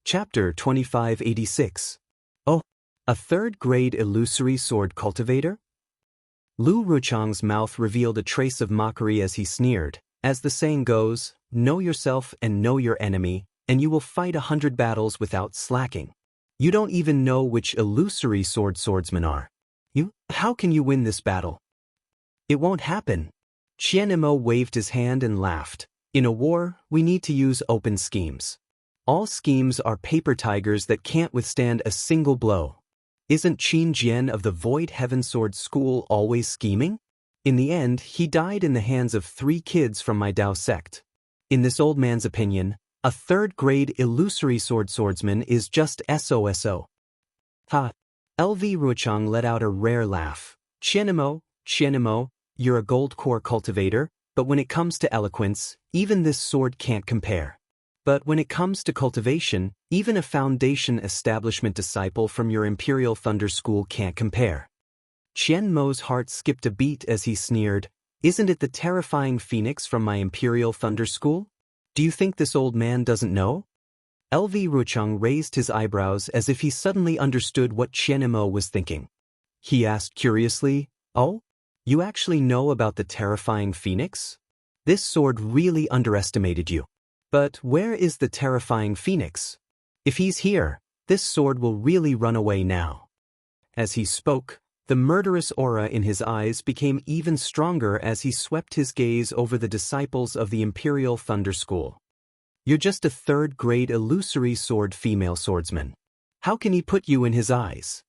Chapter 2586. Oh, a third-grade illusory sword cultivator? Lu Ruchang's mouth revealed a trace of mockery as he sneered. As the saying goes, know yourself and know your enemy, and you will fight 100 battles without slacking. You don't even know which illusory swordsmen are. How can you win this battle? It won't happen. Qian Imo waved his hand and laughed. In a war, we need to use open schemes. All schemes are paper tigers that can't withstand a single blow. Isn't Qin Jian of the Void Heaven Sword School always scheming? In the end, he died in the hands of 3 kids from my Dao sect. In this old man's opinion, a third-grade illusory swordsman is just SOSO. Ha! LV Ruochang let out a rare laugh. Qian Imo, you're a gold core cultivator, but when it comes to eloquence, even this sword can't compare. But when it comes to cultivation, even a foundation establishment disciple from your Imperial Thunder School can't compare. Qian Mo's heart skipped a beat as he sneered, isn't it the terrifying phoenix from my Imperial Thunder School? Do you think this old man doesn't know? LV Ruchang raised his eyebrows as if he suddenly understood what Qian Imo was thinking. He asked curiously, oh? You actually know about the terrifying phoenix? This sword really underestimated you. But where is the terrifying phoenix? If he's here, this sword will really run away now. As he spoke, the murderous aura in his eyes became even stronger as he swept his gaze over the disciples of the Imperial Thunder School. You're just a third-grade illusory sword female swordsman. How can he put you in his eyes?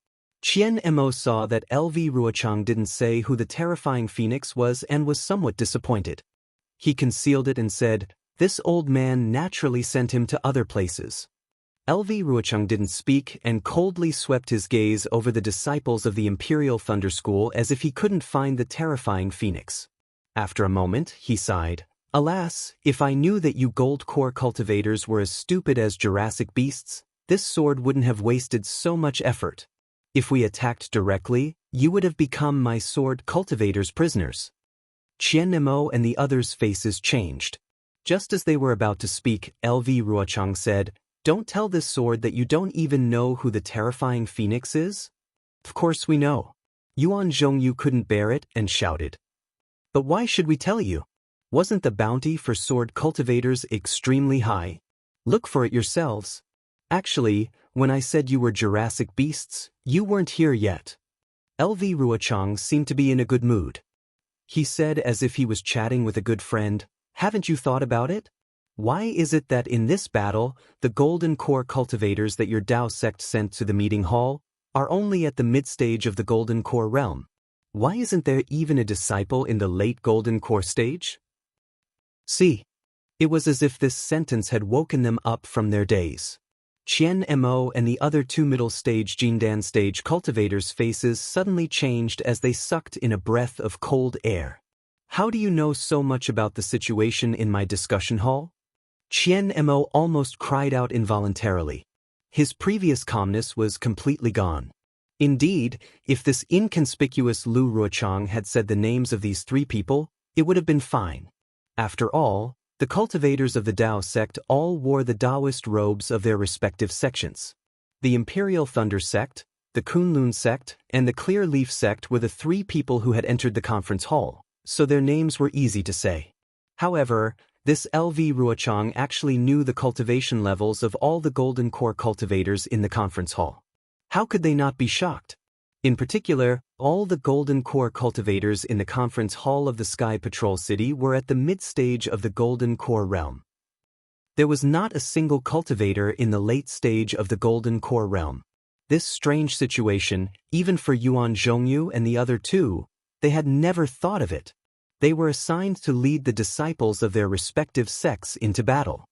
Qian Imo saw that LV Ruochang didn't say who the terrifying phoenix was and was somewhat disappointed. He concealed it and said, this old man naturally sent him to other places. LV Ruochang didn't speak and coldly swept his gaze over the disciples of the Imperial Thunder School as if he couldn't find the terrifying phoenix. After a moment, he sighed. Alas, if I knew that you gold core cultivators were as stupid as Jurassic beasts, this sword wouldn't have wasted so much effort. If we attacked directly, you would have become my sword cultivators' prisoners. Qian Imo and the others' faces changed. Just as they were about to speak, LV Ruochang said, don't tell this sword that you don't even know who the terrifying phoenix is? Of course we know. Yuan Zhongyu couldn't bear it and shouted. But why should we tell you? Wasn't the bounty for sword cultivators extremely high? Look for it yourselves. Actually, when I said you were Jurassic beasts, you weren't here yet. LV Ruochang seemed to be in a good mood. He said as if he was chatting with a good friend, haven't you thought about it? Why is it that in this battle, the golden core cultivators that your Dao sect sent to the meeting hall are only at the mid-stage of the golden core realm? Why isn't there even a disciple in the late golden core stage? See, it was as if this sentence had woken them up from their daze. Qian Mo and the other 2 middle-stage Jindan stage cultivators' faces suddenly changed as they sucked in a breath of cold air. How do you know so much about the situation in my discussion hall? Qian Mo almost cried out involuntarily. His previous calmness was completely gone. Indeed, if this inconspicuous Lu Ruochang had said the names of these 3 people, it would have been fine. After all, the cultivators of the Dao sect all wore the Daoist robes of their respective sections. The Imperial Thunder sect, the Kunlun sect, and the Clear Leaf sect were the 3 people who had entered the conference hall, so their names were easy to say. However, this LV Ruochang actually knew the cultivation levels of all the golden core cultivators in the conference hall. How could they not be shocked? In particular, all the golden core cultivators in the conference hall of the Sky Patrol City were at the mid-stage of the golden core realm. There was not a single cultivator in the late stage of the golden core realm. This strange situation, even for Yuan Zhongyu and the other 2, they had never thought of it. They were assigned to lead the disciples of their respective sects into battle.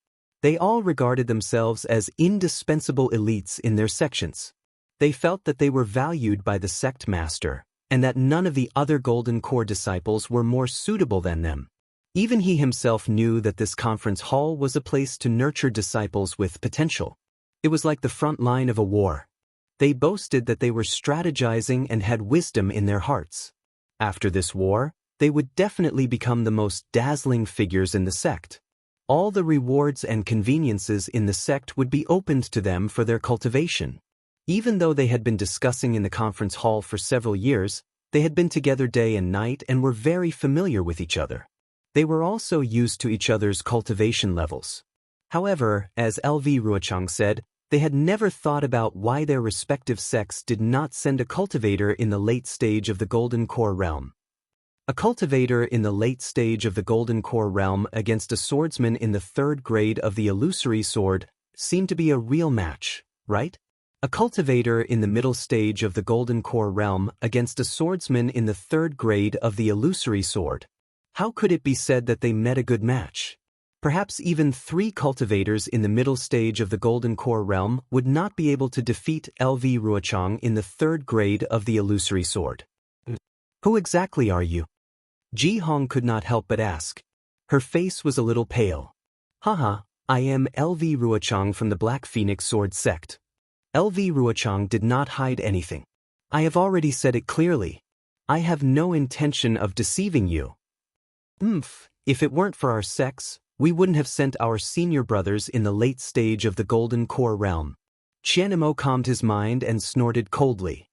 They all regarded themselves as indispensable elites in their sections. They felt that they were valued by the sect master, and that none of the other golden core disciples were more suitable than them. Even he himself knew that this conference hall was a place to nurture disciples with potential. It was like the front line of a war. They boasted that they were strategizing and had wisdom in their hearts. After this war, they would definitely become the most dazzling figures in the sect. All the rewards and conveniences in the sect would be opened to them for their cultivation. Even though they had been discussing in the conference hall for several years, they had been together day and night and were very familiar with each other. They were also used to each other's cultivation levels. However, as LV Ruochang said, they had never thought about why their respective sects did not send a cultivator in the late stage of the Golden Core realm. A cultivator in the late stage of the Golden Core realm against a swordsman in the 3rd grade of the illusory sword seemed to be a real match, right? A cultivator in the middle stage of the Golden Core realm against a swordsman in the 3rd grade of the illusory sword. How could it be said that they met a good match? Perhaps even 3 cultivators in the middle stage of the Golden Core realm would not be able to defeat LV Ruochang in the 3rd grade of the illusory sword. Who exactly are you? Ji Hong could not help but ask. Her face was a little pale. Haha, I am LV Ruochang from the Black Phoenix Sword sect. LV Ruochang did not hide anything. I have already said it clearly. I have no intention of deceiving you. If it weren't for our sects, we wouldn't have sent our senior brothers in the late stage of the Golden Core realm. Qianemo calmed his mind and snorted coldly.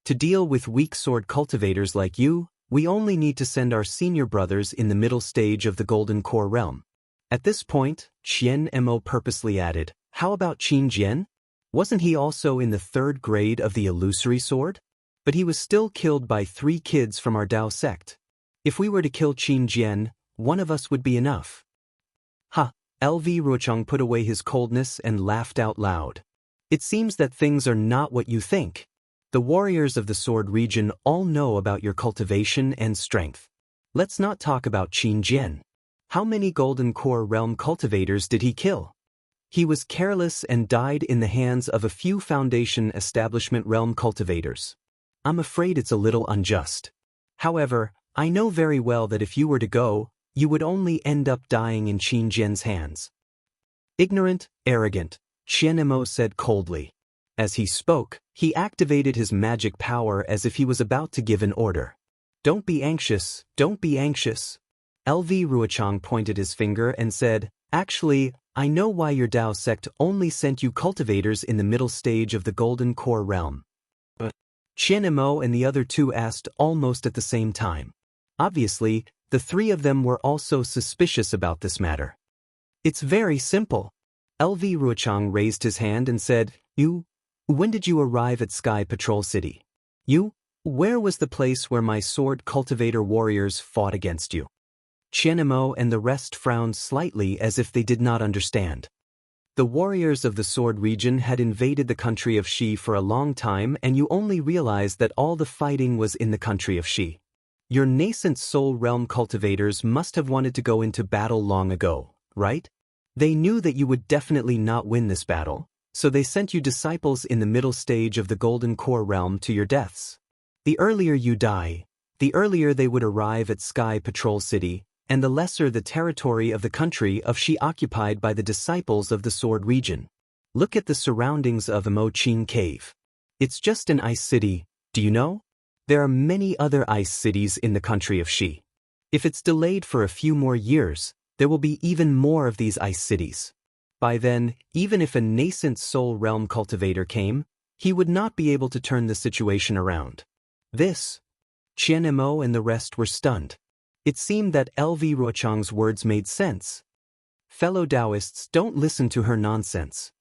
To deal with weak sword cultivators like you, we only need to send our senior brothers in the middle stage of the Golden Core realm. At this point, Qianemo purposely added, how about Qin Jian? Wasn't he also in the 3rd grade of the illusory sword? But he was still killed by 3 kids from our Dao sect. If we were to kill Qin Jian, one of us would be enough. Ha! LV Ruochang put away his coldness and laughed out loud. It seems that things are not what you think. The warriors of the Sword region all know about your cultivation and strength. Let's not talk about Qin Jian. How many Golden Core realm cultivators did he kill? He was careless and died in the hands of a few Foundation Establishment realm cultivators. I'm afraid it's a little unjust. However, I know very well that if you were to go, you would only end up dying in Qin Jian's hands. Ignorant, arrogant, Qianemo said coldly. As he spoke, he activated his magic power as if he was about to give an order. Don't be anxious, don't be anxious. LV Ruochang pointed his finger and said, actually, I know why your Dao sect only sent you cultivators in the middle stage of the Golden Core realm. But Qianemo and the other 2 asked almost at the same time. Obviously, the 3 of them were also suspicious about this matter. It's very simple. LV Ruochang raised his hand and said, when did you arrive at Sky Patrol City? Where was the place where my sword cultivator warriors fought against you? Qianemo and the rest frowned slightly as if they did not understand. The warriors of the Sword region had invaded the country of Shi for a long time, and you only realized that all the fighting was in the country of Shi. Your nascent soul realm cultivators must have wanted to go into battle long ago, right? They knew that you would definitely not win this battle, so they sent you disciples in the middle stage of the Golden Core realm to your deaths. The earlier you die, the earlier they would arrive at Sky Patrol City, and the lesser the territory of the country of Shi occupied by the disciples of the Sword region. Look at the surroundings of Imo-Chin Cave. It's just an ice city, do you know? There are many other ice cities in the country of Shi. If it's delayed for a few more years, there will be even more of these ice cities. By then, even if a nascent soul realm cultivator came, he would not be able to turn the situation around. Qianemo and the rest were stunned. It seemed that LV Ruochang's words made sense. Fellow Taoists, don't listen to her nonsense.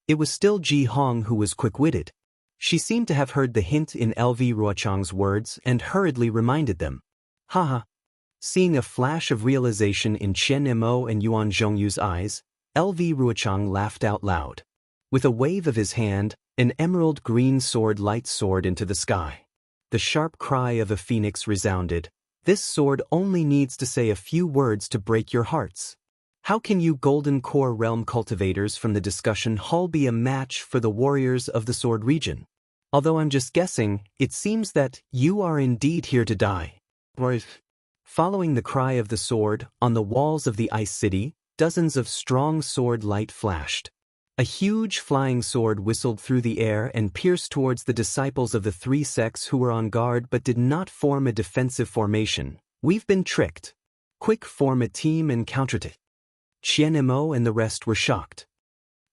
It was still Ji Hong who was quick-witted. She seemed to have heard the hint in LV Ruochang's words and hurriedly reminded them. Haha. Seeing a flash of realization in Qianemo and Yuan Zhongyu's eyes, LV Ruochang laughed out loud. With a wave of his hand, an emerald green sword lights soared into the sky. The sharp cry of a phoenix resounded. This sword only needs to say a few words to break your hearts. How can you Golden Core realm cultivators from the discussion hall be a match for the warriors of the Sword region? Although I'm just guessing, it seems that you are indeed here to die. Right. Following the cry of the sword, on the walls of the ice city, dozens of strong sword light flashed. A huge flying sword whistled through the air and pierced towards the disciples of the 3 sects who were on guard but did not form a defensive formation. We've been tricked. Quick, form a team and counter it. Qian Mo and the rest were shocked.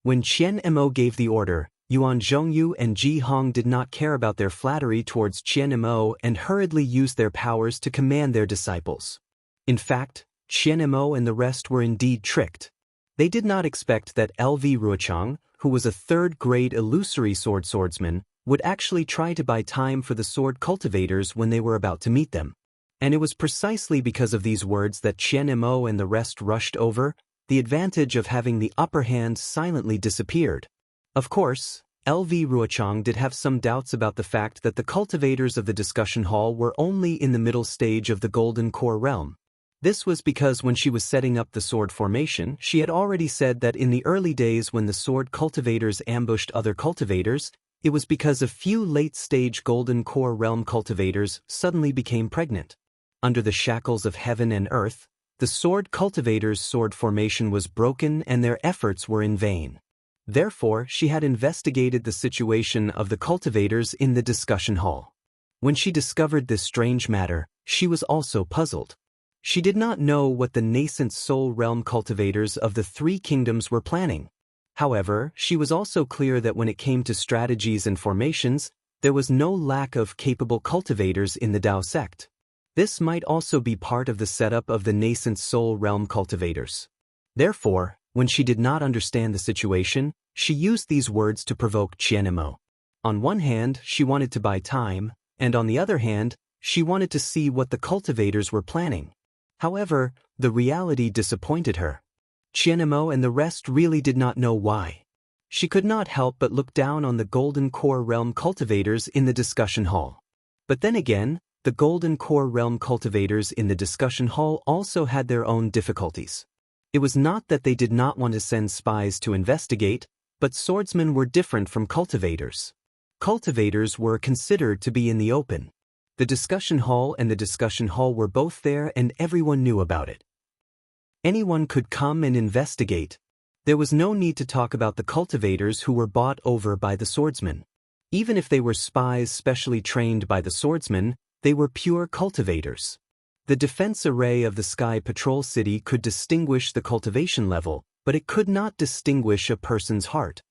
When Qian Mo gave the order, Yuan Zhongyu and Ji Hong did not care about their flattery towards Qian Mo and hurriedly used their powers to command their disciples. In fact, Qian Mo and the rest were indeed tricked. They did not expect that LV Ruochang, who was a third-grade illusory swordsman, would actually try to buy time for the sword cultivators when they were about to meet them. And it was precisely because of these words that Qian Mo and the rest rushed over. The advantage of having the upper hand silently disappeared. Of course, LV Ruochang did have some doubts about the fact that the cultivators of the discussion hall were only in the middle stage of the Golden Core realm. This was because when she was setting up the sword formation, she had already said that in the early days when the sword cultivators ambushed other cultivators, it was because a few late-stage Golden Core realm cultivators suddenly became pregnant. Under the shackles of heaven and earth, the sword cultivators' sword formation was broken and their efforts were in vain. Therefore, she had investigated the situation of the cultivators in the discussion hall. When she discovered this strange matter, she was also puzzled. She did not know what the nascent soul realm cultivators of the three kingdoms were planning. However, she was also clear that when it came to strategies and formations, there was no lack of capable cultivators in the Dao sect. This might also be part of the setup of the nascent soul realm cultivators. Therefore, when she did not understand the situation, she used these words to provoke Qian Mo. On one hand, she wanted to buy time, and on the other hand, she wanted to see what the cultivators were planning. However, the reality disappointed her. Qian Mo and the rest really did not know why. She could not help but look down on the Golden Core realm cultivators in the discussion hall. But then again, the Golden Core realm cultivators in the discussion hall also had their own difficulties. It was not that they did not want to send spies to investigate, but swordsmen were different from cultivators. Cultivators were considered to be in the open. The discussion hall and the discussion hall were both there and everyone knew about it. Anyone could come and investigate. There was no need to talk about the cultivators who were bought over by the swordsmen. Even if they were spies specially trained by the swordsmen, they were pure cultivators. The defense array of the Sky Patrol City could distinguish the cultivation level, but it could not distinguish a person's heart.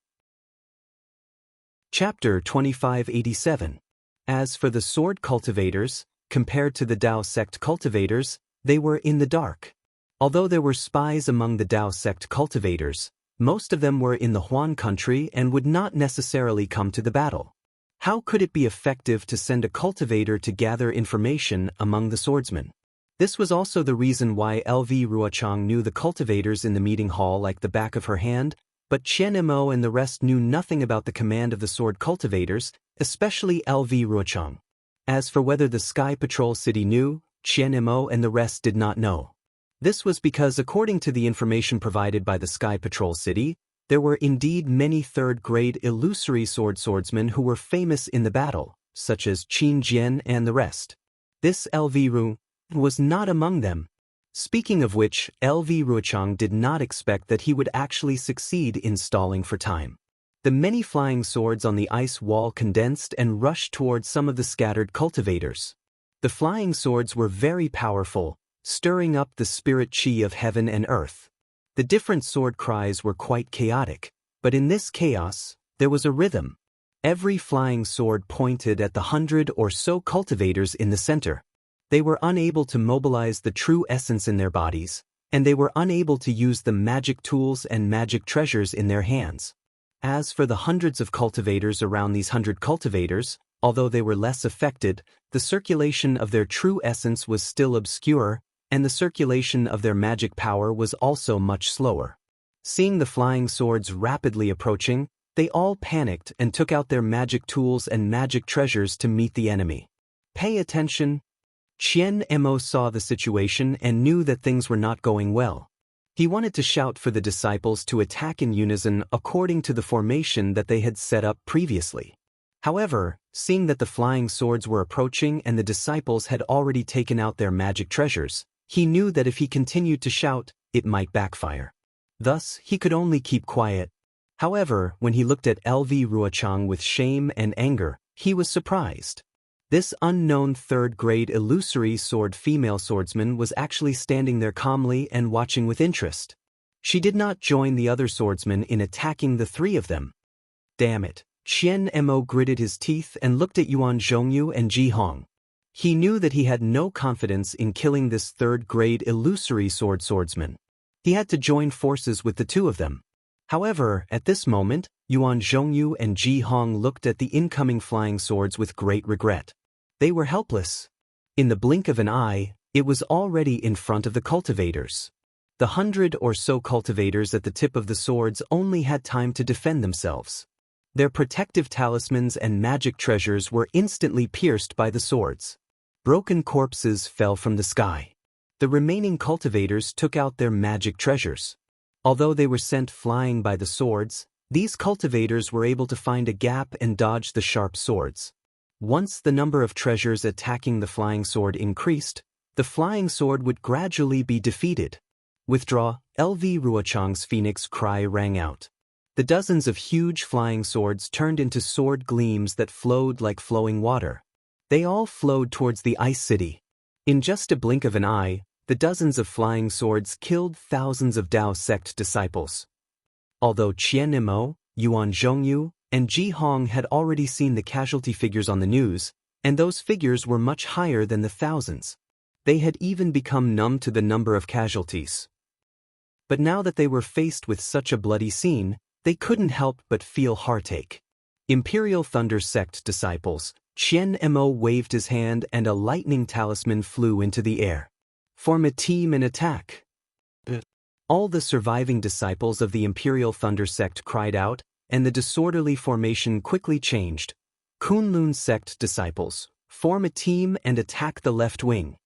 Chapter 2587. As for the sword cultivators, compared to the Dao sect cultivators, they were in the dark. Although there were spies among the Dao sect cultivators, most of them were in the Huan country and would not necessarily come to the battle. How could it be effective to send a cultivator to gather information among the swordsmen? This was also the reason why LV Ruochang knew the cultivators in the meeting hall like the back of her hand, but Qian Mo and the rest knew nothing about the command of the sword cultivators, especially LV Ruochang. As for whether the Sky Patrol City knew, Qian Mo and the rest did not know. This was because according to the information provided by the Sky Patrol City, there were indeed many third-grade illusory swordsmen who were famous in the battle, such as Qin Jian and the rest. This LV Ru was not among them. Speaking of which, LV Ruochang did not expect that he would actually succeed in stalling for time. The many flying swords on the ice wall condensed and rushed towards some of the scattered cultivators. The flying swords were very powerful, stirring up the spirit qi of heaven and earth. The different sword cries were quite chaotic, but in this chaos, there was a rhythm. Every flying sword pointed at the 100 or so cultivators in the center. They were unable to mobilize the true essence in their bodies, and they were unable to use the magic tools and magic treasures in their hands. As for the hundreds of cultivators around these 100 cultivators, although they were less affected, the circulation of their true essence was still obscure, and the circulation of their magic power was also much slower. Seeing the flying swords rapidly approaching, they all panicked and took out their magic tools and magic treasures to meet the enemy. Pay attention. Qian Mo saw the situation and knew that things were not going well. He wanted to shout for the disciples to attack in unison according to the formation that they had set up previously. However, seeing that the flying swords were approaching and the disciples had already taken out their magic treasures, he knew that if he continued to shout, it might backfire. Thus, he could only keep quiet. However, when he looked at LV Ruochang with shame and anger, he was surprised. This unknown third-grade illusory sword female swordsman was actually standing there calmly and watching with interest. She did not join the other swordsmen in attacking the three of them. Damn it. Qian Mo gritted his teeth and looked at Yuan Zhongyu and Ji Hong. He knew that he had no confidence in killing this third-grade illusory swordsman. He had to join forces with the two of them. However, at this moment, Yuan Zhongyu and Ji Hong looked at the incoming flying swords with great regret. They were helpless. In the blink of an eye, it was already in front of the cultivators. The 100 or so cultivators at the tip of the swords only had time to defend themselves. Their protective talismans and magic treasures were instantly pierced by the swords. Broken corpses fell from the sky. The remaining cultivators took out their magic treasures. Although they were sent flying by the swords, these cultivators were able to find a gap and dodge the sharp swords. Once the number of treasures attacking the flying sword increased, the flying sword would gradually be defeated. Withdraw, LV Ruochang's phoenix cry rang out. The dozens of huge flying swords turned into sword gleams that flowed like flowing water. They all flowed towards the Ice City. In just a blink of an eye, the dozens of flying swords killed thousands of Dao sect disciples. Although Qian Mo, Yuan Zhongyu, and Ji Hong had already seen the casualty figures on the news, and those figures were much higher than the thousands. They had even become numb to the number of casualties. But now that they were faced with such a bloody scene, they couldn't help but feel heartache. Imperial Thunder Sect disciples, Qian Mo waved his hand and a lightning talisman flew into the air. Form a team and attack. All the surviving disciples of the Imperial Thunder Sect cried out, and the disorderly formation quickly changed. Kunlun Sect disciples, form a team and attack the left wing.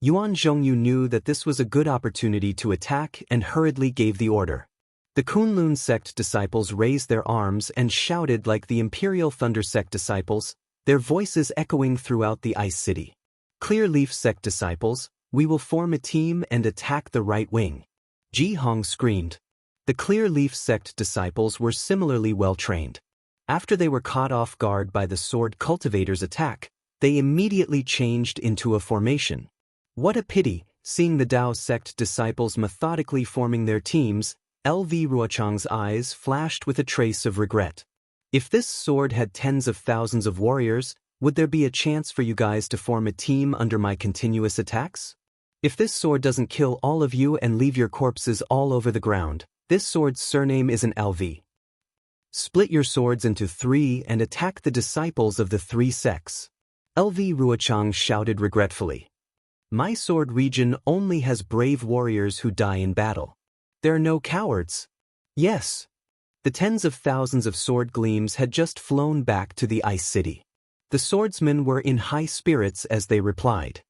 Yuan Zhongyu knew that this was a good opportunity to attack and hurriedly gave the order. The Kunlun Sect disciples raised their arms and shouted like the Imperial Thunder Sect disciples, their voices echoing throughout the Ice City. Clear Leaf Sect disciples, we will form a team and attack the right wing. Ji Hong screamed. The Clear Leaf Sect disciples were similarly well trained. After they were caught off guard by the sword cultivators' attack, they immediately changed into a formation. What a pity, seeing the Dao sect disciples methodically forming their teams, LV Ruochang's eyes flashed with a trace of regret. If this sword had tens of thousands of warriors, would there be a chance for you guys to form a team under my continuous attacks? If this sword doesn't kill all of you and leave your corpses all over the ground, this sword's surname isn't LV. Split your swords into 3 and attack the disciples of the 3 sects. LV Ruochang shouted regretfully. My sword region only has brave warriors who die in battle. There are no cowards. Yes. The tens of thousands of sword gleams had just flown back to the Ice City. The swordsmen were in high spirits as they replied.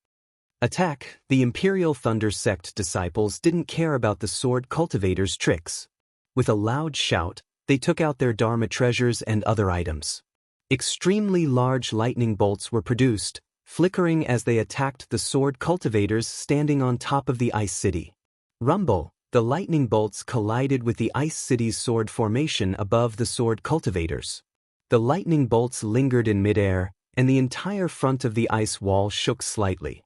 Attack! The Imperial Thunder Sect disciples didn't care about the sword cultivators' tricks. With a loud shout, they took out their Dharma treasures and other items. Extremely large lightning bolts were produced, flickering as they attacked the sword cultivators standing on top of the Ice City. Rumble! The lightning bolts collided with the Ice City's sword formation above the sword cultivators. The lightning bolts lingered in midair, and the entire front of the ice wall shook slightly.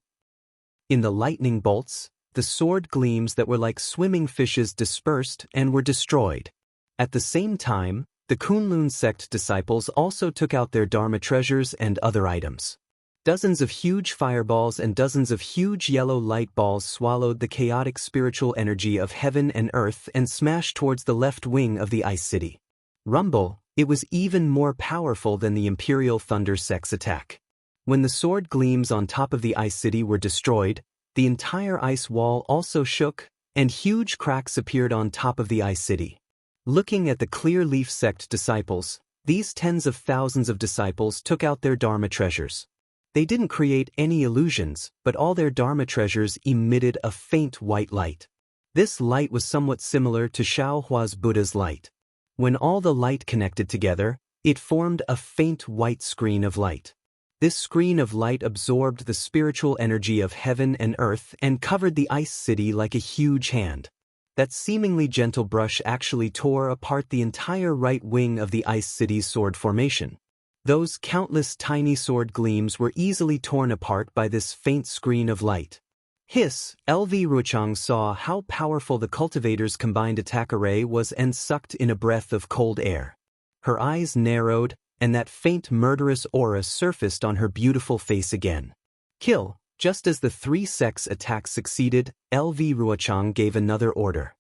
In the lightning bolts, the sword gleams that were like swimming fishes dispersed and were destroyed. At the same time, the Kunlun sect disciples also took out their Dharma treasures and other items. Dozens of huge fireballs and dozens of huge yellow light balls swallowed the chaotic spiritual energy of heaven and earth and smashed towards the left wing of the Ice City. Rumble! It was even more powerful than the Imperial Thunder Sect's attack. When the sword gleams on top of the Ice City were destroyed, the entire ice wall also shook, and huge cracks appeared on top of the Ice City. Looking at the Clear Leaf Sect disciples, these tens of thousands of disciples took out their Dharma treasures. They didn't create any illusions, but all their Dharma treasures emitted a faint white light. This light was somewhat similar to Shaohua's Buddha's light. When all the light connected together, it formed a faint white screen of light. This screen of light absorbed the spiritual energy of heaven and earth and covered the Ice City like a huge hand. That seemingly gentle brush actually tore apart the entire right wing of the Ice City's sword formation. Those countless tiny sword gleams were easily torn apart by this faint screen of light. Hiss, LV Ruochang saw how powerful the cultivator's combined attack array was and sucked in a breath of cold air. Her eyes narrowed, and that faint murderous aura surfaced on her beautiful face again. Kill. Just as the 3 sects attack succeeded, LV Ruochang gave another order.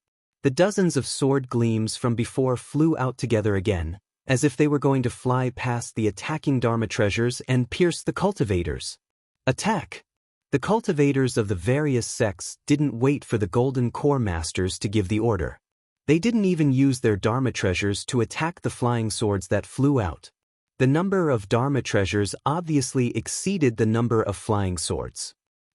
The dozens of sword gleams from before flew out together again, as if they were going to fly past the attacking Dharma treasures and pierce the cultivators. Attack! The cultivators of the various sects didn't wait for the Golden Core Masters to give the order. They didn't even use their Dharma treasures to attack the flying swords that flew out. The number of Dharma treasures obviously exceeded the number of flying swords.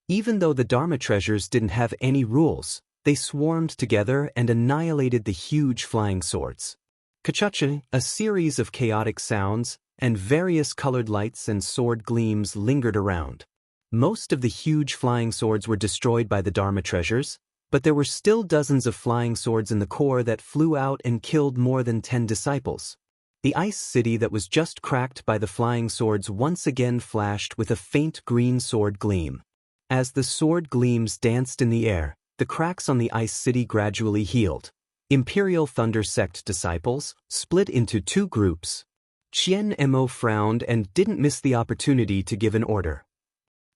Even though the Dharma treasures didn't have any rules, they swarmed together and annihilated the huge flying swords. Kachacha, a series of chaotic sounds, and various colored lights and sword gleams lingered around. Most of the huge flying swords were destroyed by the Dharma treasures, but there were still dozens of flying swords in the core that flew out and killed more than 10 disciples. The ice city that was just cracked by the flying swords once again flashed with a faint green sword gleam. As the sword gleams danced in the air, the cracks on the ice city gradually healed. Imperial Thunder Sect disciples split into 2 groups. Qian Mo frowned and didn't miss the opportunity to give an order.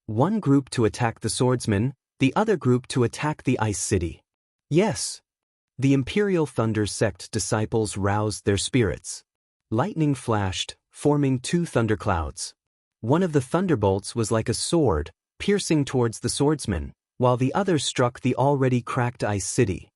One group to attack the swordsman, the other group to attack the ice city. Yes. The Imperial Thunder Sect disciples roused their spirits. Lightning flashed, forming 2 thunderclouds. One of the thunderbolts was like a sword, piercing towards the swordsman, while the other struck the already cracked ice city.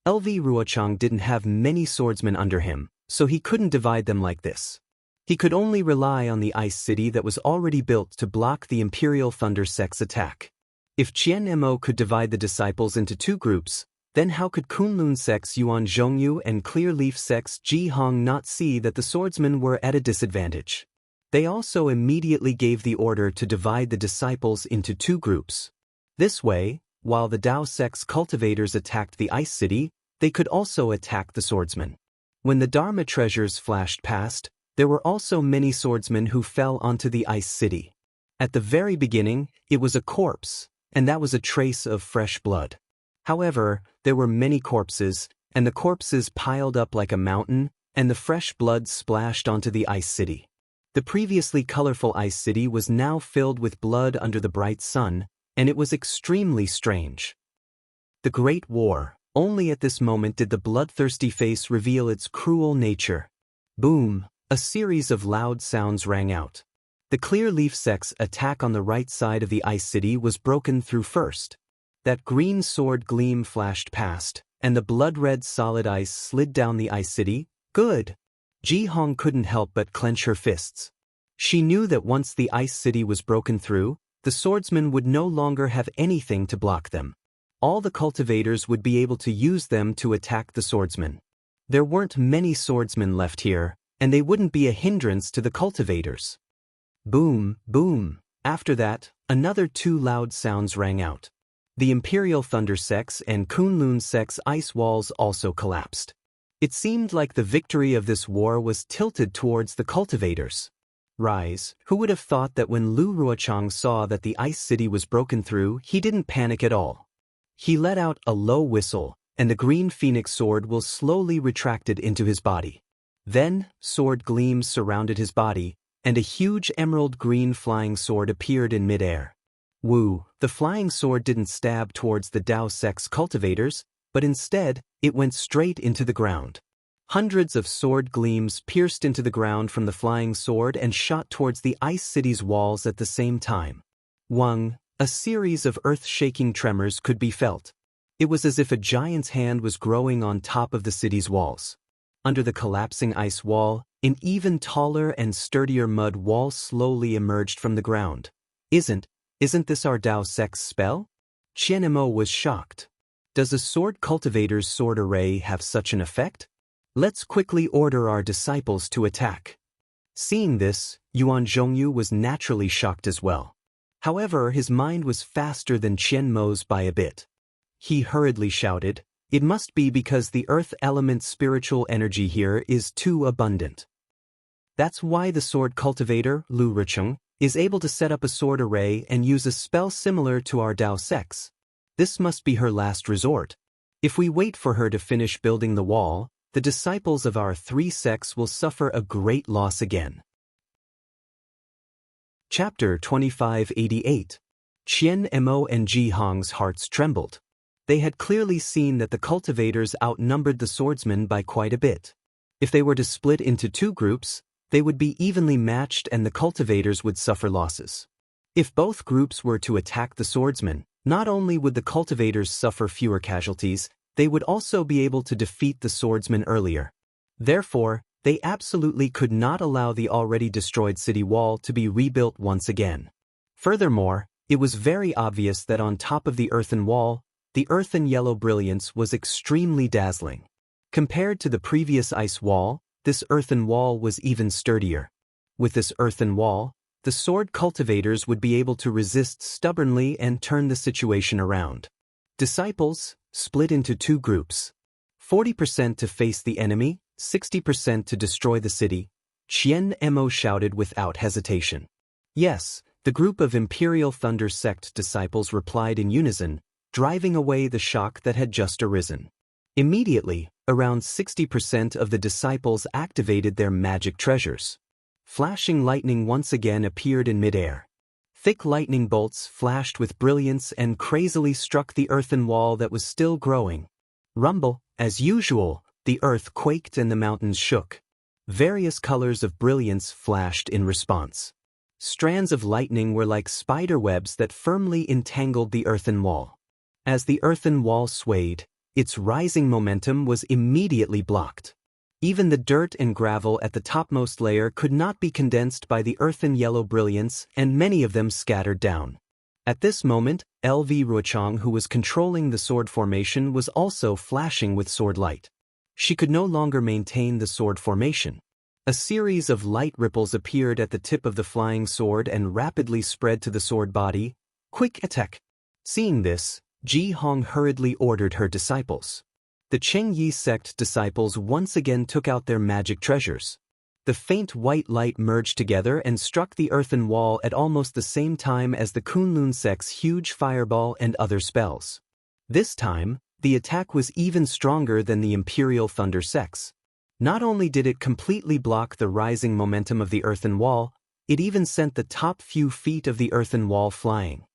LV Ruochang didn't have many swordsmen under him, so he couldn't divide them like this. He could only rely on the ice city that was already built to block the Imperial Thunder Sect's attack. If Qian Mo could divide the disciples into 2 groups, then how could Kunlun sect's Yuan Zhongyu and Clear Leaf sect's Ji Hong not see that the swordsmen were at a disadvantage? They also immediately gave the order to divide the disciples into 2 groups. This way, while the Dao sect's cultivators attacked the ice city, they could also attack the swordsmen. When the Dharma treasures flashed past, there were also many swordsmen who fell onto the ice city. At the very beginning, it was a corpse, and that was a trace of fresh blood. However, there were many corpses, and the corpses piled up like a mountain, and the fresh blood splashed onto the ice city. The previously colorful ice city was now filled with blood under the bright sun, and it was extremely strange. The Great War. Only at this moment did the bloodthirsty face reveal its cruel nature. Boom! A series of loud sounds rang out. The Clear Leaf sect's attack on the right side of the ice city was broken through first. That green sword gleam flashed past, and the blood-red solid ice slid down the ice city. Good! Ji Hong couldn't help but clench her fists. She knew that once the ice city was broken through, the swordsmen would no longer have anything to block them. All the cultivators would be able to use them to attack the swordsmen. There weren't many swordsmen left here, and they wouldn't be a hindrance to the cultivators. Boom, boom. After that, another 2 loud sounds rang out. The Imperial Thunder sect's and Kunlun sect's ice walls also collapsed. It seemed like the victory of this war was tilted towards the cultivators. Rise, who would have thought that when Lu Ruochang saw that the ice city was broken through, he didn't panic at all. He let out a low whistle, and the green phoenix sword will slowly retracted into his body. Then, sword gleams surrounded his body, and a huge emerald green flying sword appeared in midair. Woo, the flying sword didn't stab towards the Dao sect's cultivators, but instead, it went straight into the ground. Hundreds of sword gleams pierced into the ground from the flying sword and shot towards the ice city's walls at the same time. Wang, a series of earth-shaking tremors could be felt. It was as if a giant's hand was growing on top of the city's walls. Under the collapsing ice wall, an even taller and sturdier mud wall slowly emerged from the ground. Isn't this our Dao sect's spell? Qian Mo was shocked. Does a sword cultivator's sword array have such an effect? Let's quickly order our disciples to attack. Seeing this, Yuan Zhongyu was naturally shocked as well. However, his mind was faster than Qian Mo's by a bit. He hurriedly shouted, "It must be because the earth element's spiritual energy here is too abundant." That's why the sword cultivator, Lu Rucheng, is able to set up a sword array and use a spell similar to our Dao Sex. This must be her last resort. If we wait for her to finish building the wall, the disciples of our three sects will suffer a great loss again. Chapter 2588. Qian Mo and Ji Hong's hearts trembled. They had clearly seen that the cultivators outnumbered the swordsmen by quite a bit. If they were to split into two groups, they would be evenly matched and the cultivators would suffer losses. If both groups were to attack the swordsmen, not only would the cultivators suffer fewer casualties, they would also be able to defeat the swordsmen earlier. Therefore, they absolutely could not allow the already destroyed city wall to be rebuilt once again. Furthermore, it was very obvious that on top of the earthen wall, the earthen yellow brilliance was extremely dazzling. Compared to the previous ice wall, this earthen wall was even sturdier. With this earthen wall, the sword cultivators would be able to resist stubbornly and turn the situation around. Disciples, split into two groups. 40% to face the enemy, 60% to destroy the city, Qian Mo shouted without hesitation. Yes, the group of Imperial Thunder Sect disciples replied in unison, driving away the shock that had just arisen. Immediately, around 60% of the disciples activated their magic treasures. Flashing lightning once again appeared in midair. Thick lightning bolts flashed with brilliance and crazily struck the earthen wall that was still growing. Rumble, as usual, the earth quaked and the mountains shook. Various colors of brilliance flashed in response. Strands of lightning were like spider webs that firmly entangled the earthen wall. As the earthen wall swayed, its rising momentum was immediately blocked. Even the dirt and gravel at the topmost layer could not be condensed by the earthen yellow brilliance, and many of them scattered down. At this moment, LV Ruochang, who was controlling the sword formation, was also flashing with sword light. She could no longer maintain the sword formation. A series of light ripples appeared at the tip of the flying sword and rapidly spread to the sword body. Quick attack! Seeing this, Ji Hong hurriedly ordered her disciples. The Chengyi sect disciples once again took out their magic treasures. The faint white light merged together and struck the earthen wall at almost the same time as the Kunlun sect's huge fireball and other spells. This time, the attack was even stronger than the Imperial Thunder sects. Not only did it completely block the rising momentum of the earthen wall, it even sent the top few feet of the earthen wall flying.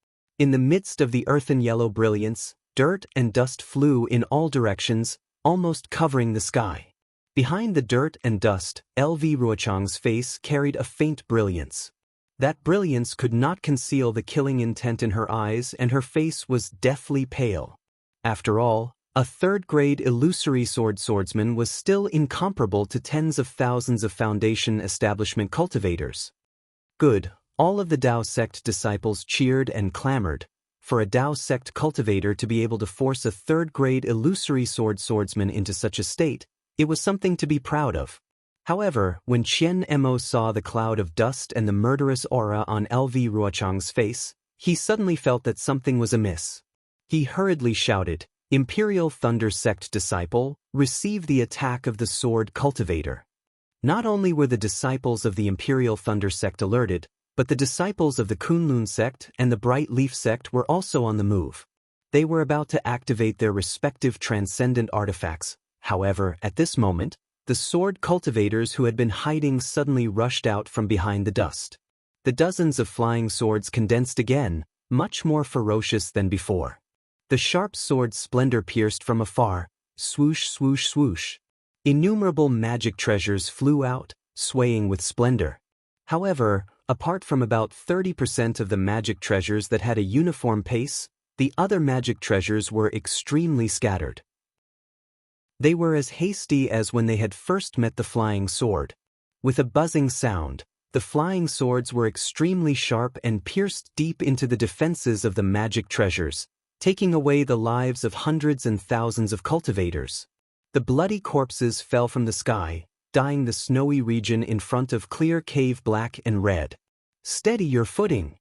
In the midst of the earthen yellow brilliance, dirt and dust flew in all directions, almost covering the sky. Behind the dirt and dust, LV Ruochang's face carried a faint brilliance. That brilliance could not conceal the killing intent in her eyes, and her face was deathly pale. After all, a third-grade illusory swordsman was still incomparable to tens of thousands of Foundation establishment cultivators. Good, all of the Dao sect disciples cheered and clamored. For a Dao sect cultivator to be able to force a third-grade illusory swordsman into such a state, it was something to be proud of. However, when Qian Mo saw the cloud of dust and the murderous aura on LV Ruochang's face, he suddenly felt that something was amiss. He hurriedly shouted, "Imperial Thunder Sect disciple, receive the attack of the sword cultivator." Not only were the disciples of the Imperial Thunder Sect alerted, but the disciples of the Kunlun sect and the Bright Leaf sect were also on the move. They were about to activate their respective transcendent artifacts. However, at this moment, the sword cultivators who had been hiding suddenly rushed out from behind the dust. The dozens of flying swords condensed again, much more ferocious than before. The sharp sword's splendor pierced from afar, swoosh, swoosh, swoosh. Innumerable magic treasures flew out, swaying with splendor. However, apart from about 30% of the magic treasures that had a uniform pace, the other magic treasures were extremely scattered. They were as hasty as when they had first met the flying sword. With a buzzing sound, the flying swords were extremely sharp and pierced deep into the defenses of the magic treasures, taking away the lives of hundreds and thousands of cultivators. The bloody corpses fell from the sky, dyeing the snowy region in front of clear cave black and red. "Steady your footing!"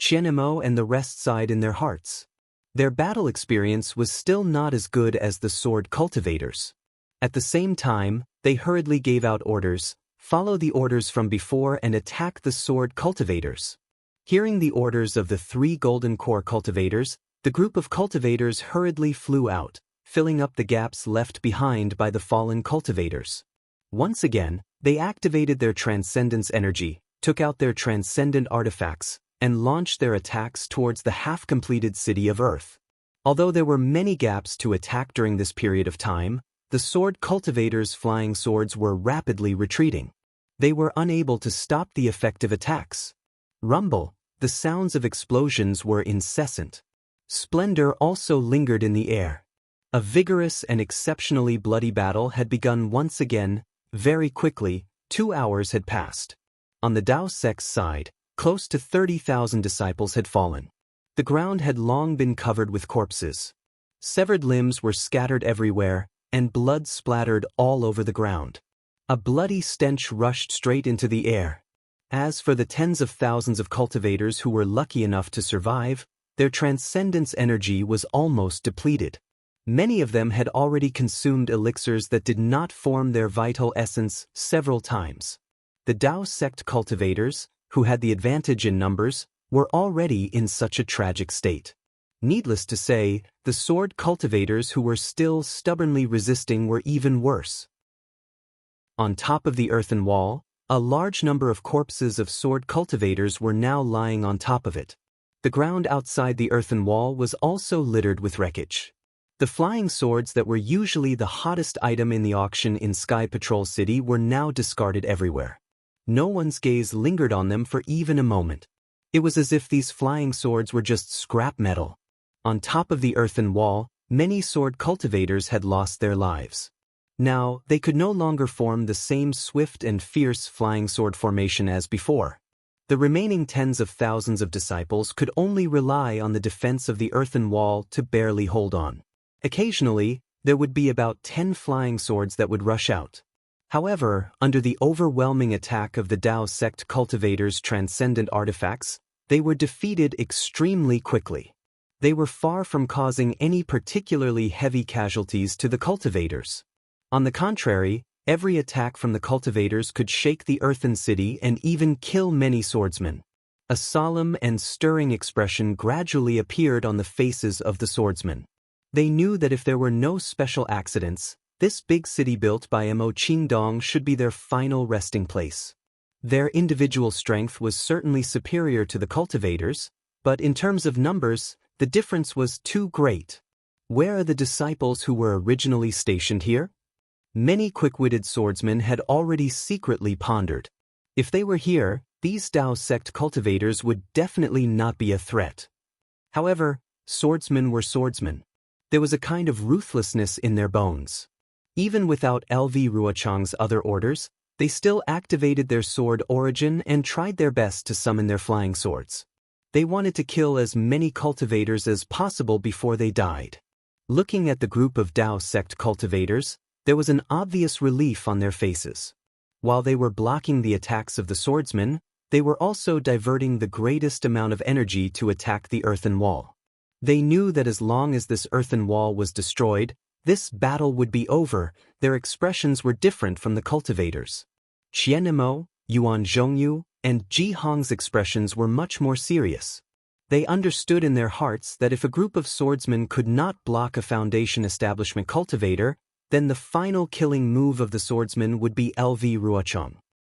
Qian Mo and the rest sighed in their hearts. Their battle experience was still not as good as the sword cultivators. At the same time, they hurriedly gave out orders, Follow the orders from before and attack the sword cultivators. Hearing the orders of the 3 golden core cultivators, the group of cultivators hurriedly flew out, filling up the gaps left behind by the fallen cultivators. Once again, they activated their transcendence energy, took out their transcendent artifacts, and launched their attacks towards the half-completed city of Earth. Although there were many gaps to attack during this period of time, the sword cultivators' flying swords were rapidly retreating. They were unable to stop the effective attacks. Rumble, the sounds of explosions were incessant. Splendor also lingered in the air. A vigorous and exceptionally bloody battle had begun once again. Very quickly, 2 hours had passed. On the Dao sect's side, close to 30,000 disciples had fallen. The ground had long been covered with corpses. Severed limbs were scattered everywhere, and blood splattered all over the ground. A bloody stench rushed straight into the air. As for the tens of thousands of cultivators who were lucky enough to survive, their transcendence energy was almost depleted. Many of them had already consumed elixirs that did not form their vital essence several times. The Dao sect cultivators, who had the advantage in numbers, were already in such a tragic state. Needless to say, the sword cultivators who were still stubbornly resisting were even worse. On top of the earthen wall, a large number of corpses of sword cultivators were now lying on top of it. The ground outside the earthen wall was also littered with wreckage. The flying swords that were usually the hottest item in the auction in Sky Patrol City were now discarded everywhere. No one's gaze lingered on them for even a moment. It was as if these flying swords were just scrap metal. On top of the earthen wall, many sword cultivators had lost their lives. Now, they could no longer form the same swift and fierce flying sword formation as before. The remaining tens of thousands of disciples could only rely on the defense of the earthen wall to barely hold on. Occasionally, there would be about 10 flying swords that would rush out. However, under the overwhelming attack of the Dao sect cultivators' transcendent artifacts, they were defeated extremely quickly. They were far from causing any particularly heavy casualties to the cultivators. On the contrary, every attack from the cultivators could shake the earthen city and even kill many swordsmen. A solemn and stirring expression gradually appeared on the faces of the swordsmen. They knew that if there were no special accidents, this big city built by Mo Qingdong should be their final resting place. Their individual strength was certainly superior to the cultivators, but in terms of numbers, the difference was too great. Where are the disciples who were originally stationed here? Many quick-witted swordsmen had already secretly pondered. If they were here, these Dao sect cultivators would definitely not be a threat. However, swordsmen were swordsmen. There was a kind of ruthlessness in their bones. Even without LV Ruochang's other orders, they still activated their sword origin and tried their best to summon their flying swords. They wanted to kill as many cultivators as possible before they died. Looking at the group of Dao sect cultivators, there was an obvious relief on their faces. While they were blocking the attacks of the swordsmen, they were also diverting the greatest amount of energy to attack the earthen wall. They knew that as long as this earthen wall was destroyed, this battle would be over. Their expressions were different from the cultivators. Qianemo, Yuan Zhongyu, and Ji Hong's expressions were much more serious. They understood in their hearts that if a group of swordsmen could not block a Foundation establishment cultivator, then the final killing move of the swordsman would be LV Ruochang.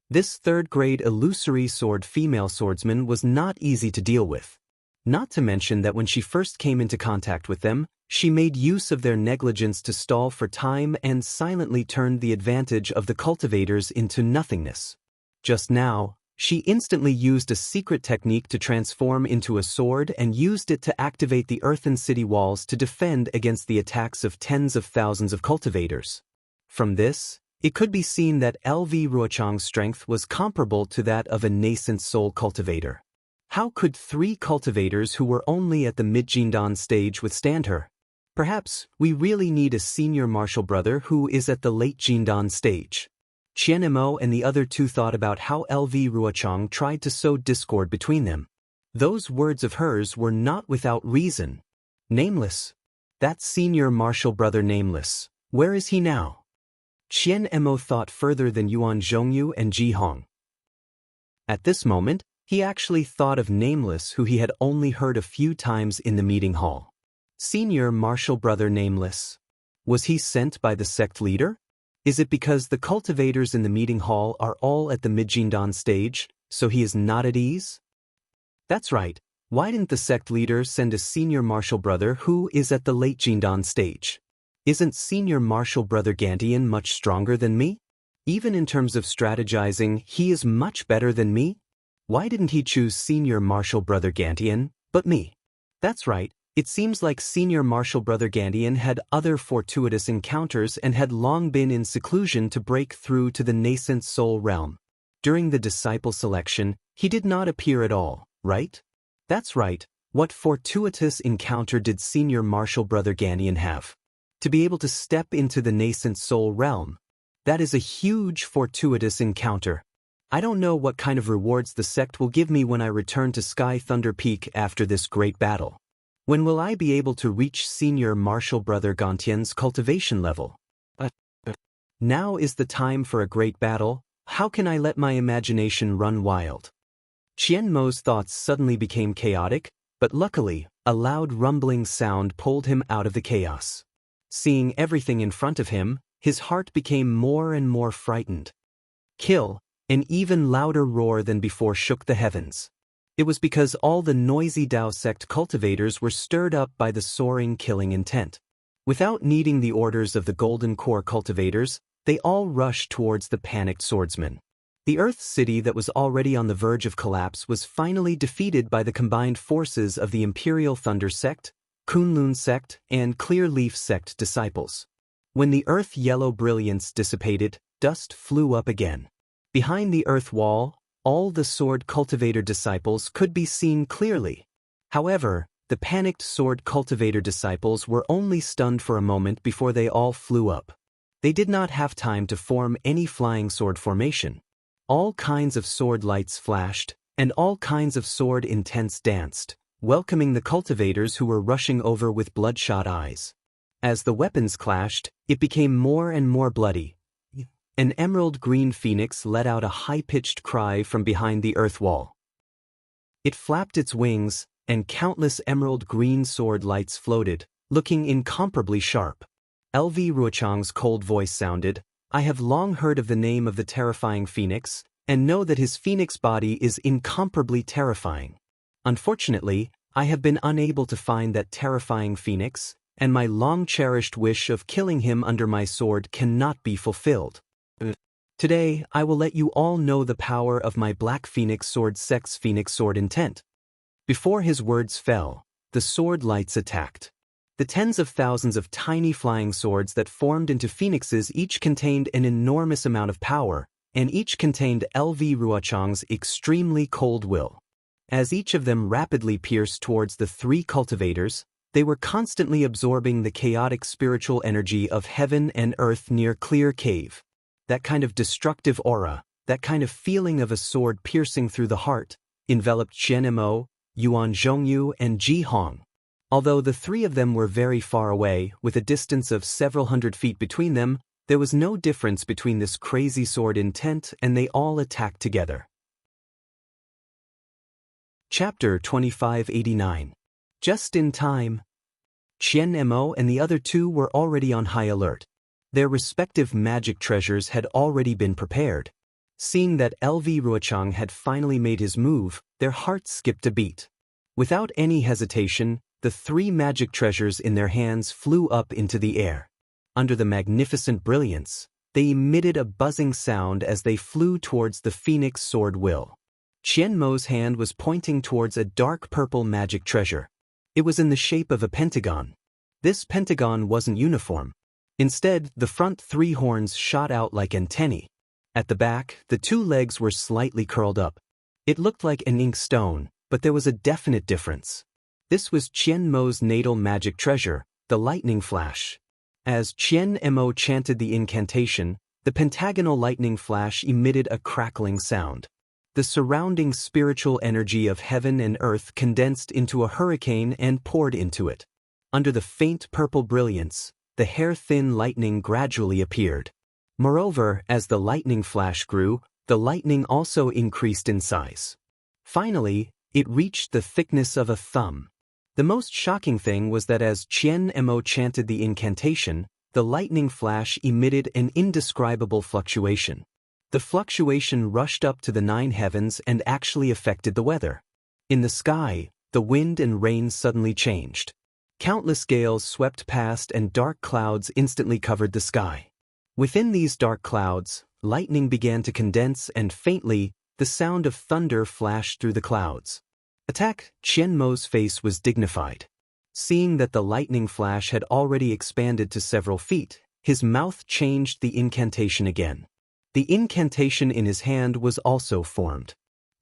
This third-grade illusory sword female swordsman was not easy to deal with. Not to mention that when she first came into contact with them, she made use of their negligence to stall for time and silently turned the advantage of the cultivators into nothingness. Just now, she instantly used a secret technique to transform into a sword and used it to activate the earthen city walls to defend against the attacks of tens of thousands of cultivators. From this, it could be seen that LV Ruochang's strength was comparable to that of a nascent soul cultivator. How could 3 cultivators who were only at the mid-Jindan stage withstand her? Perhaps we really need a senior martial brother who is at the late Jindan stage. Qianemo and the other 2 thought about how LV Ruochang tried to sow discord between them. Those words of hers were not without reason. Nameless. That senior martial brother Nameless. Where is he now? Qian Mo thought further than Yuan Zhongyu and Ji Hong. At this moment, he actually thought of Nameless, who he had only heard a few times in the meeting hall. Senior Martial Brother Nameless. Was he sent by the sect leader? Is it because the cultivators in the meeting hall are all at the mid-Jindan stage, so he is not at ease? That's right. Why didn't the sect leader send a senior martial brother who is at the late Jindan stage? Isn't senior martial brother Gantian much stronger than me? Even in terms of strategizing, he is much better than me? Why didn't he choose senior martial brother Gantian, but me? That's right. It seems like senior martial brother Gantian had other fortuitous encounters and had long been in seclusion to break through to the nascent soul realm. During the disciple selection, he did not appear at all, right? That's right. What fortuitous encounter did senior martial brother Gantian have? To be able to step into the nascent soul realm. That is a huge fortuitous encounter. I don't know what kind of rewards the sect will give me when I return to Sky Thunder Peak after this great battle. When will I be able to reach senior martial brother Gantian's cultivation level? Now is the time for a great battle. How can I let my imagination run wild? Qian Mo's thoughts suddenly became chaotic, but luckily, a loud rumbling sound pulled him out of the chaos. Seeing everything in front of him, his heart became more and more frightened. Kill! An even louder roar than before shook the heavens. It was because all the noisy Dao sect cultivators were stirred up by the soaring killing intent. Without needing the orders of the Golden Core cultivators, they all rushed towards the panicked swordsmen. The Earth City that was already on the verge of collapse was finally defeated by the combined forces of the Imperial Thunder Sect, Kunlun Sect, and Clear Leaf Sect disciples. When the Earth Yellow brilliance dissipated, dust flew up again. Behind the Earth Wall, all the Sword Cultivator disciples could be seen clearly. However, the panicked Sword Cultivator disciples were only stunned for a moment before they all flew up. They did not have time to form any flying sword formation. All kinds of sword lights flashed, and all kinds of sword intents danced, welcoming the cultivators who were rushing over with bloodshot eyes. As the weapons clashed, it became more and more bloody. An emerald green phoenix let out a high-pitched cry from behind the earth wall. It flapped its wings, and countless emerald green sword lights floated, looking incomparably sharp. LV Ruochang's cold voice sounded, "I have long heard of the name of the terrifying phoenix, and know that his phoenix body is incomparably terrifying. Unfortunately, I have been unable to find that terrifying phoenix, and my long-cherished wish of killing him under my sword cannot be fulfilled. Today, I will let you all know the power of my Black Phoenix Sword Sex Phoenix Sword intent." Before his words fell, the sword lights attacked. The tens of thousands of tiny flying swords that formed into phoenixes each contained an enormous amount of power, and each contained LV Ruochang's extremely cold will. As each of them rapidly pierced towards the three cultivators, they were constantly absorbing the chaotic spiritual energy of heaven and earth near Clear Cave. That kind of destructive aura, that kind of feeling of a sword piercing through the heart, enveloped Qian Mo, Yuan Zhongyu, and Ji Hong. Although the three of them were very far away, with a distance of several hundred feet between them, there was no difference between this crazy sword intent, and they all attacked together. Chapter 2589. Just in time. Qian Mo and the other two were already on high alert. Their respective magic treasures had already been prepared. Seeing that LV Ruochang had finally made his move, their hearts skipped a beat. Without any hesitation, the three magic treasures in their hands flew up into the air. Under the magnificent brilliance, they emitted a buzzing sound as they flew towards the Phoenix Sword Will. Qian Mo's hand was pointing towards a dark purple magic treasure. It was in the shape of a pentagon. This pentagon wasn't uniform. Instead, the front three horns shot out like antennae. At the back, the two legs were slightly curled up. It looked like an ink stone, but there was a definite difference. This was Qian Mo's natal magic treasure, the lightning flash. As Qian Mo chanted the incantation, the pentagonal lightning flash emitted a crackling sound. The surrounding spiritual energy of heaven and earth condensed into a hurricane and poured into it. Under the faint purple brilliance, the hair-thin lightning gradually appeared. Moreover, as the lightning flash grew, the lightning also increased in size. Finally, it reached the thickness of a thumb. The most shocking thing was that as Qian Mo chanted the incantation, the lightning flash emitted an indescribable fluctuation. The fluctuation rushed up to the 9 heavens and actually affected the weather. In the sky, the wind and rain suddenly changed. Countless gales swept past and dark clouds instantly covered the sky. Within these dark clouds, lightning began to condense and faintly, the sound of thunder flashed through the clouds. Attack Qian Mo's face was dignified. Seeing that the lightning flash had already expanded to several feet, his mouth changed the incantation again. The incantation in his hand was also formed.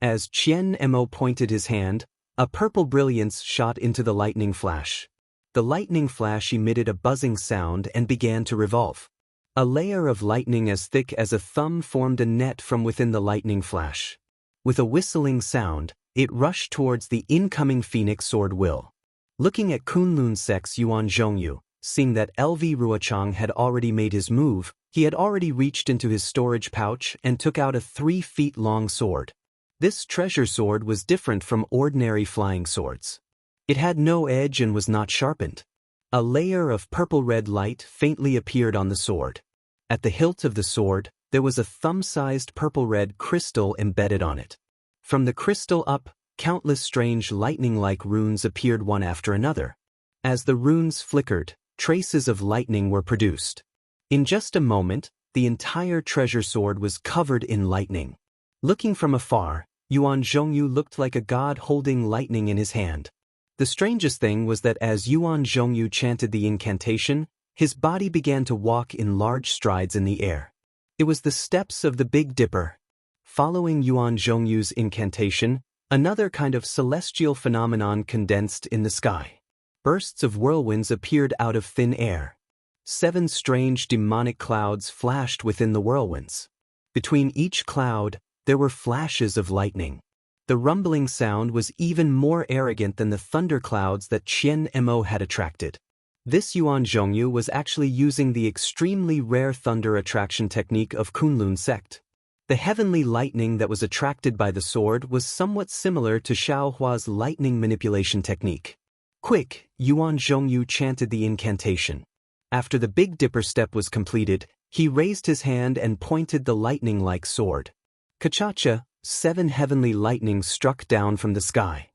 As Qian Mo pointed his hand, a purple brilliance shot into the lightning flash. The lightning flash emitted a buzzing sound and began to revolve. A layer of lightning as thick as a thumb formed a net from within the lightning flash. With a whistling sound, it rushed towards the incoming phoenix sword will. Looking at Kunlun Sek's Yuan Zhongyu, seeing that LV Ruochang had already made his move, he had already reached into his storage pouch and took out a 3 feet long sword. This treasure sword was different from ordinary flying swords. It had no edge and was not sharpened. A layer of purple-red light faintly appeared on the sword. At the hilt of the sword, there was a thumb-sized purple-red crystal embedded on it. From the crystal up, countless strange lightning-like runes appeared one after another. As the runes flickered, traces of lightning were produced. In just a moment, the entire treasure sword was covered in lightning. Looking from afar, Yuan Zhongyu looked like a god holding lightning in his hand. The strangest thing was that as Yuan Zhongyu chanted the incantation, his body began to walk in large strides in the air. It was the steps of the Big Dipper. Following Yuan Zhongyu's incantation, another kind of celestial phenomenon condensed in the sky. Bursts of whirlwinds appeared out of thin air. 7 strange demonic clouds flashed within the whirlwinds. Between each cloud, there were flashes of lightning. The rumbling sound was even more arrogant than the thunderclouds that Qian Mo had attracted. This Yuan Zhongyu was actually using the extremely rare thunder attraction technique of Kunlun sect. The heavenly lightning that was attracted by the sword was somewhat similar to Xiao Hua's lightning manipulation technique. Quick, Yuan Zhongyu chanted the incantation. After the Big Dipper step was completed, he raised his hand and pointed the lightning-like sword. Kachacha, 7 heavenly lightnings struck down from the sky.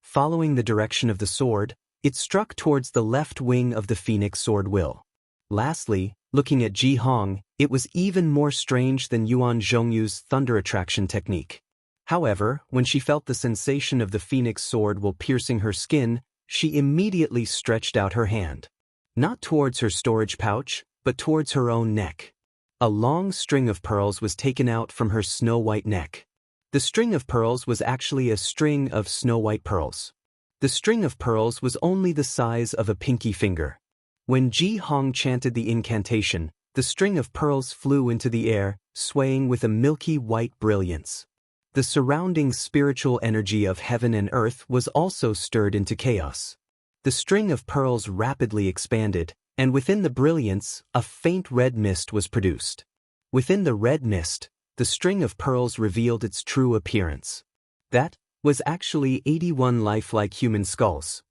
Following the direction of the sword, it struck towards the left wing of the phoenix sword will. Lastly, looking at Ji Hong, it was even more strange than Yuan Zhongyu's thunder attraction technique. However, when she felt the sensation of the phoenix sword will piercing her skin, she immediately stretched out her hand. Not towards her storage pouch, but towards her own neck. A long string of pearls was taken out from her snow-white neck. The string of pearls was actually a string of snow-white pearls. The string of pearls was only the size of a pinky finger. When Ji Hong chanted the incantation, the string of pearls flew into the air, swaying with a milky white brilliance. The surrounding spiritual energy of heaven and earth was also stirred into chaos. The string of pearls rapidly expanded, and within the brilliance, a faint red mist was produced. Within the red mist, the string of pearls revealed its true appearance. That was actually 81 lifelike human skulls.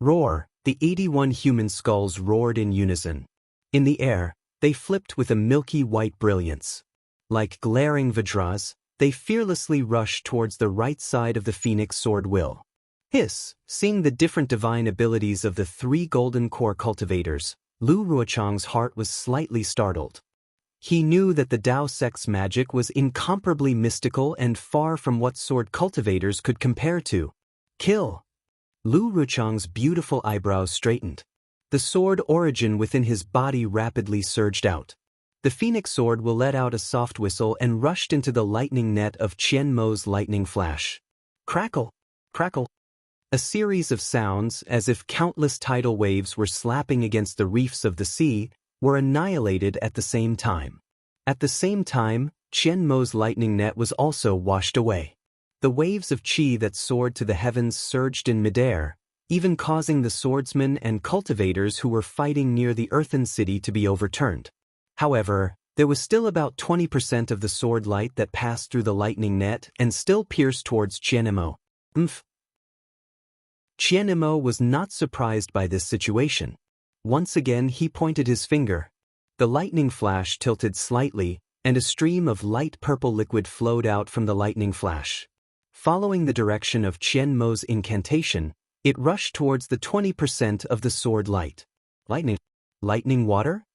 Roar! The 81 human skulls roared in unison. In the air, they flipped with a milky white brilliance. Like glaring vajras, they fearlessly rushed towards the right side of the phoenix sword will. Hiss! Seeing the different divine abilities of the 3 golden core cultivators, Lu Ruochang's heart was slightly startled. He knew that the Dao sect's magic was incomparably mystical and far from what sword cultivators could compare to. Kill! Lu Ruochang's beautiful eyebrows straightened. The sword origin within his body rapidly surged out. The phoenix sword will let out a soft whistle and rushed into the lightning net of Qian Mo's lightning flash. Crackle! Crackle! A series of sounds, as if countless tidal waves were slapping against the reefs of the sea, were annihilated at the same time. At the same time, Qian Mo's lightning net was also washed away. The waves of qi that soared to the heavens surged in midair, even causing the swordsmen and cultivators who were fighting near the earthen city to be overturned. However, there was still about 20% of the sword light that passed through the lightning net and still pierced towards Qianemo. Qianemo was not surprised by this situation. Once again he pointed his finger. The lightning flash tilted slightly, and a stream of light purple liquid flowed out from the lightning flash. Following the direction of Qianmo's incantation, it rushed towards the 20% of the sword light. Lightning water?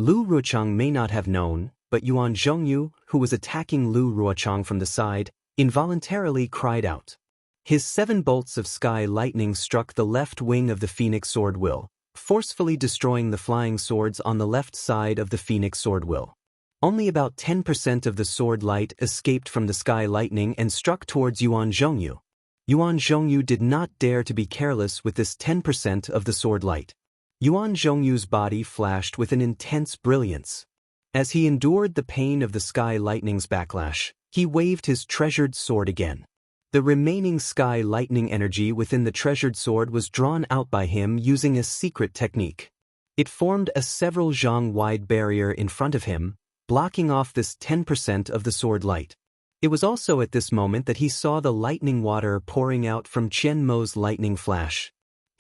Lu Ruochang may not have known, but Yuan Zhongyu, who was attacking Lu Ruochang from the side, involuntarily cried out. His 7 bolts of sky lightning struck the left wing of the Phoenix Sword Will, forcefully destroying the flying swords on the left side of the Phoenix Sword Will. Only about 10% of the sword light escaped from the sky lightning and struck towards Yuan Zhongyu. Yuan Zhongyu did not dare to be careless with this 10% of the sword light. Yuan Zhongyu's body flashed with an intense brilliance. As he endured the pain of the sky lightning's backlash, he waved his treasured sword again. The remaining sky lightning energy within the treasured sword was drawn out by him using a secret technique. It formed a several zhang wide barrier in front of him, blocking off this 10% of the sword light. It was also at this moment that he saw the lightning water pouring out from Qianmo's lightning flash.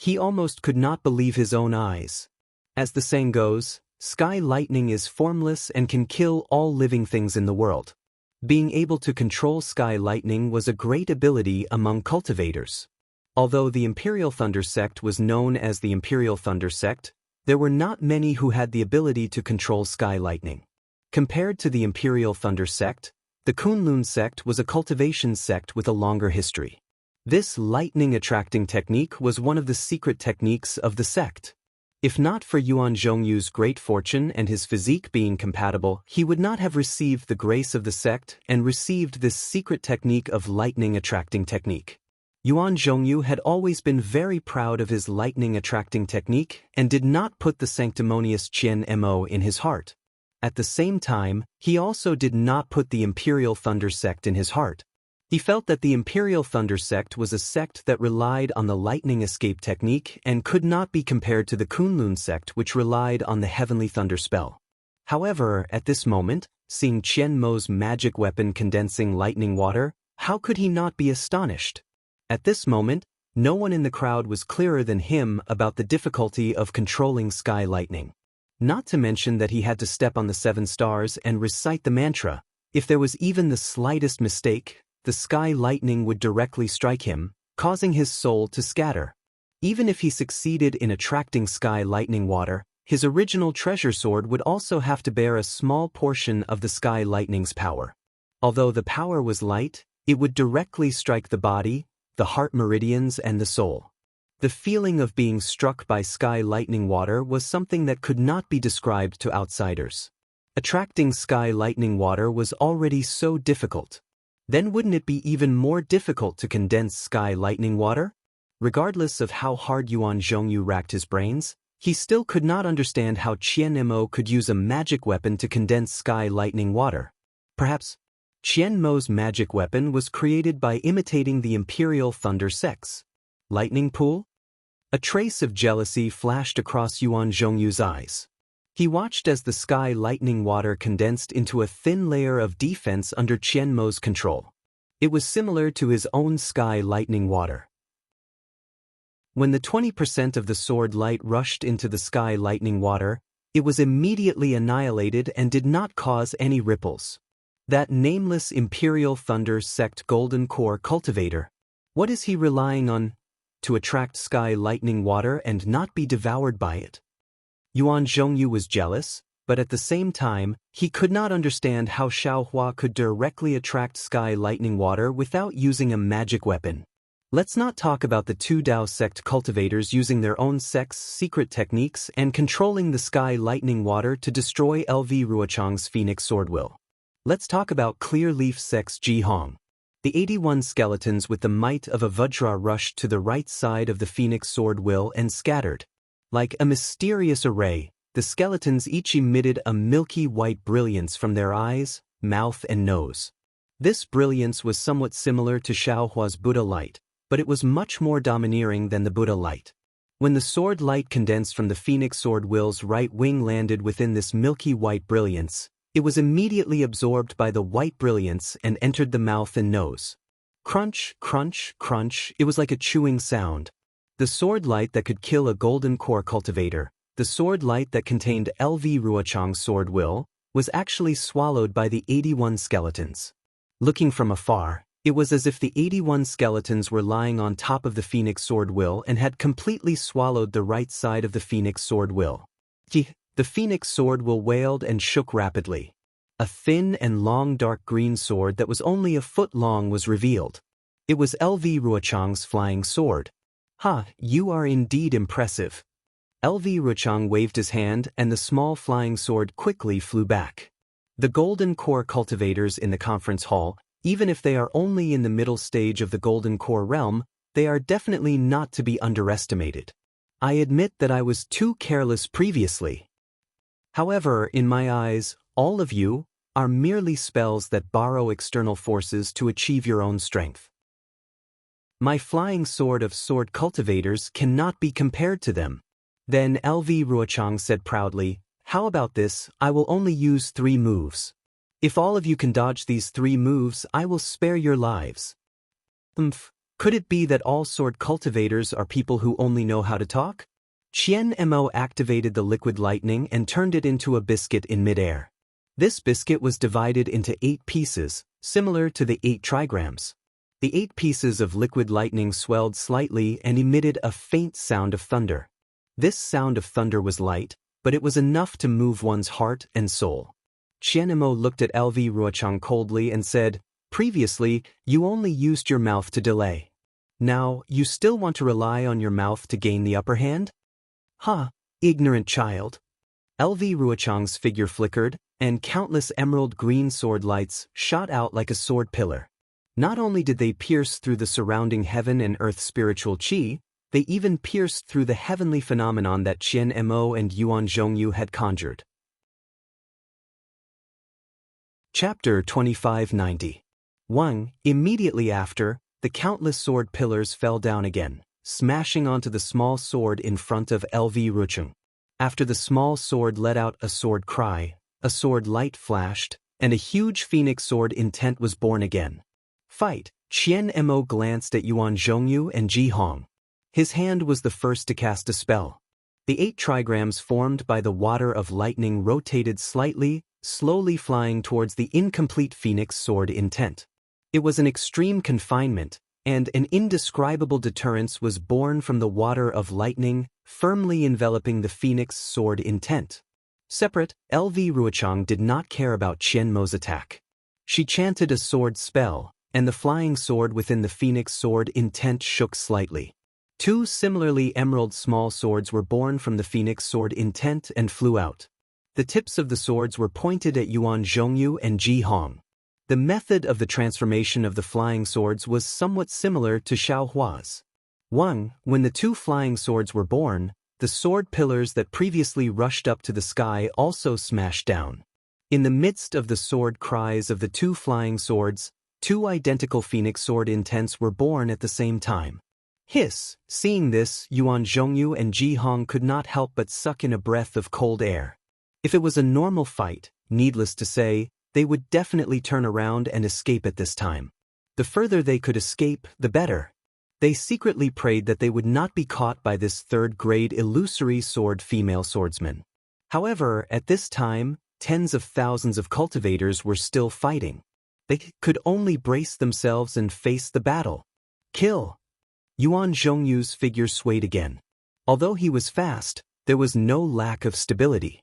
He almost could not believe his own eyes. As the saying goes, sky lightning is formless and can kill all living things in the world. Being able to control sky lightning was a great ability among cultivators. Although the Imperial Thunder Sect was known as the Imperial Thunder Sect, there were not many who had the ability to control sky lightning. Compared to the Imperial Thunder Sect, the Kunlun Sect was a cultivation sect with a longer history. This lightning-attracting technique was one of the secret techniques of the sect. If not for Yuan Zhongyu's great fortune and his physique being compatible, he would not have received the grace of the sect and received this secret technique of lightning-attracting technique. Yuan Zhongyu had always been very proud of his lightning-attracting technique and did not put the sanctimonious Qianmo in his heart. At the same time, he also did not put the Imperial Thunder Sect in his heart. He felt that the Imperial Thunder Sect was a sect that relied on the lightning escape technique and could not be compared to the Kunlun Sect, which relied on the Heavenly Thunder spell. However, at this moment, seeing Qianmo's magic weapon condensing lightning water, how could he not be astonished? At this moment, no one in the crowd was clearer than him about the difficulty of controlling sky lightning. Not to mention that he had to step on the 7 stars and recite the mantra. If there was even the slightest mistake, the sky lightning would directly strike him, causing his soul to scatter. Even if he succeeded in attracting sky lightning water, his original treasure sword would also have to bear a small portion of the sky lightning's power. Although the power was light, it would directly strike the body, the heart meridians, and the soul. The feeling of being struck by sky lightning water was something that could not be described to outsiders. Attracting sky lightning water was already so difficult. Then wouldn't it be even more difficult to condense sky lightning water? Regardless of how hard Yuan Zhongyu racked his brains, he still could not understand how Qianmo could use a magic weapon to condense sky lightning water. Perhaps Qianmo's magic weapon was created by imitating the Imperial Thunder Sect's lightning pool? A trace of jealousy flashed across Yuan Zhongyu's eyes. He watched as the sky lightning water condensed into a thin layer of defense under Qianmo's control. It was similar to his own sky lightning water. When the 20% of the sword light rushed into the sky lightning water, it was immediately annihilated and did not cause any ripples. That nameless Imperial Thunder Sect Golden Core cultivator, what is he relying on to attract sky lightning water and not be devoured by it? Yuan Zhongyu was jealous, but at the same time, he could not understand how Xiaohua could directly attract sky lightning water without using a magic weapon. Let's not talk about the 2 Dao sect cultivators using their own sect's secret techniques and controlling the sky lightning water to destroy LV Ruochang's Phoenix Sword Will. Let's talk about Clear Leaf sect's Ji Hong. The 81 skeletons with the might of a Vajra rushed to the right side of the Phoenix Sword Will and scattered. Like a mysterious array, the skeletons each emitted a milky white brilliance from their eyes, mouth, and nose. This brilliance was somewhat similar to Xiaohua's Buddha light, but it was much more domineering than the Buddha light. When the sword light condensed from the phoenix sword will's right wing landed within this milky white brilliance, it was immediately absorbed by the white brilliance and entered the mouth and nose. Crunch, crunch, crunch, it was like a chewing sound. The sword light that could kill a golden core cultivator, the sword light that contained LV Ruochang's sword will, was actually swallowed by the 81 skeletons. Looking from afar, it was as if the 81 skeletons were lying on top of the phoenix sword will and had completely swallowed the right side of the phoenix sword will. The phoenix sword will wailed and shook rapidly. A thin and long dark green sword that was only a foot long was revealed. It was LV Ruochang's flying sword. "Ha, you are indeed impressive." LV Ruochang waved his hand and the small flying sword quickly flew back. The golden core cultivators in the conference hall, even if they are only in the middle stage of the golden core realm, they are definitely not to be underestimated. I admit that I was too careless previously. However, in my eyes, all of you are merely spells that borrow external forces to achieve your own strength. My flying sword of sword cultivators cannot be compared to them. Then LV Ruochang said proudly, "How about this? I will only use 3 moves. If all of you can dodge these 3 moves, I will spare your lives." Could it be that all sword cultivators are people who only know how to talk? Qian Mo activated the liquid lightning and turned it into a biscuit in midair. This biscuit was divided into 8 pieces, similar to the 8 trigrams. The 8 pieces of liquid lightning swelled slightly and emitted a faint sound of thunder. This sound of thunder was light, but it was enough to move one's heart and soul. Qian Mo looked at LV Ruochang coldly and said, "Previously, you only used your mouth to delay. Now, you still want to rely on your mouth to gain the upper hand? Ha, ignorant child." LV Ruochang's figure flickered, and countless emerald green sword lights shot out like a sword pillar. Not only did they pierce through the surrounding heaven and earth spiritual qi, they even pierced through the heavenly phenomenon that Qian Mo and Yuan Zhongyu had conjured. Chapter 2590. 1. Immediately after, the countless sword pillars fell down again, smashing onto the small sword in front of LV Ruochang. After the small sword let out a sword cry, a sword light flashed, and a huge phoenix sword intent was born again. Fight! Qian Mo glanced at Yuan Zhongyu and Ji Hong. His hand was the first to cast a spell. The 8 trigrams formed by the water of lightning rotated slightly, slowly flying towards the incomplete phoenix sword intent. It was an extreme confinement, and an indescribable deterrence was born from the water of lightning, firmly enveloping the phoenix sword intent. Separate, LV Ruochang did not care about Qian Mo's attack. She chanted a sword spell, and the flying sword within the phoenix sword intent shook slightly. 2 similarly emerald small swords were born from the phoenix sword intent and flew out. The tips of the swords were pointed at Yuan Zhongyu and Ji Hong. The method of the transformation of the flying swords was somewhat similar to Xiao Hua's. 1. When the 2 flying swords were born, the sword pillars that previously rushed up to the sky also smashed down. In the midst of the sword cries of the 2 flying swords, 2 identical phoenix sword intents were born at the same time. Hiss! Seeing this, Yuan Zhongyu and Ji Hong could not help but suck in a breath of cold air. If it was a normal fight, needless to say, they would definitely turn around and escape at this time. The further they could escape, the better. They secretly prayed that they would not be caught by this 3rd-grade illusory sword female swordsman. However, at this time, tens of thousands of cultivators were still fighting. They could only brace themselves and face the battle. Kill! Yuan Zhongyu's figure swayed again. Although he was fast, there was no lack of stability.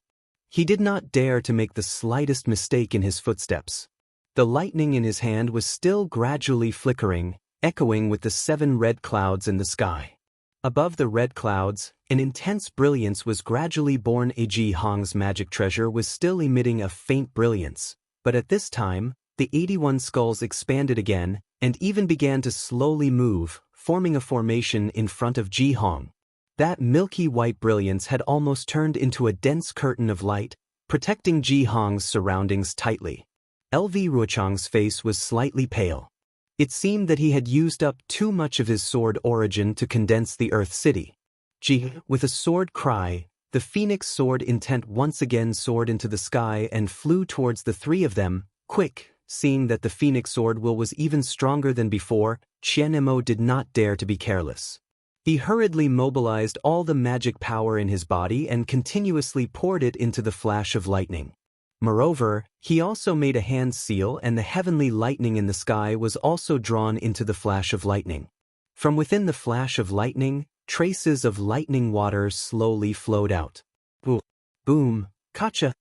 He did not dare to make the slightest mistake in his footsteps. The lightning in his hand was still gradually flickering, echoing with the 7 red clouds in the sky. Above the red clouds, an intense brilliance was gradually born. Ji Hong's magic treasure was still emitting a faint brilliance, but at this time, the 81 skulls expanded again, and even began to slowly move, forming a formation in front of Ji Hong. That milky white brilliance had almost turned into a dense curtain of light, protecting Ji Hong's surroundings tightly. LV Ruochang's face was slightly pale. It seemed that he had used up too much of his sword origin to condense the Earth City. With a sword cry, the phoenix sword intent once again soared into the sky and flew towards the three of them. Quick, seeing that the phoenix sword will was even stronger than before, Qian Mo did not dare to be careless. He hurriedly mobilized all the magic power in his body and continuously poured it into the flash of lightning. Moreover, he also made a hand seal, and the heavenly lightning in the sky was also drawn into the flash of lightning. From within the flash of lightning, traces of lightning water slowly flowed out. Boom, boom, kacha.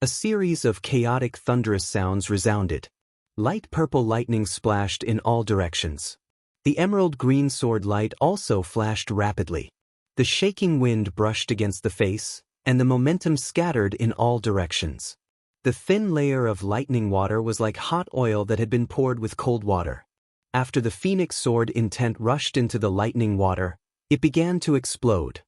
A series of chaotic thunderous sounds resounded. Light purple lightning splashed in all directions. The emerald green sword light also flashed rapidly. The shaking wind brushed against the face, and the momentum scattered in all directions. The thin layer of lightning water was like hot oil that had been poured with cold water. After the phoenix sword intent rushed into the lightning water, it began to explode.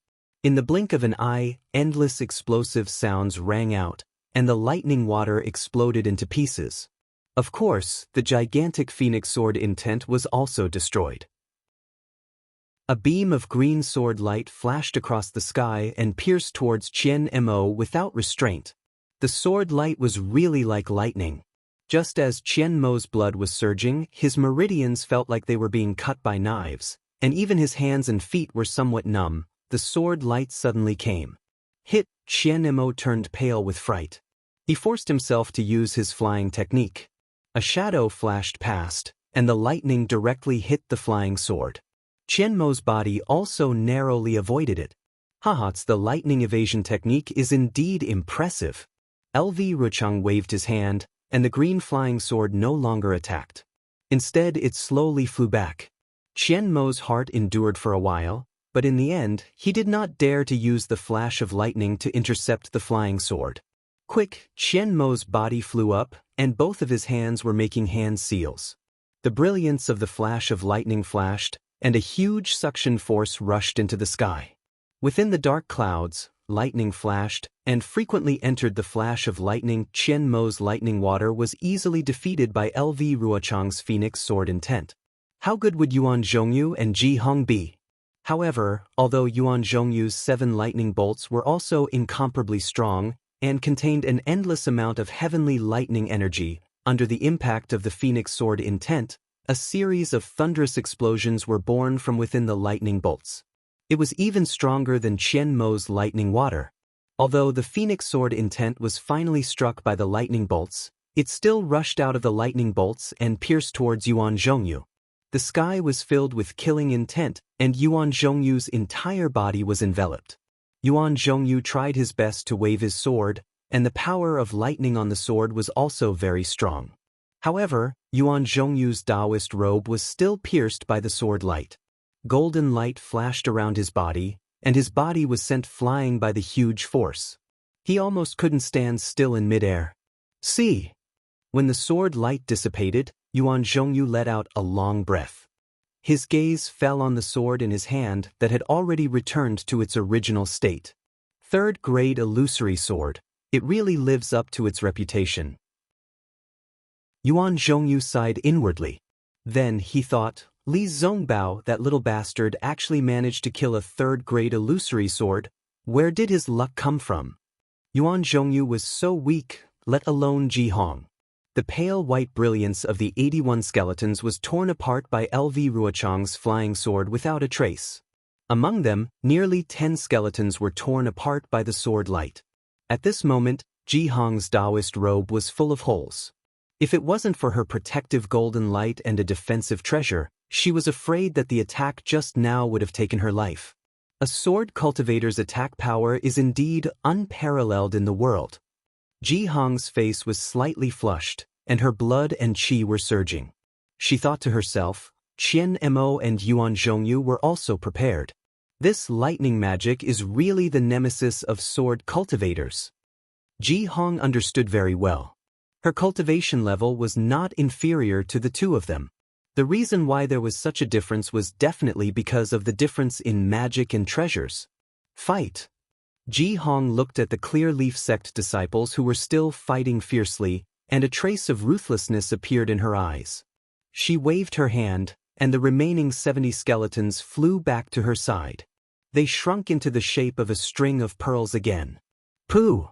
In the blink of an eye, endless explosive sounds rang out, and the lightning water exploded into pieces. Of course, the gigantic phoenix sword intent was also destroyed. A beam of green sword light flashed across the sky and pierced towards Qian Mo without restraint. The sword light was really like lightning. Just as Qian Mo's blood was surging, his meridians felt like they were being cut by knives, and even his hands and feet were somewhat numb. The sword light suddenly came. Hit! Qian Mo turned pale with fright. He forced himself to use his flying technique. A shadow flashed past, and the lightning directly hit the flying sword. Qian Mo's body also narrowly avoided it. The lightning evasion technique is indeed impressive. LV Ruchang waved his hand, and the green flying sword no longer attacked. Instead, it slowly flew back. Qian Mo's heart endured for a while, but in the end, he did not dare to use the flash of lightning to intercept the flying sword. Quick, Qian Mo's body flew up, and both of his hands were making hand seals. The brilliance of the flash of lightning flashed, and a huge suction force rushed into the sky. Within the dark clouds, lightning flashed, and frequently entered the flash of lightning. Qian Mo's lightning water was easily defeated by LV Ruochang's phoenix sword intent. How good would Yuan Zhongyu and Ji Hong be? However, although Yuan Zhongyu's 7 lightning bolts were also incomparably strong, and contained an endless amount of heavenly lightning energy, under the impact of the phoenix sword intent, a series of thunderous explosions were born from within the lightning bolts. It was even stronger than Qian Mo's lightning water. Although the phoenix sword intent was finally struck by the lightning bolts, it still rushed out of the lightning bolts and pierced towards Yuan Zhongyu. The sky was filled with killing intent, and Yuan Zhongyu's entire body was enveloped. Yuan Zhongyu tried his best to wave his sword, and the power of lightning on the sword was also very strong. However, Yuan Zhongyu's Taoist robe was still pierced by the sword light. Golden light flashed around his body, and his body was sent flying by the huge force. He almost couldn't stand still in midair. See! When the sword light dissipated, Yuan Zhongyu let out a long breath. His gaze fell on the sword in his hand that had already returned to its original state. 3rd grade illusory sword. It really lives up to its reputation. Yuan Zhongyu sighed inwardly. Then he thought, Li Zongbao, that little bastard, actually managed to kill a 3rd grade illusory sword. Where did his luck come from? Yuan Zhongyu was so weak, let alone Ji Hong. The pale white brilliance of the 81 skeletons was torn apart by LV Ruochang's flying sword without a trace. Among them, nearly 10 skeletons were torn apart by the sword light. At this moment, Ji Hong's Taoist robe was full of holes. If it wasn't for her protective golden light and a defensive treasure, she was afraid that the attack just now would have taken her life. A sword cultivator's attack power is indeed unparalleled in the world. Ji Hong's face was slightly flushed, and her blood and qi were surging. She thought to herself, Qian Mo and Yuan Zhongyu were also prepared. This lightning magic is really the nemesis of sword cultivators. Ji Hong understood very well. Her cultivation level was not inferior to the two of them. The reason why there was such a difference was definitely because of the difference in magic and treasures. Fight! Ji Hong looked at the Clear Leaf Sect disciples who were still fighting fiercely, and a trace of ruthlessness appeared in her eyes. She waved her hand, and the remaining 70 skeletons flew back to her side. They shrunk into the shape of a string of pearls again. Pooh!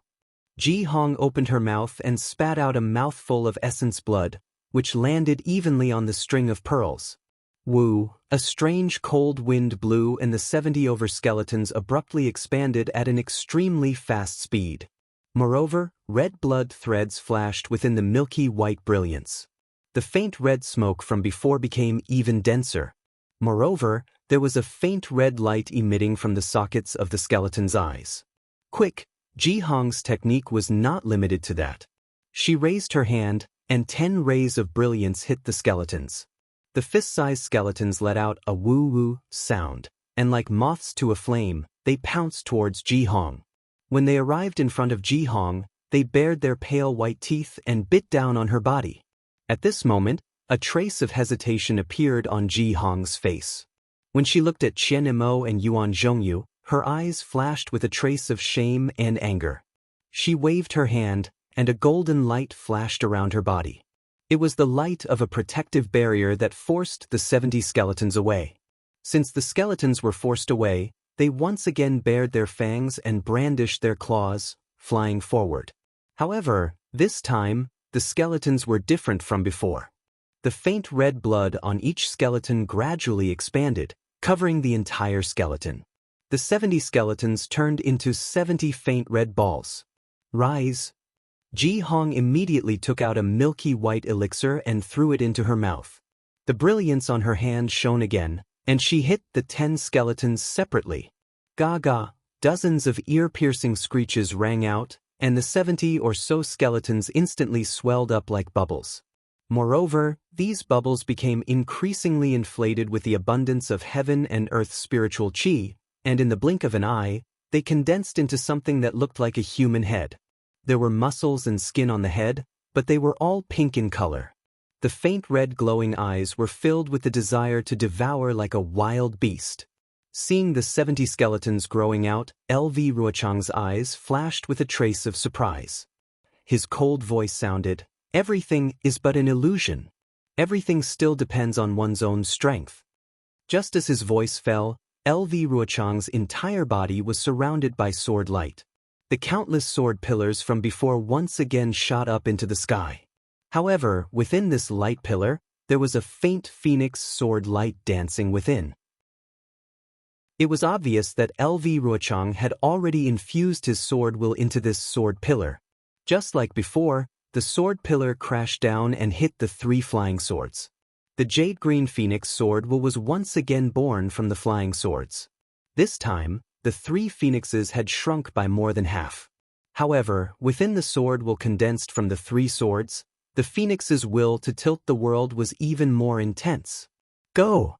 Ji Hong opened her mouth and spat out a mouthful of essence blood, which landed evenly on the string of pearls. Woo! A strange cold wind blew and the 70 over skeletons abruptly expanded at an extremely fast speed. Moreover, red blood threads flashed within the milky white brilliance. The faint red smoke from before became even denser. Moreover, there was a faint red light emitting from the sockets of the skeleton's eyes. Quick! Ji Hong's technique was not limited to that. She raised her hand, and 10 rays of brilliance hit the skeletons. The fist-sized skeletons let out a woo-woo sound, and like moths to a flame, they pounced towards Ji Hong. When they arrived in front of Ji Hong, they bared their pale white teeth and bit down on her body. At this moment, a trace of hesitation appeared on Ji Hong's face. When she looked at Qian Mo and Yuan Zhongyu, her eyes flashed with a trace of shame and anger. She waved her hand, and a golden light flashed around her body. It was the light of a protective barrier that forced the 70 skeletons away. Since the skeletons were forced away, they once again bared their fangs and brandished their claws, flying forward. However, this time, the skeletons were different from before. The faint red blood on each skeleton gradually expanded, covering the entire skeleton. The 70 skeletons turned into 70 faint red balls. Rise! Ji Hong immediately took out a milky white elixir and threw it into her mouth. The brilliance on her hand shone again, and she hit the 10 skeletons separately. Gaga! Dozens of ear-piercing screeches rang out, and the 70 or so skeletons instantly swelled up like bubbles. Moreover, these bubbles became increasingly inflated with the abundance of heaven and earth's spiritual qi, and in the blink of an eye, they condensed into something that looked like a human head. There were muscles and skin on the head, but they were all pink in color. The faint red glowing eyes were filled with the desire to devour like a wild beast. Seeing the 70 skeletons growing out, LV Ruochang's eyes flashed with a trace of surprise. His cold voice sounded, "Everything is but an illusion. Everything still depends on one's own strength." Just as his voice fell, LV Ruochang's entire body was surrounded by sword light. The countless sword pillars from before once again shot up into the sky. However, within this light pillar, there was a faint phoenix sword light dancing within. It was obvious that LV Ruochang had already infused his sword will into this sword pillar. Just like before, the sword pillar crashed down and hit the 3 flying swords. The jade-green phoenix sword will was once again born from the flying swords. This time, the 3 phoenixes had shrunk by more than half. However, within the sword will condensed from the 3 swords, the phoenix's will to tilt the world was even more intense. Go!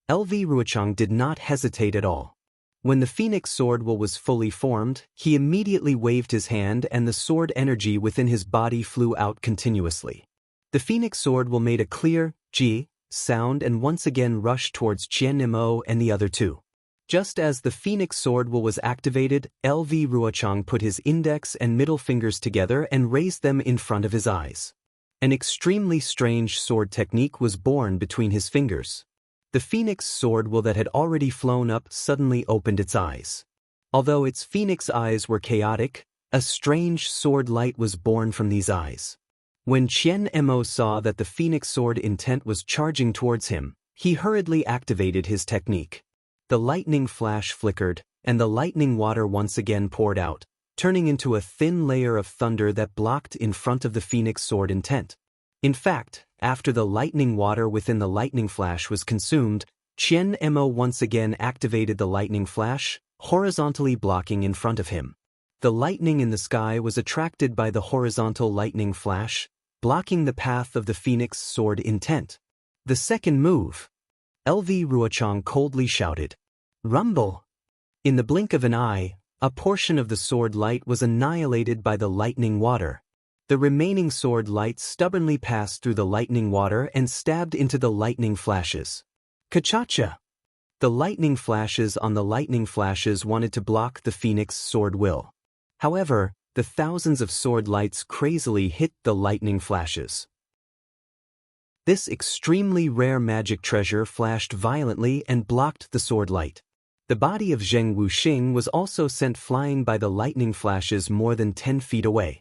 LV Ruochang did not hesitate at all. When the phoenix sword will was fully formed, he immediately waved his hand and the sword energy within his body flew out continuously. The phoenix sword will made a clear ji sound and once again rushed towards Qian Nemo and the other 2. Just as the phoenix sword will was activated, LV Ruochang put his index and middle fingers together and raised them in front of his eyes. An extremely strange sword technique was born between his fingers. The phoenix sword will that had already flown up suddenly opened its eyes. Although its phoenix eyes were chaotic, a strange sword light was born from these eyes. When Qian Mo saw that the phoenix sword intent was charging towards him, he hurriedly activated his technique. The lightning flash flickered, and the lightning water once again poured out, turning into a thin layer of thunder that blocked in front of the phoenix sword intent. In fact, after the lightning water within the lightning flash was consumed, Qian Mo once again activated the lightning flash, horizontally blocking in front of him. The lightning in the sky was attracted by the horizontal lightning flash, blocking the path of the phoenix sword intent. The second move. LV Ruochang coldly shouted, "Rumble!" In the blink of an eye, a portion of the sword light was annihilated by the lightning water. The remaining sword light stubbornly passed through the lightning water and stabbed into the lightning flashes. Kachacha! The lightning flashes on the lightning flashes wanted to block the phoenix sword will. However, the thousands of sword lights crazily hit the lightning flashes. This extremely rare magic treasure flashed violently and blocked the sword light. The body of Zheng Wuxing was also sent flying by the lightning flashes more than 10 feet away.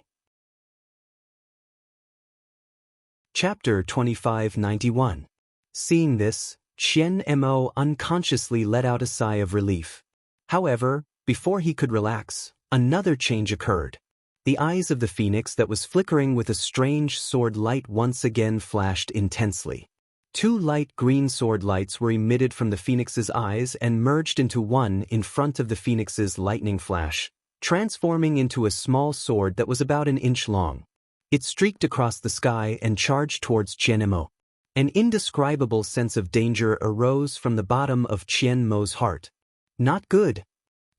Chapter 2591. Seeing this, Qian Mo unconsciously let out a sigh of relief. However, before he could relax, another change occurred. The eyes of the phoenix that was flickering with a strange sword light once again flashed intensely. 2 light green sword lights were emitted from the phoenix's eyes and merged into one in front of the phoenix's lightning flash, transforming into a small sword that was about an inch long. It streaked across the sky and charged towards Qian Mo. An indescribable sense of danger arose from the bottom of Qian Mo's heart. Not good.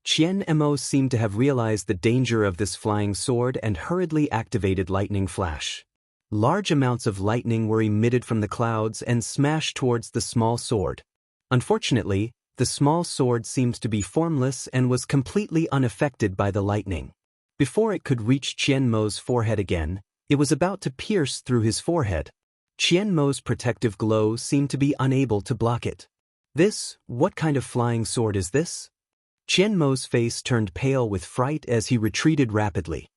Qian Mo seemed to have realized the danger of this flying sword and hurriedly activated lightning flash. Large amounts of lightning were emitted from the clouds and smashed towards the small sword. Unfortunately, the small sword seemed to be formless and was completely unaffected by the lightning. Before it could reach Qian Mo's forehead again, it was about to pierce through his forehead. Qian Mo's protective glow seemed to be unable to block it. What kind of flying sword is this? Qian Mo's face turned pale with fright as he retreated rapidly.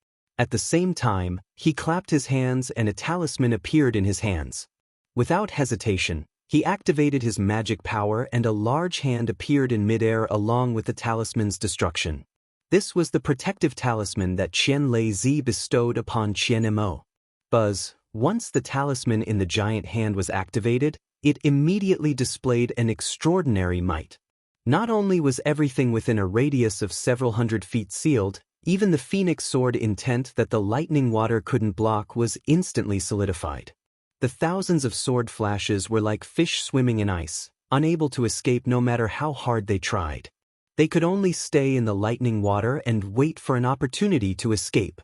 At the same time, he clapped his hands and a talisman appeared in his hands. Without hesitation, he activated his magic power and a large hand appeared in midair along with the talisman's destruction. This was the protective talisman that Qian Lei bestowed upon Qian Mo. Buzz. Once the talisman in the giant hand was activated, it immediately displayed an extraordinary might. Not only was everything within a radius of several hundred feet sealed, even the phoenix sword intent that the lightning water couldn't block was instantly solidified. The thousands of sword flashes were like fish swimming in ice, unable to escape no matter how hard they tried. They could only stay in the lightning water and wait for an opportunity to escape.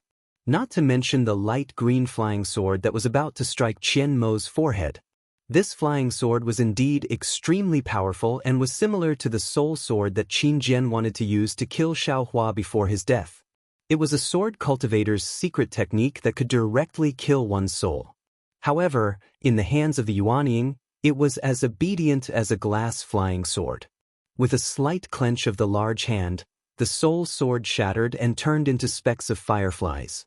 Not to mention the light green flying sword that was about to strike Qian Mo's forehead. This flying sword was indeed extremely powerful and was similar to the soul sword that Qin Jian wanted to use to kill Xiaohua before his death. It was a sword cultivator's secret technique that could directly kill one's soul. However, in the hands of the Yuanying, it was as obedient as a glass flying sword. With a slight clench of the large hand, the soul sword shattered and turned into specks of fireflies.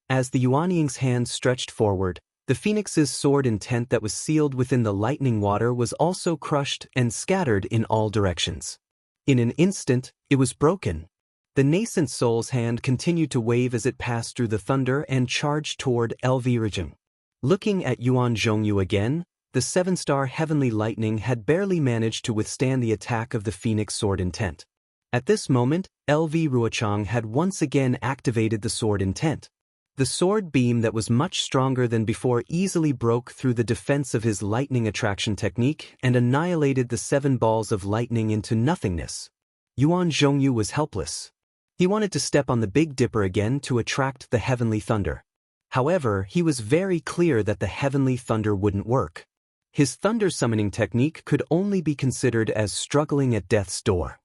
As the Yuanying's hand stretched forward, the phoenix's sword intent that was sealed within the lightning water was also crushed and scattered in all directions. In an instant, it was broken. The nascent soul's hand continued to wave as it passed through the thunder and charged toward Rijing. Looking at Yuan Zhongyu again, the 7-star heavenly lightning had barely managed to withstand the attack of the phoenix sword intent. At this moment, Ruochang had once again activated the sword intent. The sword beam that was much stronger than before easily broke through the defense of his lightning attraction technique and annihilated the 7 balls of lightning into nothingness. Yuan Zhongyu was helpless. He wanted to step on the Big Dipper again to attract the heavenly thunder. However, he was very clear that the heavenly thunder wouldn't work. His thunder summoning technique could only be considered as struggling at death's door.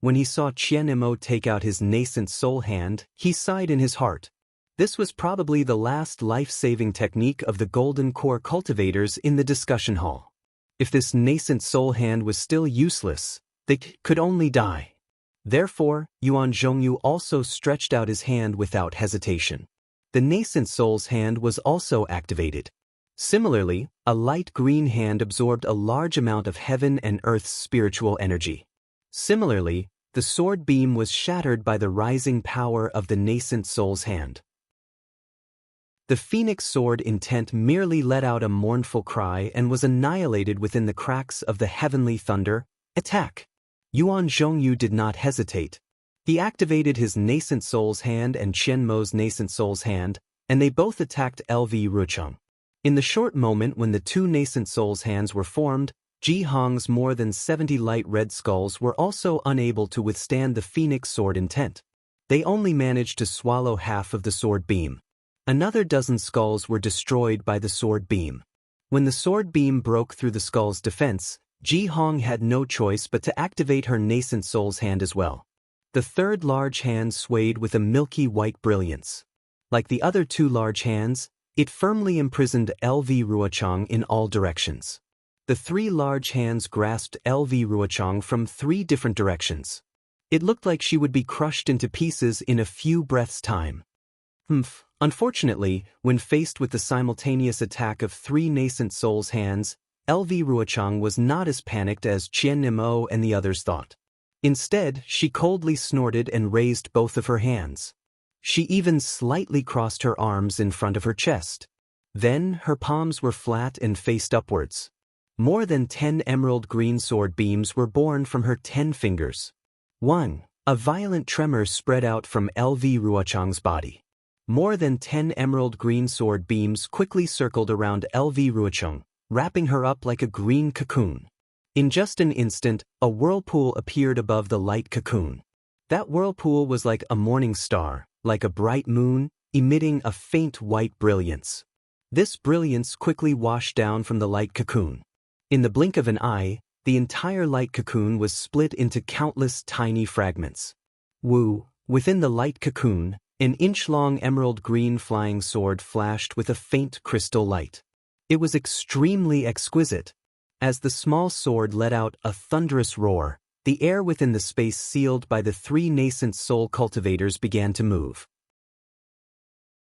When he saw Qian Mo take out his nascent soul hand, he sighed in his heart. This was probably the last life-saving technique of the Golden Core cultivators in the discussion hall. If this nascent soul hand was still useless, they could only die. Therefore, Yuan Zhongyu also stretched out his hand without hesitation. The nascent soul's hand was also activated. Similarly, a light green hand absorbed a large amount of heaven and earth's spiritual energy. Similarly, the sword beam was shattered by the rising power of the nascent soul's hand. The phoenix sword intent merely let out a mournful cry and was annihilated within the cracks of the heavenly thunder. Attack! Yuan Zhongyu did not hesitate. He activated his nascent soul's hand and Qian Mo's nascent soul's hand, and they both attacked Ruochang. In the short moment when the 2 nascent soul's hands were formed, Ji Hong's more than 70 light red skulls were also unable to withstand the phoenix sword intent. They only managed to swallow half of the sword beam. Another dozen skulls were destroyed by the sword beam. When the sword beam broke through the skull's defense, Ji Hong had no choice but to activate her nascent soul's hand as well. The third large hand swayed with a milky white brilliance. Like the other 2 large hands, it firmly imprisoned Ruochang in all directions. The 3 large hands grasped Ruochang from 3 different directions. It looked like she would be crushed into pieces in a few breaths' time. Unfortunately, when faced with the simultaneous attack of three nascent souls' hands, LV Ruochang was not as panicked as Qian Nimo and the others thought. Instead, she coldly snorted and raised both of her hands. She even slightly crossed her arms in front of her chest. Then, her palms were flat and faced upwards. More than 10 emerald green sword beams were born from her 10 fingers. 1. A violent tremor spread out from LV Ruochang's body. More than 10 emerald green sword beams quickly circled around LV Ruochang, wrapping her up like a green cocoon. In just an instant, a whirlpool appeared above the light cocoon. That whirlpool was like a morning star, like a bright moon, emitting a faint white brilliance. This brilliance quickly washed down from the light cocoon. In the blink of an eye, the entire light cocoon was split into countless tiny fragments. Within the light cocoon, an inch-long emerald green flying sword flashed with a faint crystal light. It was extremely exquisite. As the small sword let out a thunderous roar, the air within the space sealed by the three nascent soul cultivators began to move.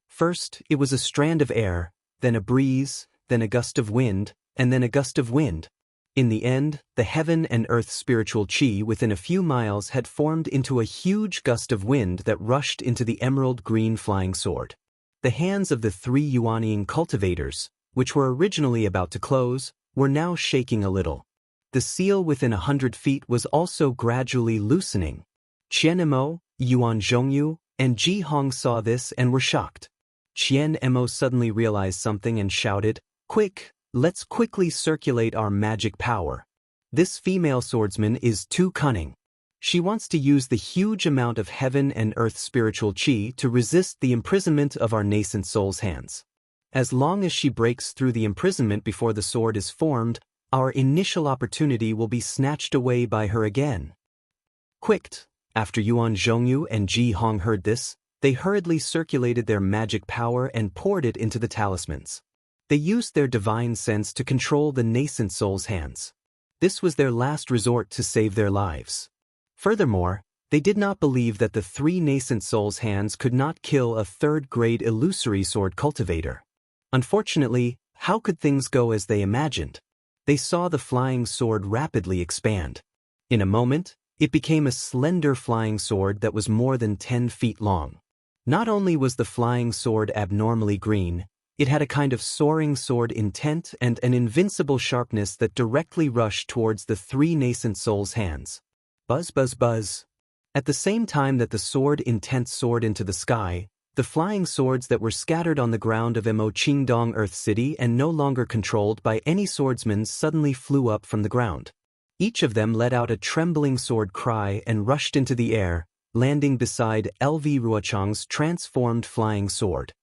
First, it was a strand of air, then a breeze, then a gust of wind, and then a gust of wind. In the end, the heaven and earth spiritual chi within a few miles had formed into a huge gust of wind that rushed into the emerald green flying sword. The hands of the three Yuanying cultivators, which were originally about to close, were now shaking a little. The seal within 100 feet was also gradually loosening. Qian Emo, Yuan Zhongyu, and Ji Hong saw this and were shocked. Qian Emo suddenly realized something and shouted, "Quick! Let's quickly circulate our magic power. This female swordsman is too cunning. She wants to use the huge amount of heaven and earth spiritual chi to resist the imprisonment of our nascent soul's hands. As long as she breaks through the imprisonment before the sword is formed, our initial opportunity will be snatched away by her again." Quick! After Yuan Zhongyu and Ji Hong heard this, they hurriedly circulated their magic power and poured it into the talismans. They used their divine sense to control the nascent soul's hands. This was their last resort to save their lives. Furthermore, they did not believe that the three nascent soul's hands could not kill a third-grade illusory sword cultivator. Unfortunately, how could things go as they imagined? They saw the flying sword rapidly expand. In a moment, it became a slender flying sword that was more than 10 feet long. Not only was the flying sword abnormally green, it had a kind of soaring sword intent and an invincible sharpness that directly rushed towards the three nascent souls' hands. Buzz, buzz, buzz. At the same time that the sword intent soared into the sky, the flying swords that were scattered on the ground of Emo Qingdong Earth City and no longer controlled by any swordsman suddenly flew up from the ground. Each of them let out a trembling sword cry and rushed into the air, landing beside LV Ruochang's transformed flying sword.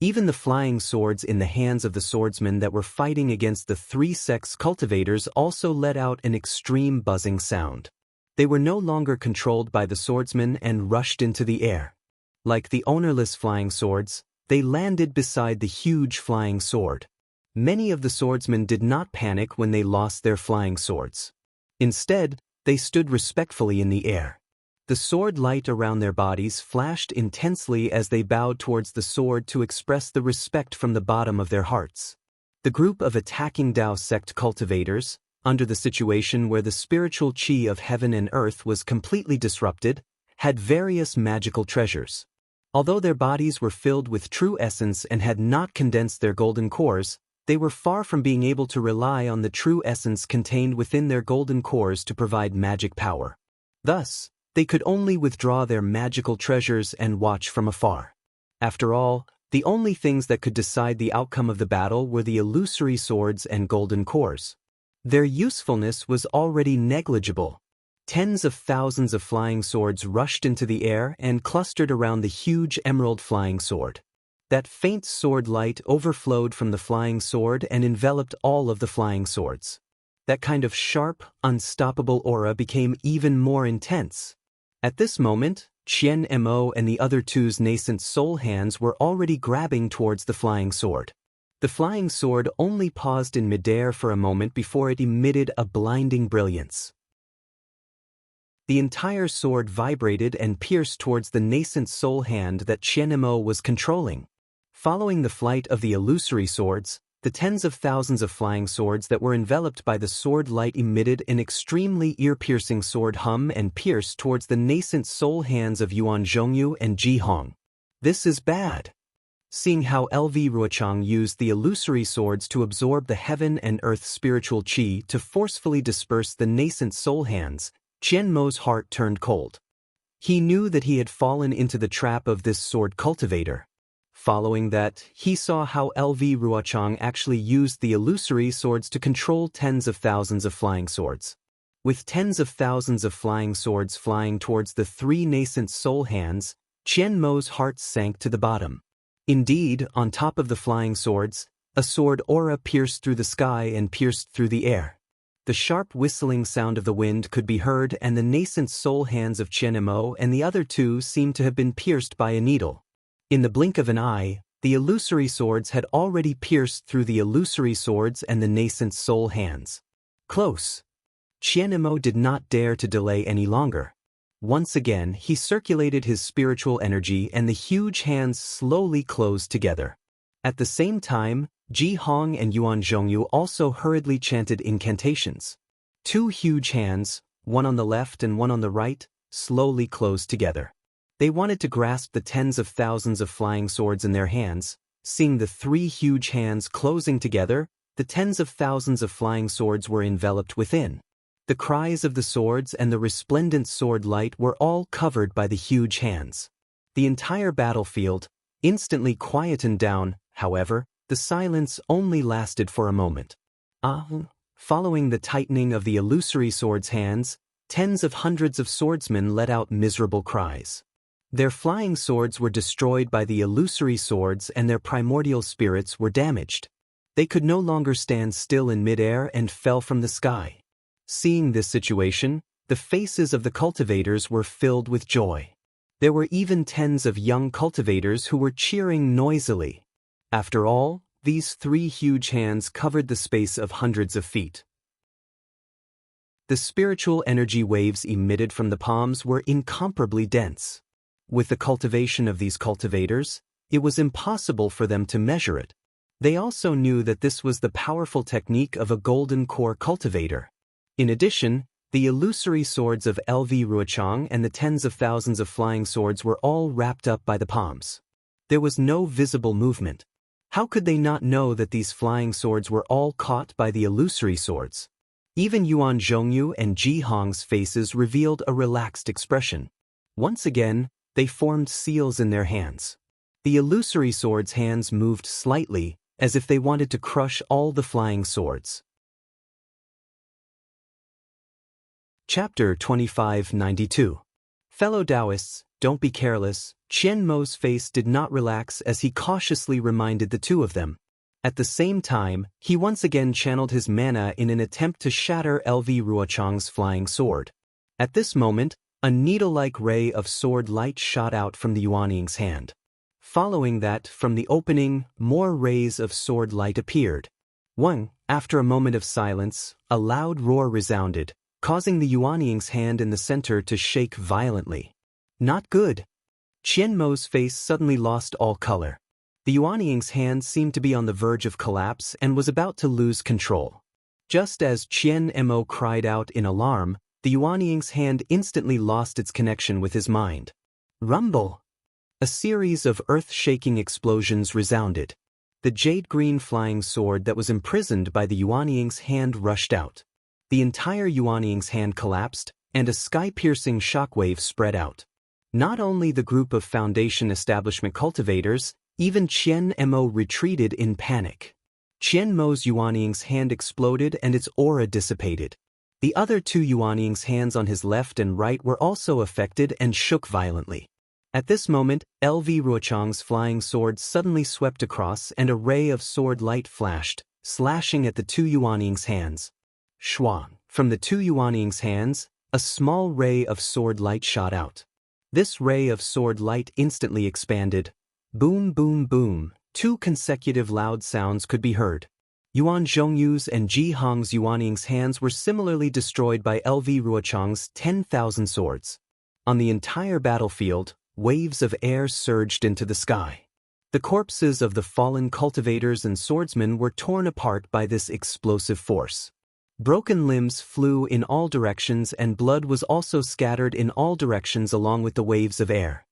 Even the flying swords in the hands of the swordsmen that were fighting against the three sex cultivators also let out an extreme buzzing sound. They were no longer controlled by the swordsmen and rushed into the air. Like the ownerless flying swords, they landed beside the huge flying sword. Many of the swordsmen did not panic when they lost their flying swords. Instead, they stood respectfully in the air. The sword light around their bodies flashed intensely as they bowed towards the sword to express the respect from the bottom of their hearts. The group of attacking Dao sect cultivators, under the situation where the spiritual chi of heaven and earth was completely disrupted, had various magical treasures. Although their bodies were filled with true essence and had not condensed their golden cores, they were far from being able to rely on the true essence contained within their golden cores to provide magic power. Thus, they could only withdraw their magical treasures and watch from afar. After all, the only things that could decide the outcome of the battle were the illusory swords and golden cores. Their usefulness was already negligible. Tens of thousands of flying swords rushed into the air and clustered around the huge emerald flying sword. That faint sword light overflowed from the flying sword and enveloped all of the flying swords. That kind of sharp, unstoppable aura became even more intense. At this moment, Qian Mo and the other two's nascent soul hands were already grabbing towards the flying sword. The flying sword only paused in midair for a moment before it emitted a blinding brilliance. The entire sword vibrated and pierced towards the nascent soul hand that Qian Mo was controlling. Following the flight of the illusory swords, the tens of thousands of flying swords that were enveloped by the sword light emitted an extremely ear-piercing sword hum and pierced towards the nascent soul hands of Yuan Zhongyu and Ji Hong. This is bad. Seeing how LV Ruochang used the illusory swords to absorb the heaven and earth spiritual qi to forcefully disperse the nascent soul hands, Qian Mo's heart turned cold. He knew that he had fallen into the trap of this sword cultivator. Following that, he saw how LV Ruochang actually used the illusory swords to control tens of thousands of flying swords. With tens of thousands of flying swords flying towards the three nascent soul hands, Qian Mo's heart sank to the bottom. Indeed, on top of the flying swords, a sword aura pierced through the sky and pierced through the air. The sharp whistling sound of the wind could be heard, and the nascent soul hands of Qian Mo and the other two seemed to have been pierced by a needle. In the blink of an eye, the illusory swords had already pierced through the illusory swords and the nascent soul hands. Close. Qian Mo did not dare to delay any longer. Once again, he circulated his spiritual energy and the huge hands slowly closed together. At the same time, Ji Hong and Yuan Zhongyu also hurriedly chanted incantations. Two huge hands, one on the left and one on the right, slowly closed together. They wanted to grasp the tens of thousands of flying swords in their hands. Seeing the three huge hands closing together, the tens of thousands of flying swords were enveloped within. The cries of the swords and the resplendent sword light were all covered by the huge hands. The entire battlefield instantly quietened down. However, the silence only lasted for a moment. Following the tightening of the illusory swords' hands, tens of hundreds of swordsmen let out miserable cries. Their flying swords were destroyed by the illusory swords and their primordial spirits were damaged. They could no longer stand still in midair and fell from the sky. Seeing this situation, the faces of the cultivators were filled with joy. There were even tens of young cultivators who were cheering noisily. After all, these three huge hands covered the space of hundreds of feet. The spiritual energy waves emitted from the palms were incomparably dense. With the cultivation of these cultivators, it was impossible for them to measure it. They also knew that this was the powerful technique of a golden core cultivator. In addition, the illusory swords of LV Ruochang and the tens of thousands of flying swords were all wrapped up by the palms. There was no visible movement. How could they not know that these flying swords were all caught by the illusory swords? Even Yuan Zhongyu and Ji Hong's faces revealed a relaxed expression. Once again, they formed seals in their hands. The illusory swords' hands moved slightly, as if they wanted to crush all the flying swords. Chapter 2592. Fellow Taoists, don't be careless. Qian Mo's face did not relax as he cautiously reminded the two of them. At the same time, he once again channeled his mana in an attempt to shatter LV Ruochang's flying sword. At this moment, a needle-like ray of sword light shot out from the Yuanying's hand. Following that, from the opening, more rays of sword light appeared. After a moment of silence, a loud roar resounded, causing the Yuanying's hand in the center to shake violently. Not good. Qian Mo's face suddenly lost all color. The Yuanying's hand seemed to be on the verge of collapse and was about to lose control. Just as Qian Mo cried out in alarm, the Yuanying's hand instantly lost its connection with his mind. Rumble! A series of earth-shaking explosions resounded. The jade-green flying sword that was imprisoned by the Yuanying's hand rushed out. The entire Yuanying's hand collapsed, and a sky-piercing shockwave spread out. Not only the group of Foundation establishment cultivators, even Qian Mo retreated in panic. Qian Mo's Yuanying's hand exploded and its aura dissipated. The other two Yuanying's hands on his left and right were also affected and shook violently. At this moment, LV Ruochang's flying sword suddenly swept across and a ray of sword light flashed, slashing at the two Yuanying's hands. Shuang! From the two Yuanying's hands, a small ray of sword light shot out. This ray of sword light instantly expanded. Boom, boom, boom. Two consecutive loud sounds could be heard. Yuan Zhongyu's and Ji Hong's Yuanning's hands were similarly destroyed by LV Ruochang's 10,000 swords. On the entire battlefield, waves of air surged into the sky. The corpses of the fallen cultivators and swordsmen were torn apart by this explosive force. Broken limbs flew in all directions and blood was also scattered in all directions along with the waves of air.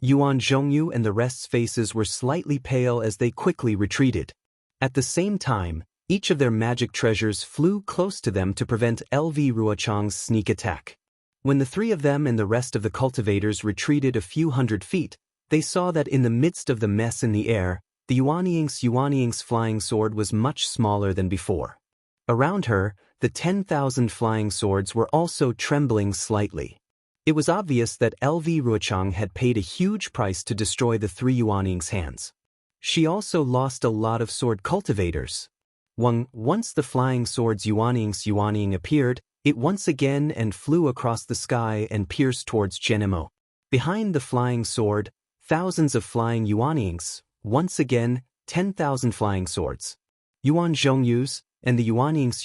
Yuan Zhongyu and the rest's faces were slightly pale as they quickly retreated. At the same time, each of their magic treasures flew close to them to prevent LV Ruochang's sneak attack. When the three of them and the rest of the cultivators retreated a few hundred feet, they saw that in the midst of the mess in the air, the Yuanning's flying sword was much smaller than before. Around her, the 10,000 flying swords were also trembling slightly. It was obvious that LV Ruochang had paid a huge price to destroy the three Yuanning's hands. She also lost a lot of sword cultivators. Once the flying sword's Yuanning appeared, it once again and flew across the sky and pierced towards Qianmo. Behind the flying sword, thousands of flying Yuannings, once again, 10,000 flying swords. Yuan Zhongyu's, and the Yuanning's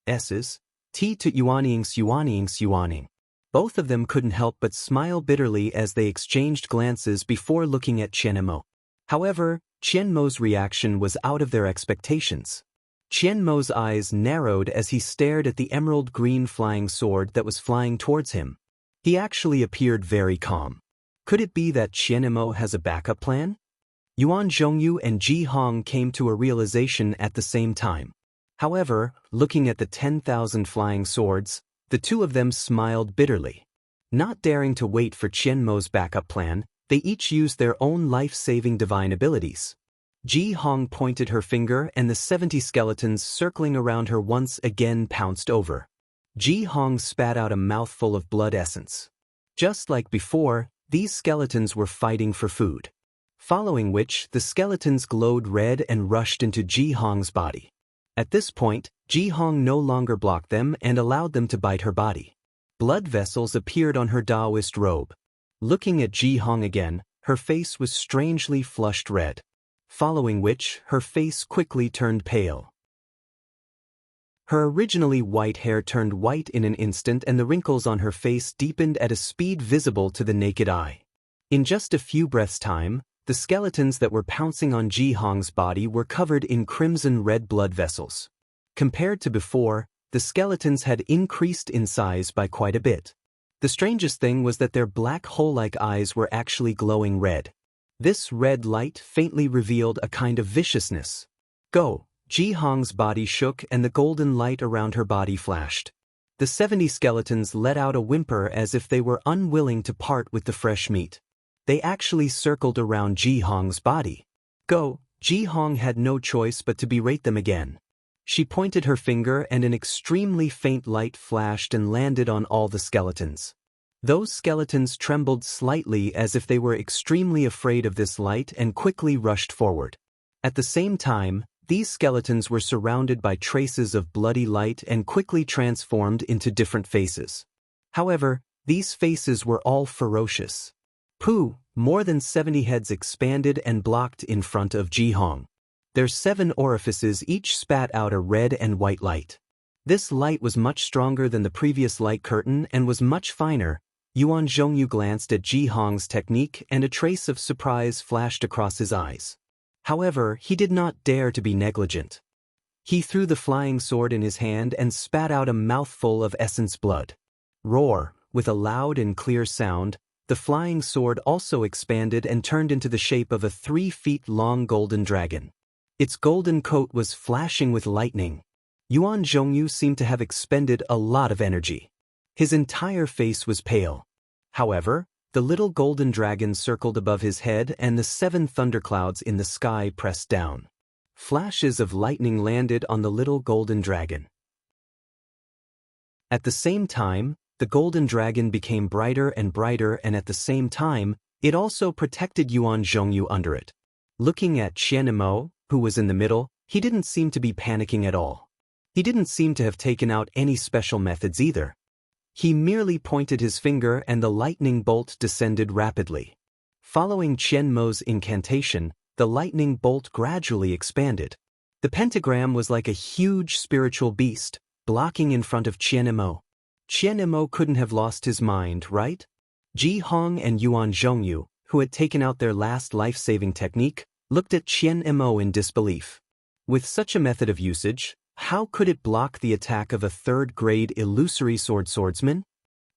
S's, T to Yuanning's. Both of them couldn't help but smile bitterly as they exchanged glances before looking at Qianmo. However, Qianmo's reaction was out of their expectations. Qianmo's eyes narrowed as he stared at the emerald-green flying sword that was flying towards him. He actually appeared very calm. Could it be that Qianmo has a backup plan? Yuan Zhongyu and Ji Hong came to a realization at the same time. However, looking at the 10,000 flying swords, the two of them smiled bitterly. Not daring to wait for Qianmo's backup plan, they each used their own life-saving divine abilities. Ji Hong pointed her finger and the 70 skeletons circling around her once again pounced over. Ji Hong spat out a mouthful of blood essence. Just like before, these skeletons were fighting for food. Following which, the skeletons glowed red and rushed into Ji Hong's body. At this point, Ji Hong no longer blocked them and allowed them to bite her body. Blood vessels appeared on her Taoist robe. Looking at Ji Hong again, her face was strangely flushed red. Following which, her face quickly turned pale. Her originally white hair turned white in an instant and the wrinkles on her face deepened at a speed visible to the naked eye. In just a few breaths' time, the skeletons that were pouncing on Ji Hong's body were covered in crimson-red blood vessels. Compared to before, the skeletons had increased in size by quite a bit. The strangest thing was that their black hole-like eyes were actually glowing red. This red light faintly revealed a kind of viciousness. Go! Ji Hong's body shook and the golden light around her body flashed. The 70 skeletons let out a whimper as if they were unwilling to part with the fresh meat. They actually circled around Ji Hong's body. Go! Ji Hong had no choice but to berate them again. She pointed her finger and an extremely faint light flashed and landed on all the skeletons. Those skeletons trembled slightly as if they were extremely afraid of this light and quickly rushed forward. At the same time, these skeletons were surrounded by traces of bloody light and quickly transformed into different faces. However, these faces were all ferocious. Pooh! More than 70 heads expanded and blocked in front of Ji Hong. Their 7 orifices each spat out a red and white light. This light was much stronger than the previous light curtain and was much finer. Yuan Zhongyu glanced at Ji Hong's technique and a trace of surprise flashed across his eyes. However, he did not dare to be negligent. He threw the flying sword in his hand and spat out a mouthful of essence blood. Roar! With a loud and clear sound, the flying sword also expanded and turned into the shape of a 3-feet-long golden dragon. Its golden coat was flashing with lightning. Yuan Zhongyu seemed to have expended a lot of energy. His entire face was pale. However, the little golden dragon circled above his head and the 7 thunderclouds in the sky pressed down. Flashes of lightning landed on the little golden dragon. At the same time, the golden dragon became brighter and at the same time, it also protected Yuan Zhongyu under it. Looking at Qianmo, who was in the middle, he didn't seem to be panicking at all. He didn't seem to have taken out any special methods either. He merely pointed his finger and the lightning bolt descended rapidly. Following Qianmo's incantation, the lightning bolt gradually expanded. The pentagram was like a huge spiritual beast, blocking in front of Qian Mo. Qian Mo couldn't have lost his mind, right? Ji Hong and Yuan Zhongyu, who had taken out their last life-saving technique, looked at Qian Mo in disbelief. With such a method of usage, how could it block the attack of a third-grade illusory swordsman?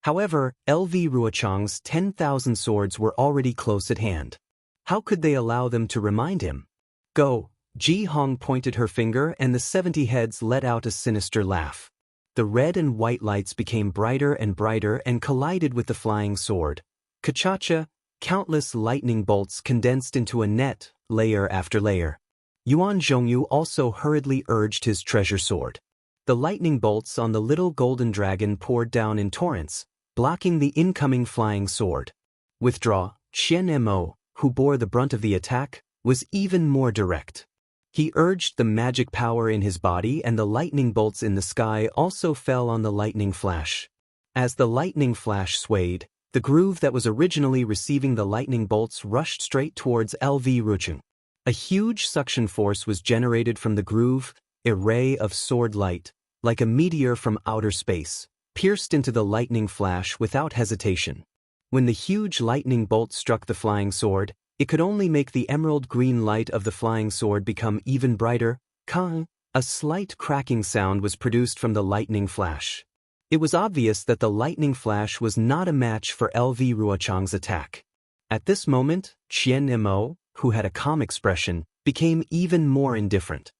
However, LV Ruochang's 10,000 swords were already close at hand. How could they allow them to remind him? Go! Ji Hong pointed her finger and the 70 heads let out a sinister laugh. The red and white lights became brighter and collided with the flying sword. Kachacha, countless lightning bolts condensed into a net, layer after layer. Yuan Zhongyu also hurriedly urged his treasure sword. The lightning bolts on the little golden dragon poured down in torrents, blocking the incoming flying sword. Withdraw. Qian Mo, who bore the brunt of the attack, was even more direct. He urged the magic power in his body, and the lightning bolts in the sky also fell on the lightning flash. As the lightning flash swayed, the groove that was originally receiving the lightning bolts rushed straight towards LV Rucheng. A huge suction force was generated from the groove, a ray of sword light, like a meteor from outer space, pierced into the lightning flash without hesitation. When the huge lightning bolt struck the flying sword, it could only make the emerald green light of the flying sword become even brighter. Kang! A slight cracking sound was produced from the lightning flash. It was obvious that the lightning flash was not a match for LV Ruochang's attack. At this moment, Qian Mo, who had a calm expression, became even more indifferent.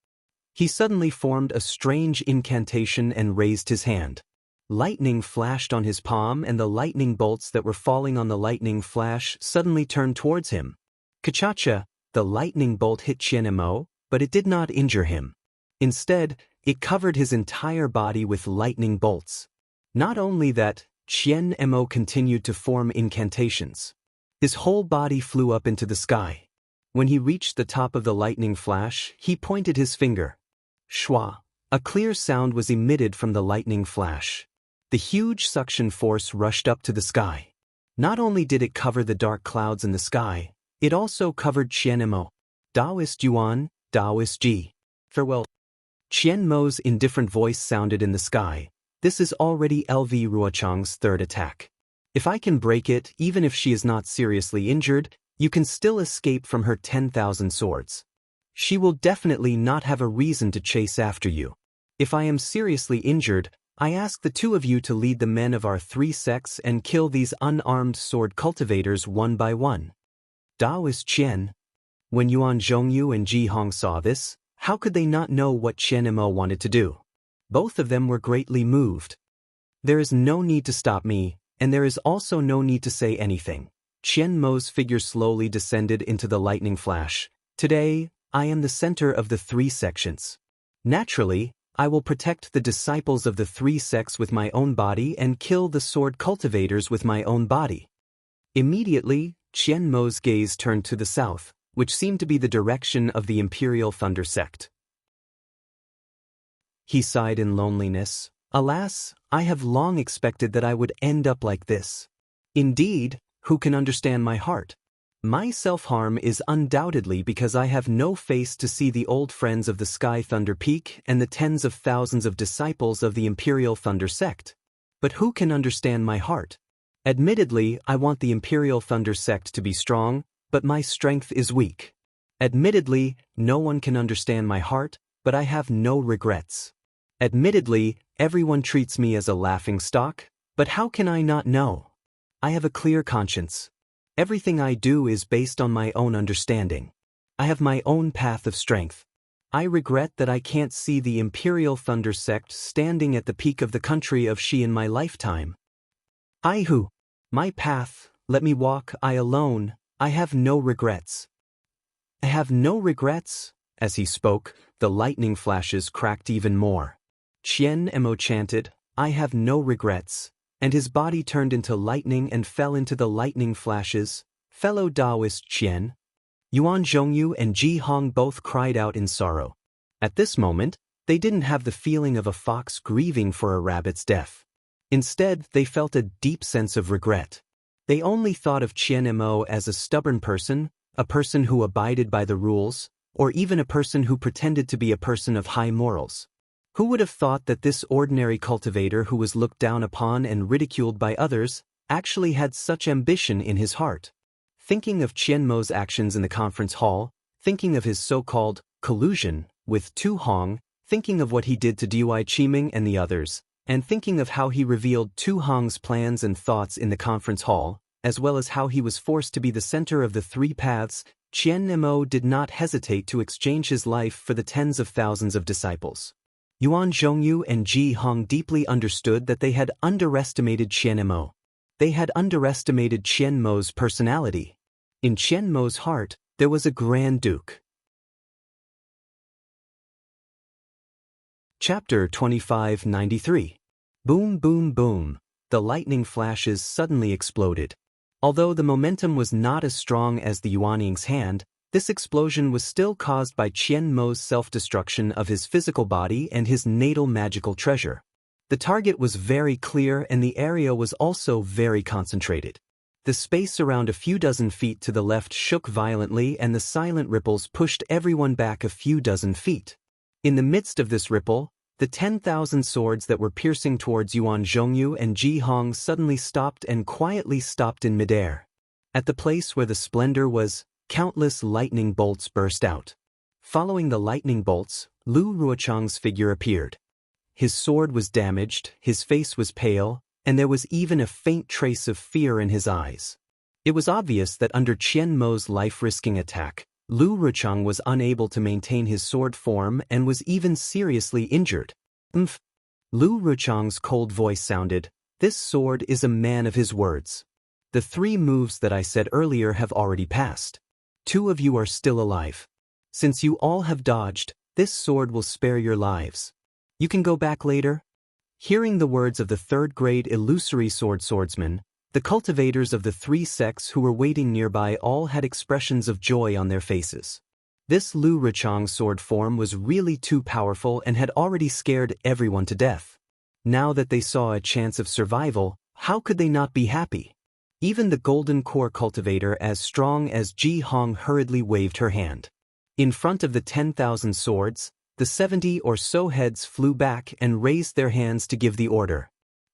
He suddenly formed a strange incantation and raised his hand. Lightning flashed on his palm, and the lightning bolts that were falling on the lightning flash suddenly turned towards him. Kachacha, the lightning bolt hit Qian Mo, but it did not injure him. Instead, it covered his entire body with lightning bolts. Not only that, Qian Mo continued to form incantations. His whole body flew up into the sky. When he reached the top of the lightning flash, he pointed his finger. Shwa! A clear sound was emitted from the lightning flash. The huge suction force rushed up to the sky. Not only did it cover the dark clouds in the sky, it also covered Qian Mo. Daoist Yuan, Daoist Ji. Farewell. Qian Mo's indifferent voice sounded in the sky. This is already LV Ruochang's third attack. If I can break it, even if she is not seriously injured, you can still escape from her 10,000 swords. She will definitely not have a reason to chase after you. If I am seriously injured, I ask the two of you to lead the men of our 3 sects and kill these unarmed sword cultivators one by one. Daoist Qian. When Yuan Zhongyu and Ji Hong saw this, how could they not know what Qian Mo wanted to do? Both of them were greatly moved. There is no need to stop me, and there is also no need to say anything. Qian Mo's figure slowly descended into the lightning flash. Today, I am the center of the 3 sections. Naturally, I will protect the disciples of the 3 sects with my own body and kill the sword cultivators with my own body. Immediately, Qian Mo's gaze turned to the south, which seemed to be the direction of the Imperial Thunder sect. He sighed in loneliness. Alas, I have long expected that I would end up like this. Indeed, who can understand my heart? My self-harm is undoubtedly because I have no face to see the old friends of the Sky Thunder Peak and the tens of thousands of disciples of the Imperial Thunder sect. But who can understand my heart? Admittedly, I want the Imperial Thunder sect to be strong, but my strength is weak. Admittedly, no one can understand my heart, but I have no regrets. Admittedly, everyone treats me as a laughingstock, but how can I not know? I have a clear conscience. Everything I do is based on my own understanding. I have my own path of strength. I regret that I can't see the Imperial Thunder sect standing at the peak of the country of Xi in my lifetime. My path, let me walk I alone, I have no regrets. I have no regrets. As he spoke, the lightning flashes cracked even more. Qian Mo chanted, I have no regrets, and his body turned into lightning and fell into the lightning flashes. Fellow Daoist Qian. Yuan Zhongyu and Ji Hong both cried out in sorrow. At this moment, they didn't have the feeling of a fox grieving for a rabbit's death. Instead, they felt a deep sense of regret. They only thought of Qian Mo as a stubborn person, a person who abided by the rules, or even a person who pretended to be a person of high morals. Who would have thought that this ordinary cultivator who was looked down upon and ridiculed by others actually had such ambition in his heart? Thinking of Qian Mo's actions in the conference hall, thinking of his so-called collusion with Tu Hong, thinking of what he did to Dui Qiming and the others, and thinking of how he revealed Tu Hong's plans and thoughts in the conference hall, as well as how he was forced to be the center of the three paths, Qian Mo did not hesitate to exchange his life for the tens of thousands of disciples. Yuan Zhongyu and Ji Hong deeply understood that they had underestimated Qian Mo. They had underestimated Qian Mo's personality. In Qian Mo's heart, there was a Grand Duke. Chapter 2593. Boom, boom, boom. The lightning flashes suddenly exploded. Although the momentum was not as strong as the Yuanning's hand, this explosion was still caused by Qian Mo's self-destruction of his physical body and his natal magical treasure. The target was very clear and the area was also very concentrated. The space around a few dozen feet to the left shook violently and the silent ripples pushed everyone back a few dozen feet. In the midst of this ripple, the 10,000 swords that were piercing towards Yuan Zhongyu and Ji Hong suddenly stopped and quietly stopped in midair. At the place where the splendor was, countless lightning bolts burst out. Following the lightning bolts, Lu Ruochang's figure appeared. His sword was damaged, his face was pale, and there was even a faint trace of fear in his eyes. It was obvious that under Qian Mo's life-risking attack, Lu Ruochang was unable to maintain his sword form and was even seriously injured. Lu Ruochang's cold voice sounded, "This sword is a man of his words. The 3 moves that I said earlier have already passed. 2 of you are still alive. Since you all have dodged, this sword will spare your lives. You can go back later." Hearing the words of the 3rd-grade illusory swordsman, the cultivators of the 3 sects who were waiting nearby all had expressions of joy on their faces. This Lu Ruochang's sword form was really too powerful and had already scared everyone to death. Now that they saw a chance of survival, how could they not be happy? Even the golden core cultivator as strong as Ji Hong hurriedly waved her hand. In front of the 10,000 swords, the 70 or so heads flew back and raised their hands to give the order.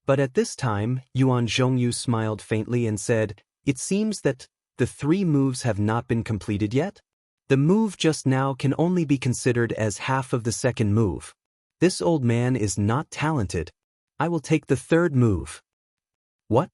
But at this time, Yuan Zhongyu smiled faintly and said, "It seems that the 3 moves have not been completed yet? The move just now can only be considered as half of the 2nd move. This old man is not talented. I will take the 3rd move." What?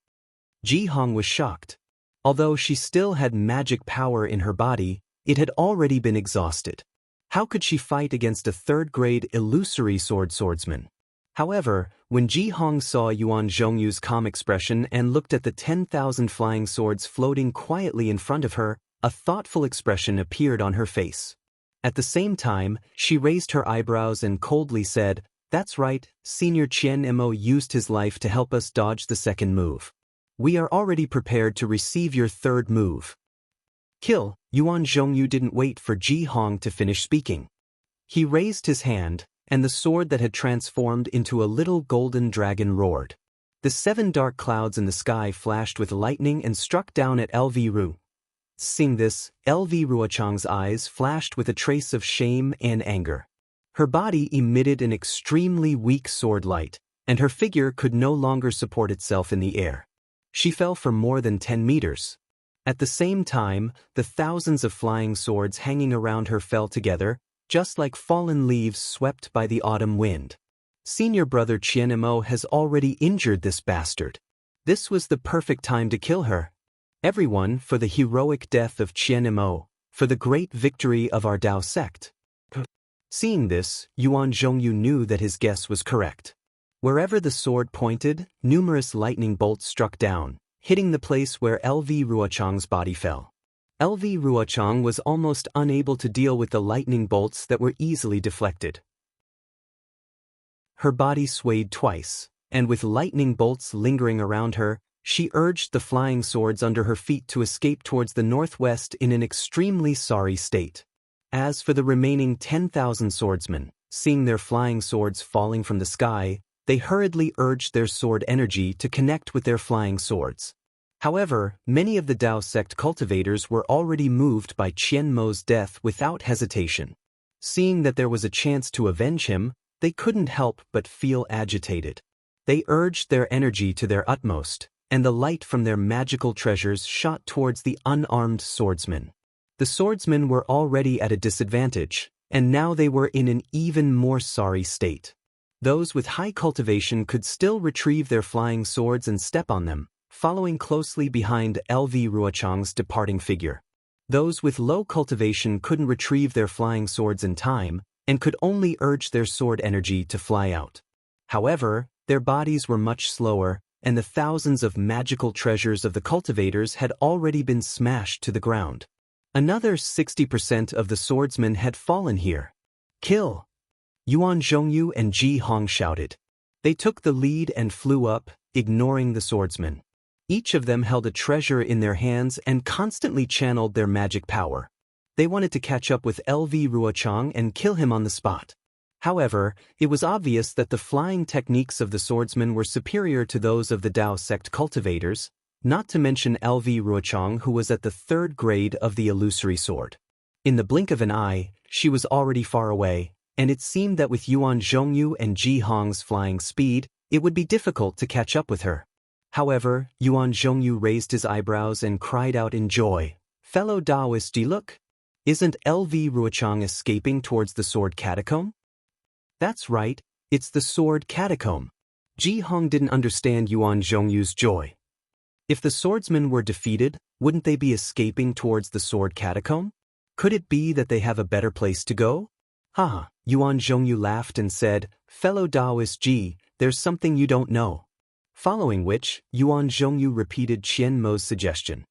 Ji Hong was shocked. Although she still had magic power in her body, it had already been exhausted. How could she fight against a 3rd-grade illusory swordsman? However, when Ji Hong saw Yuan Zhongyu's calm expression and looked at the 10,000 flying swords floating quietly in front of her, a thoughtful expression appeared on her face. At the same time, she raised her eyebrows and coldly said, "That's right, Senior Qian Mo used his life to help us dodge the 2nd move. We are already prepared to receive your 3rd move." Kill. Yuan Zhongyu didn't wait for Ji Hong to finish speaking. He raised his hand, and the sword that had transformed into a little golden dragon roared. The 7 dark clouds in the sky flashed with lightning and struck down at LV Ru. Seeing this, LV Ruochang's eyes flashed with a trace of shame and anger. Her body emitted an extremely weak sword light, and her figure could no longer support itself in the air. She fell for more than 10 meters. At the same time, the thousands of flying swords hanging around her fell together, just like fallen leaves swept by the autumn wind. Senior brother Qian Mo has already injured this bastard. This was the perfect time to kill her. Everyone for the heroic death of Qian Mo, for the great victory of our Dao sect. Seeing this, Yuan Zhongyu knew that his guess was correct. Wherever the sword pointed, numerous lightning bolts struck down, hitting the place where LV Ruochang's body fell. LV Ruochang was almost unable to deal with the lightning bolts that were easily deflected. Her body swayed twice, and with lightning bolts lingering around her, she urged the flying swords under her feet to escape towards the northwest in an extremely sorry state. As for the remaining 10,000 swordsmen, seeing their flying swords falling from the sky, they hurriedly urged their sword energy to connect with their flying swords. However, many of the Dao sect cultivators were already moved by Qian Mo's death without hesitation. Seeing that there was a chance to avenge him, they couldn't help but feel agitated. They urged their energy to their utmost, and the light from their magical treasures shot towards the unarmed swordsmen. The swordsmen were already at a disadvantage, and now they were in an even more sorry state. Those with high cultivation could still retrieve their flying swords and step on them, following closely behind LV Ruochang's departing figure. Those with low cultivation couldn't retrieve their flying swords in time, and could only urge their sword energy to fly out. However, their bodies were much slower, and the thousands of magical treasures of the cultivators had already been smashed to the ground. Another 60% of the swordsmen had fallen here. Kill! Yuan Zhongyu and Ji Hong shouted. They took the lead and flew up, ignoring the swordsmen. Each of them held a treasure in their hands and constantly channeled their magic power. They wanted to catch up with LV Ruochang and kill him on the spot. However, it was obvious that the flying techniques of the swordsmen were superior to those of the Dao sect cultivators, not to mention LV Ruochang, who was at the 3rd grade of the illusory sword. In the blink of an eye, she was already far away, and it seemed that with Yuan Zhongyu and Ji Hong's flying speed, it would be difficult to catch up with her. However, Yuan Zhongyu raised his eyebrows and cried out in joy, "Fellow Taoist, look! Isn't LV Ruochang escaping towards the sword catacomb?" "That's right, it's the sword catacomb." Ji Hong didn't understand Yuan Zhongyu's joy. If the swordsmen were defeated, wouldn't they be escaping towards the sword catacomb? Could it be that they have a better place to go? Haha, Yuan Zhongyu laughed and said, "Fellow Taoist Ji, there's something you don't know." Following which, Yuan Zhongyu repeated Qian Mo's suggestion.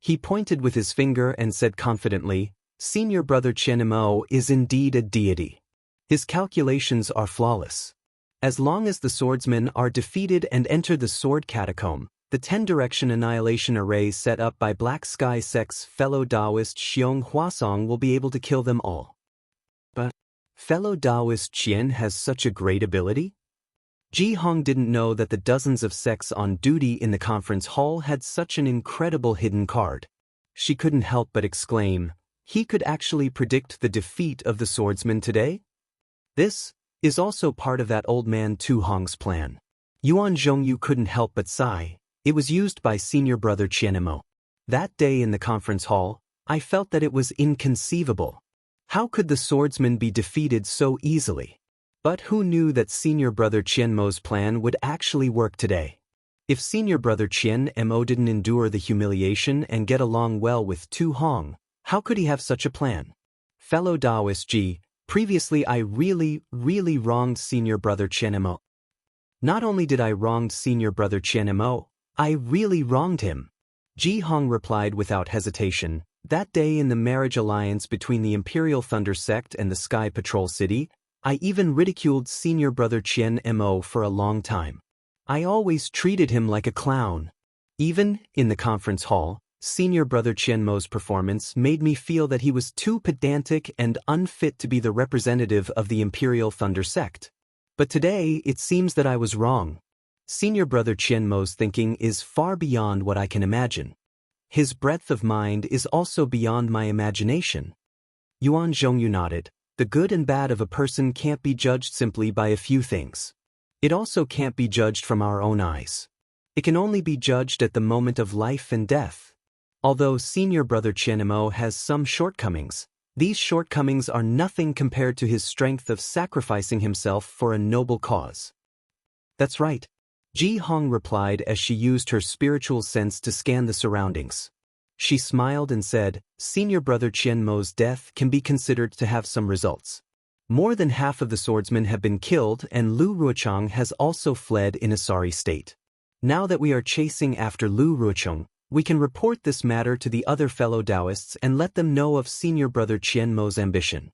He pointed with his finger and said confidently, "Senior brother Qian Mo is indeed a deity. His calculations are flawless. As long as the swordsmen are defeated and enter the sword catacomb, the 10-direction annihilation array set up by Black Sky Sect's fellow Taoist Xiong Huasong will be able to kill them all." But fellow Taoist Qian has such a great ability? Ji Hong didn't know that the dozens of sects on duty in the conference hall had such an incredible hidden card. She couldn't help but exclaim, "He could actually predict the defeat of the swordsmen today?" This is also part of that old man Tu Hong's plan. Yuan Zhongyu couldn't help but sigh. It was used by senior brother Qian Mo. That day in the conference hall, I felt that it was inconceivable. How could the swordsmen be defeated so easily? But who knew that senior brother Qian Mo's plan would actually work today? If senior brother Qian Mo didn't endure the humiliation and get along well with Tu Hong, how could he have such a plan? Fellow Taoist Ji, previously I really wronged senior brother Qian Mo. Not only did I wrong senior brother Qian Mo, I really wronged him. Ji Hong replied without hesitation. That day in the marriage alliance between the Imperial Thunder Sect and the Sky Patrol City, I even ridiculed senior brother Qian Mo for a long time. I always treated him like a clown. Even in the conference hall, senior brother Qian Mo's performance made me feel that he was too pedantic and unfit to be the representative of the Imperial Thunder Sect. But today, it seems that I was wrong. Senior brother Qian Mo's thinking is far beyond what I can imagine. His breadth of mind is also beyond my imagination. Yuan Zhongyu nodded. The good and bad of a person can't be judged simply by a few things. It also can't be judged from our own eyes. It can only be judged at the moment of life and death. Although senior brother Qian Mo has some shortcomings, these shortcomings are nothing compared to his strength of sacrificing himself for a noble cause. That's right, Ji Hong replied as she used her spiritual sense to scan the surroundings. She smiled and said, "Senior brother Qian Mo's death can be considered to have some results. More than half of the swordsmen have been killed and Lu Ruochang has also fled in a sorry state. Now that we are chasing after Lu Ruochang, we can report this matter to the other fellow Taoists and let them know of senior brother Qian Mo's ambition."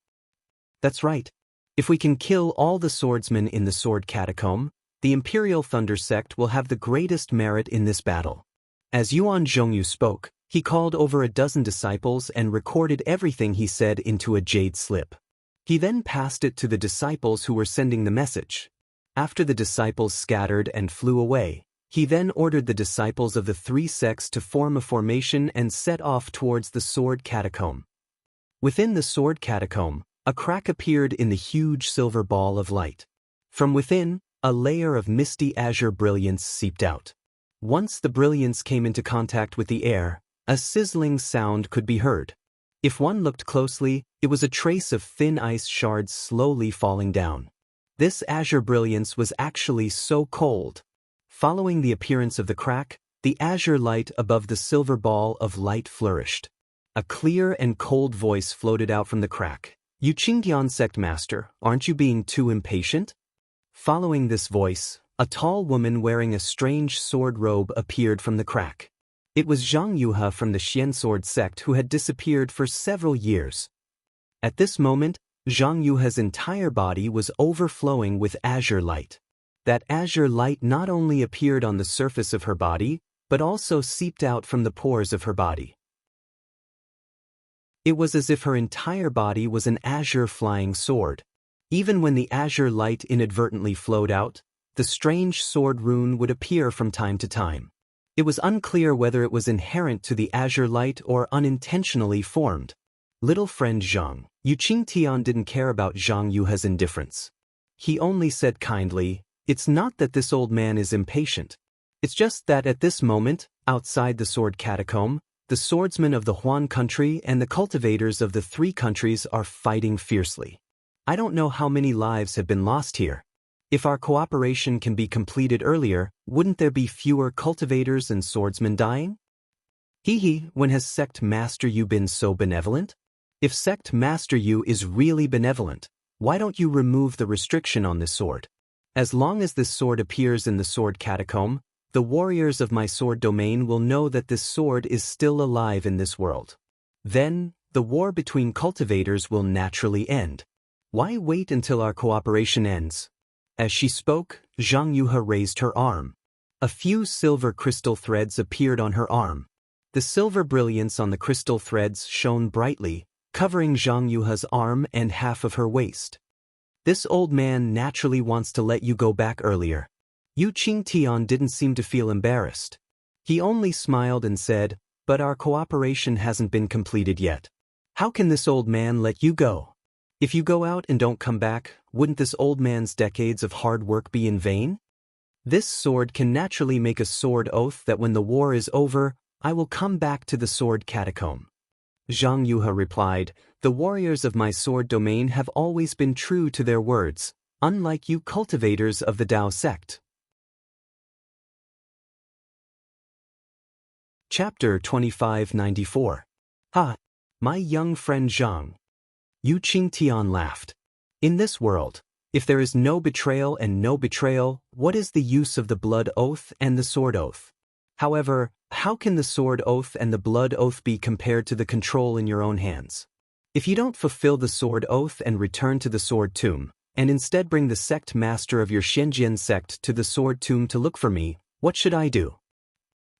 That's right. If we can kill all the swordsmen in the sword catacomb, the Imperial Thunder Sect will have the greatest merit in this battle. As Yuan Zhongyu spoke, he called over a dozen disciples and recorded everything he said into a jade slip. He then passed it to the disciples who were sending the message. After the disciples scattered and flew away, He then ordered the disciples of the three sects to form a formation and set off towards the sword catacomb. Within the sword catacomb, a crack appeared in the huge silver ball of light. From within, a layer of misty azure brilliance seeped out. Once the brilliance came into contact with the air, a sizzling sound could be heard. If one looked closely, it was a trace of thin ice shards slowly falling down. This azure brilliance was actually so cold. Following the appearance of the crack, the azure light above the silver ball of light flourished. A clear and cold voice floated out from the crack. "You Qingtian sect master, aren't you being too impatient?" Following this voice, a tall woman wearing a strange sword robe appeared from the crack. It was Zhang Yuhe from the Xian sword sect who had disappeared for several years. At this moment, Zhang Yuhe's entire body was overflowing with azure light. That azure light not only appeared on the surface of her body, but also seeped out from the pores of her body. It was as if her entire body was an azure flying sword. Even when the azure light inadvertently flowed out, the strange sword rune would appear from time to time. It was unclear whether it was inherent to the azure light or unintentionally formed. Little friend Zhang, Yu Qingtian didn't care about Zhang Yuhe's indifference. He only said kindly, "It's not that this old man is impatient. It's just that at this moment, outside the sword catacomb, the swordsmen of the Huan country and the cultivators of the three countries are fighting fiercely. I don't know how many lives have been lost here. If our cooperation can be completed earlier, wouldn't there be fewer cultivators and swordsmen dying?" When has Sect Master Yu been so benevolent? If Sect Master Yu is really benevolent, why don't you remove the restriction on this sword? As long as this sword appears in the sword catacomb, the warriors of my sword domain will know that this sword is still alive in this world. Then, the war between cultivators will naturally end. Why wait until our cooperation ends? As she spoke, Zhang Yuhe raised her arm. A few silver crystal threads appeared on her arm. The silver brilliance on the crystal threads shone brightly, covering Zhang Yuhe's arm and half of her waist. This old man naturally wants to let you go back earlier. Yu Qingtian didn't seem to feel embarrassed. He only smiled and said, "But our cooperation hasn't been completed yet. How can this old man let you go? If you go out and don't come back, wouldn't this old man's decades of hard work be in vain? This sword can naturally make a sword oath that when the war is over, I will come back to the sword catacomb." Zhang Yuhe replied, "The warriors of my sword domain have always been true to their words, unlike you cultivators of the Dao sect." Chapter 2594. "Ha! My young friend Zhang." Yu Qingtian laughed. "In this world, if there is no betrayal and no betrayal, what is the use of the blood oath and the sword oath? However, how can the sword oath and the blood oath be compared to the control in your own hands? If you don't fulfill the sword oath and return to the sword tomb, and instead bring the sect master of your Shenzhen sect to the sword tomb to look for me, what should I do?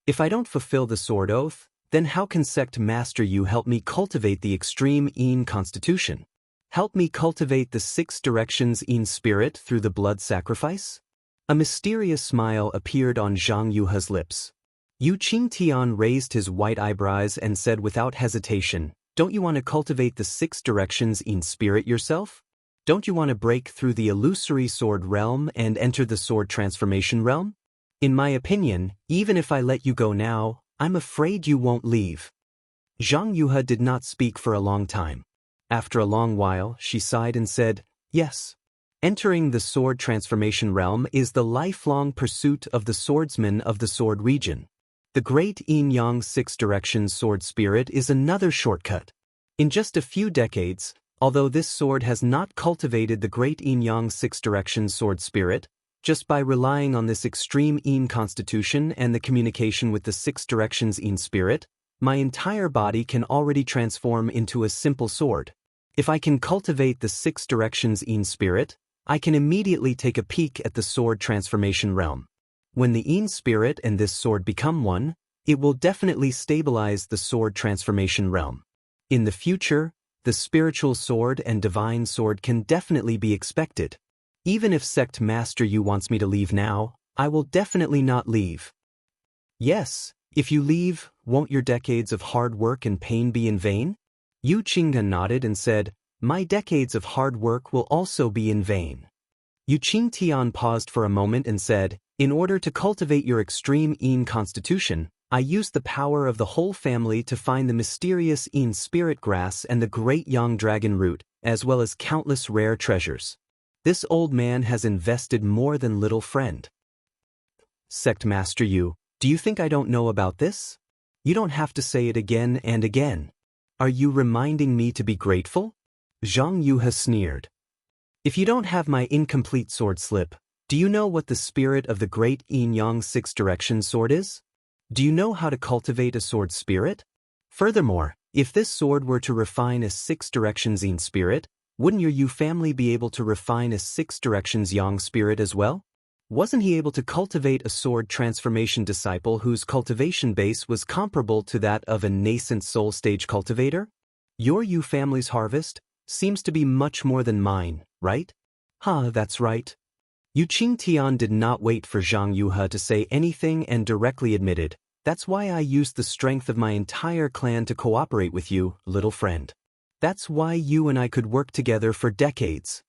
If I don't fulfill the sword oath, then how can Sect Master Yu help me cultivate the extreme Yin constitution? Help me cultivate the 6 directions Yin spirit through the blood sacrifice?" A mysterious smile appeared on Zhang Yuhe's lips. Yu Qingtian raised his white eyebrows and said without hesitation, "Don't you want to cultivate the 6 directions Yin spirit yourself? Don't you want to break through the illusory sword realm and enter the sword transformation realm? In my opinion, even if I let you go now, I'm afraid you won't leave." Zhang Yuhe did not speak for a long time. After a long while, she sighed and said, "Yes. Entering the sword transformation realm is the lifelong pursuit of the swordsman of the sword region. The great Yin-Yang 6 directions sword spirit is another shortcut. In just a few decades, although this sword has not cultivated the great Yin-Yang 6 directions sword spirit, just by relying on this extreme Yin constitution and the communication with the 6 directions Yin spirit, my entire body can already transform into a simple sword. If I can cultivate the 6 directions Yin spirit, I can immediately take a peek at the sword transformation realm. When the Yin spirit and this sword become one, it will definitely stabilize the sword transformation realm. In the future, the spiritual sword and divine sword can definitely be expected. Even if Sect Master Yu wants me to leave now, I will definitely not leave. Yes, if you leave, won't your decades of hard work and pain be in vain? Yu Qinghe nodded and said, my decades of hard work will also be in vain. Yu Qingtian paused for a moment and said, in order to cultivate your extreme Yin constitution, I used the power of the whole family to find the mysterious Yin spirit grass and the great Yang dragon root, as well as countless rare treasures. This old man has invested more than little friend. Sect Master Yu, do you think I don't know about this? You don't have to say it again and again. Are you reminding me to be grateful? Zhang Yu has sneered. If you don't have my incomplete sword slip, do you know what the spirit of the great Yin-Yang six-direction sword is? Do you know how to cultivate a sword spirit? Furthermore, if this sword were to refine a six-directions Yin spirit, wouldn't your Yu family be able to refine a six-directions Yang spirit as well? Wasn't he able to cultivate a sword transformation disciple whose cultivation base was comparable to that of a nascent soul stage cultivator? Your Yu family's harvest seems to be much more than mine, right? That's right. Yu Qingtian did not wait for Zhang Yuhe to say anything and directly admitted, that's why I used the strength of my entire clan to cooperate with you, little friend. That's why you and I could work together for decades.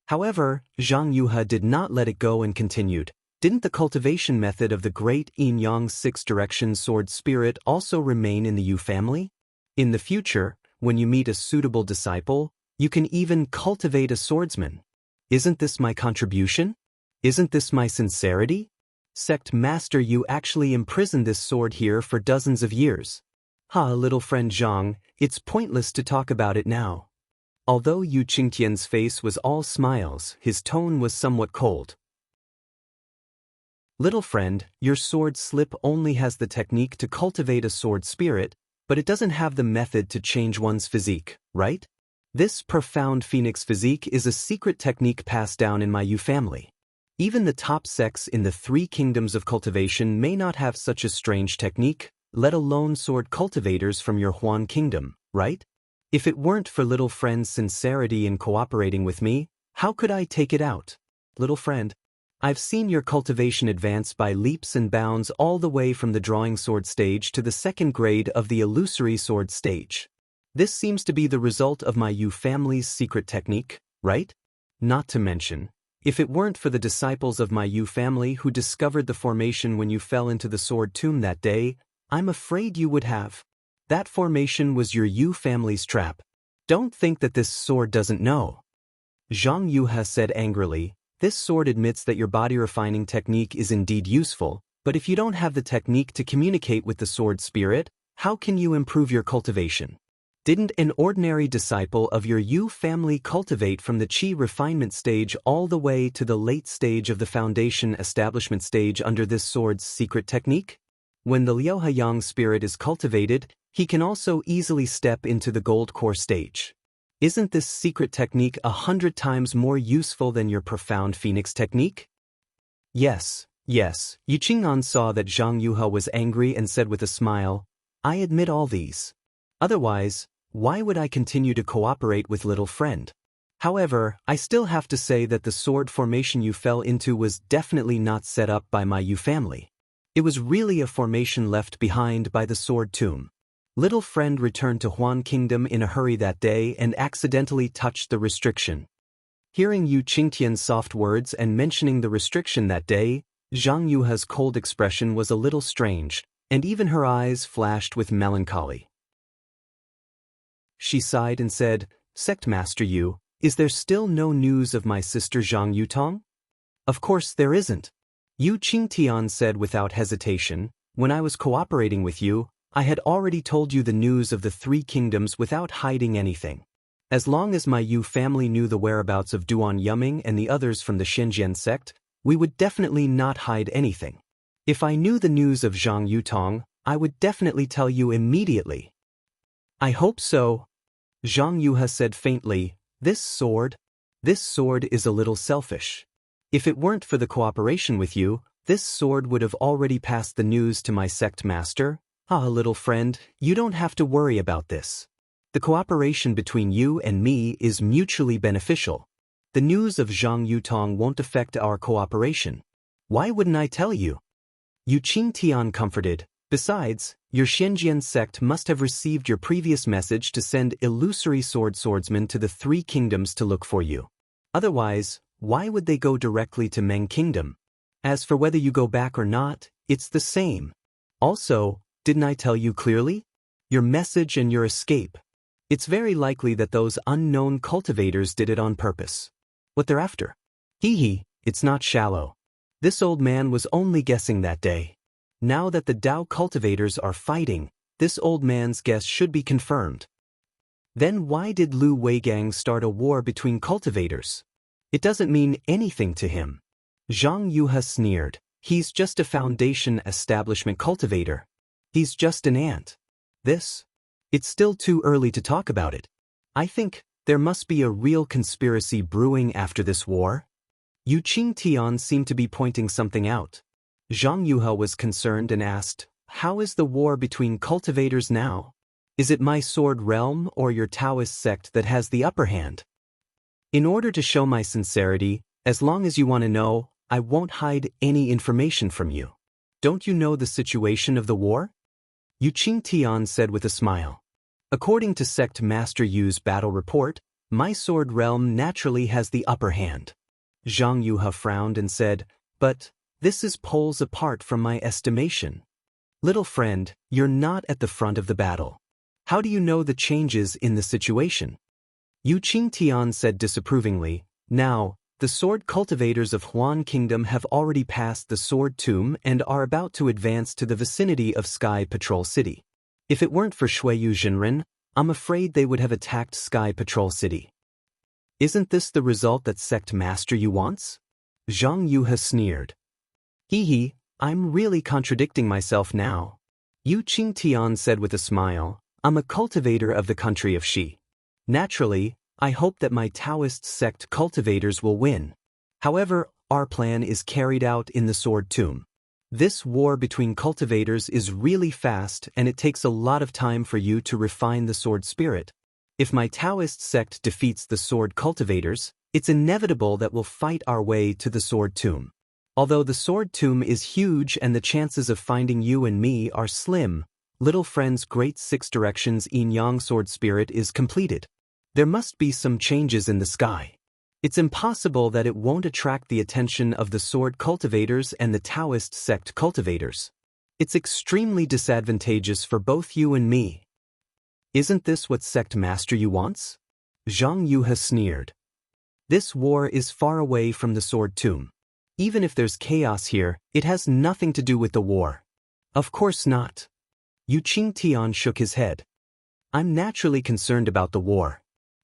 However, Zhang Yuhe did not let it go and continued, didn't the cultivation method of the great Yin-Yang six-direction sword spirit also remain in the Yu family? In the future, when you meet a suitable disciple, you can even cultivate a swordsman. Isn't this my contribution? Isn't this my sincerity? Sect Master, you actually imprisoned this sword here for dozens of years. Little friend Zhang, it's pointless to talk about it now. Although Yu Qingtian's face was all smiles, his tone was somewhat cold. Little friend, your sword slip only has the technique to cultivate a sword spirit, but it doesn't have the method to change one's physique, right? This profound phoenix physique is a secret technique passed down in my Yu family. Even the top sects in the three kingdoms of cultivation may not have such a strange technique, let alone sword cultivators from your Huan kingdom, right? If it weren't for little friend's sincerity in cooperating with me, how could I take it out? Little friend, I've seen your cultivation advance by leaps and bounds all the way from the drawing sword stage to the second grade of the illusory sword stage. This seems to be the result of my Yu family's secret technique, right? Not to mention, if it weren't for the disciples of my Yu family who discovered the formation when you fell into the sword tomb that day, I'm afraid you would have. That formation was your Yu family's trap. Don't think that this sword doesn't know. Zhang Yuhe said angrily, this sword admits that your body refining technique is indeed useful, but if you don't have the technique to communicate with the sword spirit, how can you improve your cultivation? Didn't an ordinary disciple of your Yu family cultivate from the Qi refinement stage all the way to the late stage of the foundation establishment stage under this sword's secret technique? When the Liuhe Yang spirit is cultivated, he can also easily step into the gold core stage. Isn't this secret technique 100 times more useful than your profound phoenix technique? Yes. Yu Qing'an saw that Zhang Yuhe was angry and said with a smile, I admit all these. Otherwise, why would I continue to cooperate with little friend? However, I still have to say that the sword formation you fell into was definitely not set up by my Yu family. It was really a formation left behind by the sword tomb. Little friend returned to Huan Kingdom in a hurry that day and accidentally touched the restriction. Hearing Yu Qingtian's soft words and mentioning the restriction that day, Zhang Yuhe's cold expression was a little strange, and even her eyes flashed with melancholy. She sighed and said, Sect Master Yu, is there still no news of my sister Zhang Yutong? Of course there isn't. Yu Qingtian said without hesitation, when I was cooperating with you, I had already told you the news of the three kingdoms without hiding anything. As long as my Yu family knew the whereabouts of Duan Yuming and the others from the Shenzhen sect, we would definitely not hide anything. If I knew the news of Zhang Yutong, I would definitely tell you immediately. I hope so. Zhang Yuhe said faintly, This sword is a little selfish. If it weren't for the cooperation with you, this sword would have already passed the news to my sect master. Little friend, you don't have to worry about this. The cooperation between you and me is mutually beneficial. The news of Zhang Yutong won't affect our cooperation. Why wouldn't I tell you? Yu Qingtian comforted. Besides, your Xianjian sect must have received your previous message to send illusory swordsmen to the three kingdoms to look for you. Otherwise, why would they go directly to Meng Kingdom? As for whether you go back or not, it's the same. Also, didn't I tell you clearly? Your message and your escape. It's very likely that those unknown cultivators did it on purpose. What they're after? Hee, it's not shallow. This old man was only guessing that day. Now that the Dao cultivators are fighting, this old man's guess should be confirmed. Then why did Lu Weigang start a war between cultivators? It doesn't mean anything to him. Zhang Yuhe sneered. He's just a foundation establishment cultivator. He's just an ant. It's still too early to talk about it. I think there must be a real conspiracy brewing after this war. Yu Qingtian seemed to be pointing something out. Zhang Yuhe was concerned and asked, how is the war between cultivators now? Is it my sword realm or your Taoist sect that has the upper hand? In order to show my sincerity, as long as you want to know, I won't hide any information from you. Don't you know the situation of the war? Yu Qingtian said with a smile. According to Sect Master Yu's battle report, my sword realm naturally has the upper hand. Zhang Yuhe frowned and said, but this is poles apart from my estimation. Little friend, you're not at the front of the battle. How do you know the changes in the situation? Yu Qingtian said disapprovingly, now, the sword cultivators of Huan Kingdom have already passed the sword tomb and are about to advance to the vicinity of Sky Patrol City. If it weren't for Shuiyu Jinren, I'm afraid they would have attacked Sky Patrol City. Isn't this the result that Sect Master Yu wants? Zhang Yuhe sneered. Hee, I'm really contradicting myself now. Yu Qingtian said with a smile, I'm a cultivator of the country of Shi. Naturally, I hope that my Taoist sect cultivators will win. However, our plan is carried out in the Sword Tomb. This war between cultivators is really fast and it takes a lot of time for you to refine the sword spirit. If my Taoist sect defeats the sword cultivators, it's inevitable that we'll fight our way to the Sword Tomb. Although the Sword Tomb is huge and the chances of finding you and me are slim, little friend's great six directions yin-yang sword spirit is completed. There must be some changes in the sky. It's impossible that it won't attract the attention of the sword cultivators and the Taoist sect cultivators. It's extremely disadvantageous for both you and me. Isn't this what Sect Master Yu wants? Zhang Yuhe sneered. This war is far away from the Sword Tomb. Even if there's chaos here, it has nothing to do with the war. Of course not. Yu Qingtian shook his head. I'm naturally concerned about the war.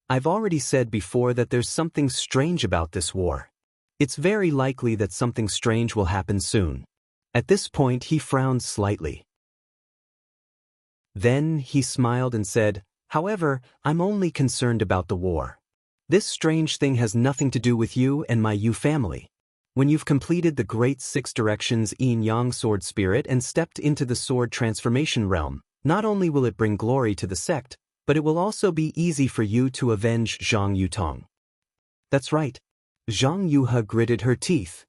I've already said before that there's something strange about this war. It's very likely that something strange will happen soon. At this point he frowned slightly. Then he smiled and said, however, I'm only concerned about the war. This strange thing has nothing to do with you and my Yu family. When you've completed the great six directions yin-yang sword spirit and stepped into the sword transformation realm, not only will it bring glory to the sect, but it will also be easy for you to avenge Zhang Yutong. That's right. Zhang Yuhe gritted her teeth.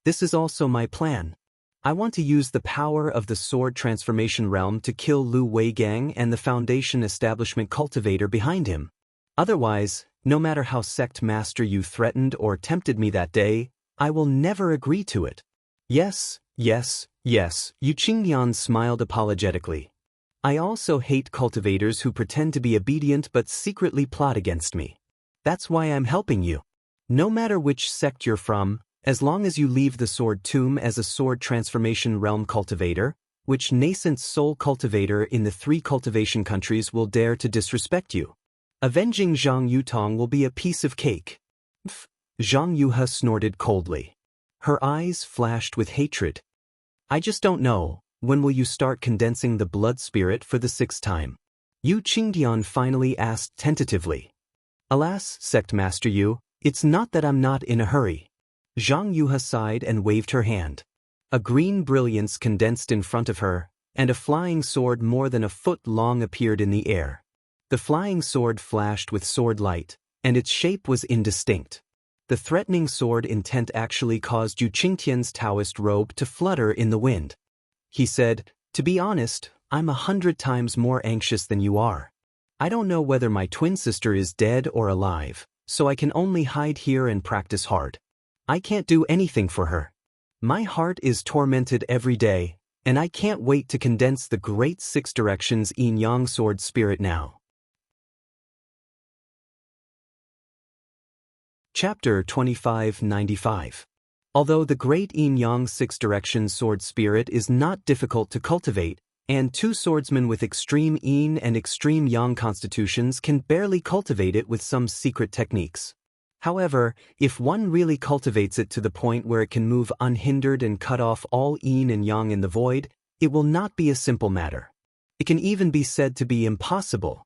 This is also my plan. I want to use the power of the sword transformation realm to kill Lu Weigang and the Foundation establishment cultivator behind him. Otherwise, no matter how Sect Master Yu threatened or tempted me that day, I will never agree to it. Yes, Yu Qingyan smiled apologetically. I also hate cultivators who pretend to be obedient but secretly plot against me. That's why I'm helping you. No matter which sect you're from, as long as you leave the Sword Tomb as a sword transformation realm cultivator, which nascent soul cultivator in the 3 cultivation countries will dare to disrespect you? Avenging Zhang Yutong will be a piece of cake. Zhang Yuhe snorted coldly. Her eyes flashed with hatred. I just don't know, when will you start condensing the blood spirit for the 6th time? Yu Qingdian finally asked tentatively. Alas, Sect Master Yu, it's not that I'm not in a hurry. Zhang Yuhe sighed and waved her hand. A green brilliance condensed in front of her, and a flying sword more than a foot long appeared in the air. The flying sword flashed with sword light, and its shape was indistinct. The threatening sword intent actually caused Yu Qingtian's Taoist robe to flutter in the wind. He said, "To be honest, I'm 100 times more anxious than you are. I don't know whether my twin sister is dead or alive, so I can only hide here and practice hard. I can't do anything for her. My heart is tormented every day, and I can't wait to condense the great 6 directions yin-yang sword spirit now." Chapter 2595. Although the great yin-yang 6 directions sword spirit is not difficult to cultivate, and 2 swordsmen with extreme yin and extreme yang constitutions can barely cultivate it with some secret techniques. However, if one really cultivates it to the point where it can move unhindered and cut off all yin and yang in the void, it will not be a simple matter. It can even be said to be impossible.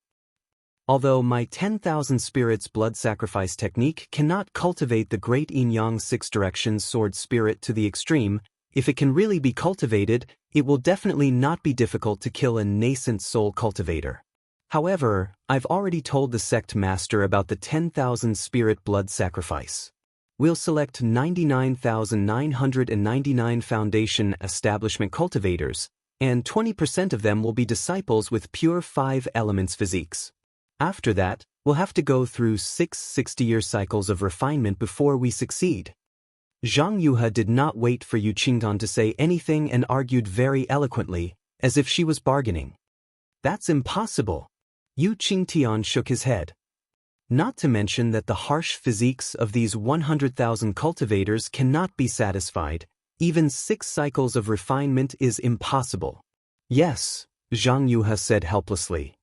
Although my 10,000 spirits blood sacrifice technique cannot cultivate the great yin-yang 6 directions sword spirit to the extreme, if it can really be cultivated, it will definitely not be difficult to kill a nascent soul cultivator. However, I've already told the sect master about the 10,000 spirit blood sacrifice. We'll select 99,999 foundation establishment cultivators, and 20% of them will be disciples with pure 5 elements physiques. After that, we'll have to go through 6 60-year cycles of refinement before we succeed. Zhang Yuhe did not wait for Yu Qingtian to say anything and argued very eloquently, as if she was bargaining. "That's impossible." Yu Qingtian shook his head. Not to mention that the harsh physiques of these 100,000 cultivators cannot be satisfied, even 6 cycles of refinement is impossible. "Yes," Zhang Yuhe said helplessly.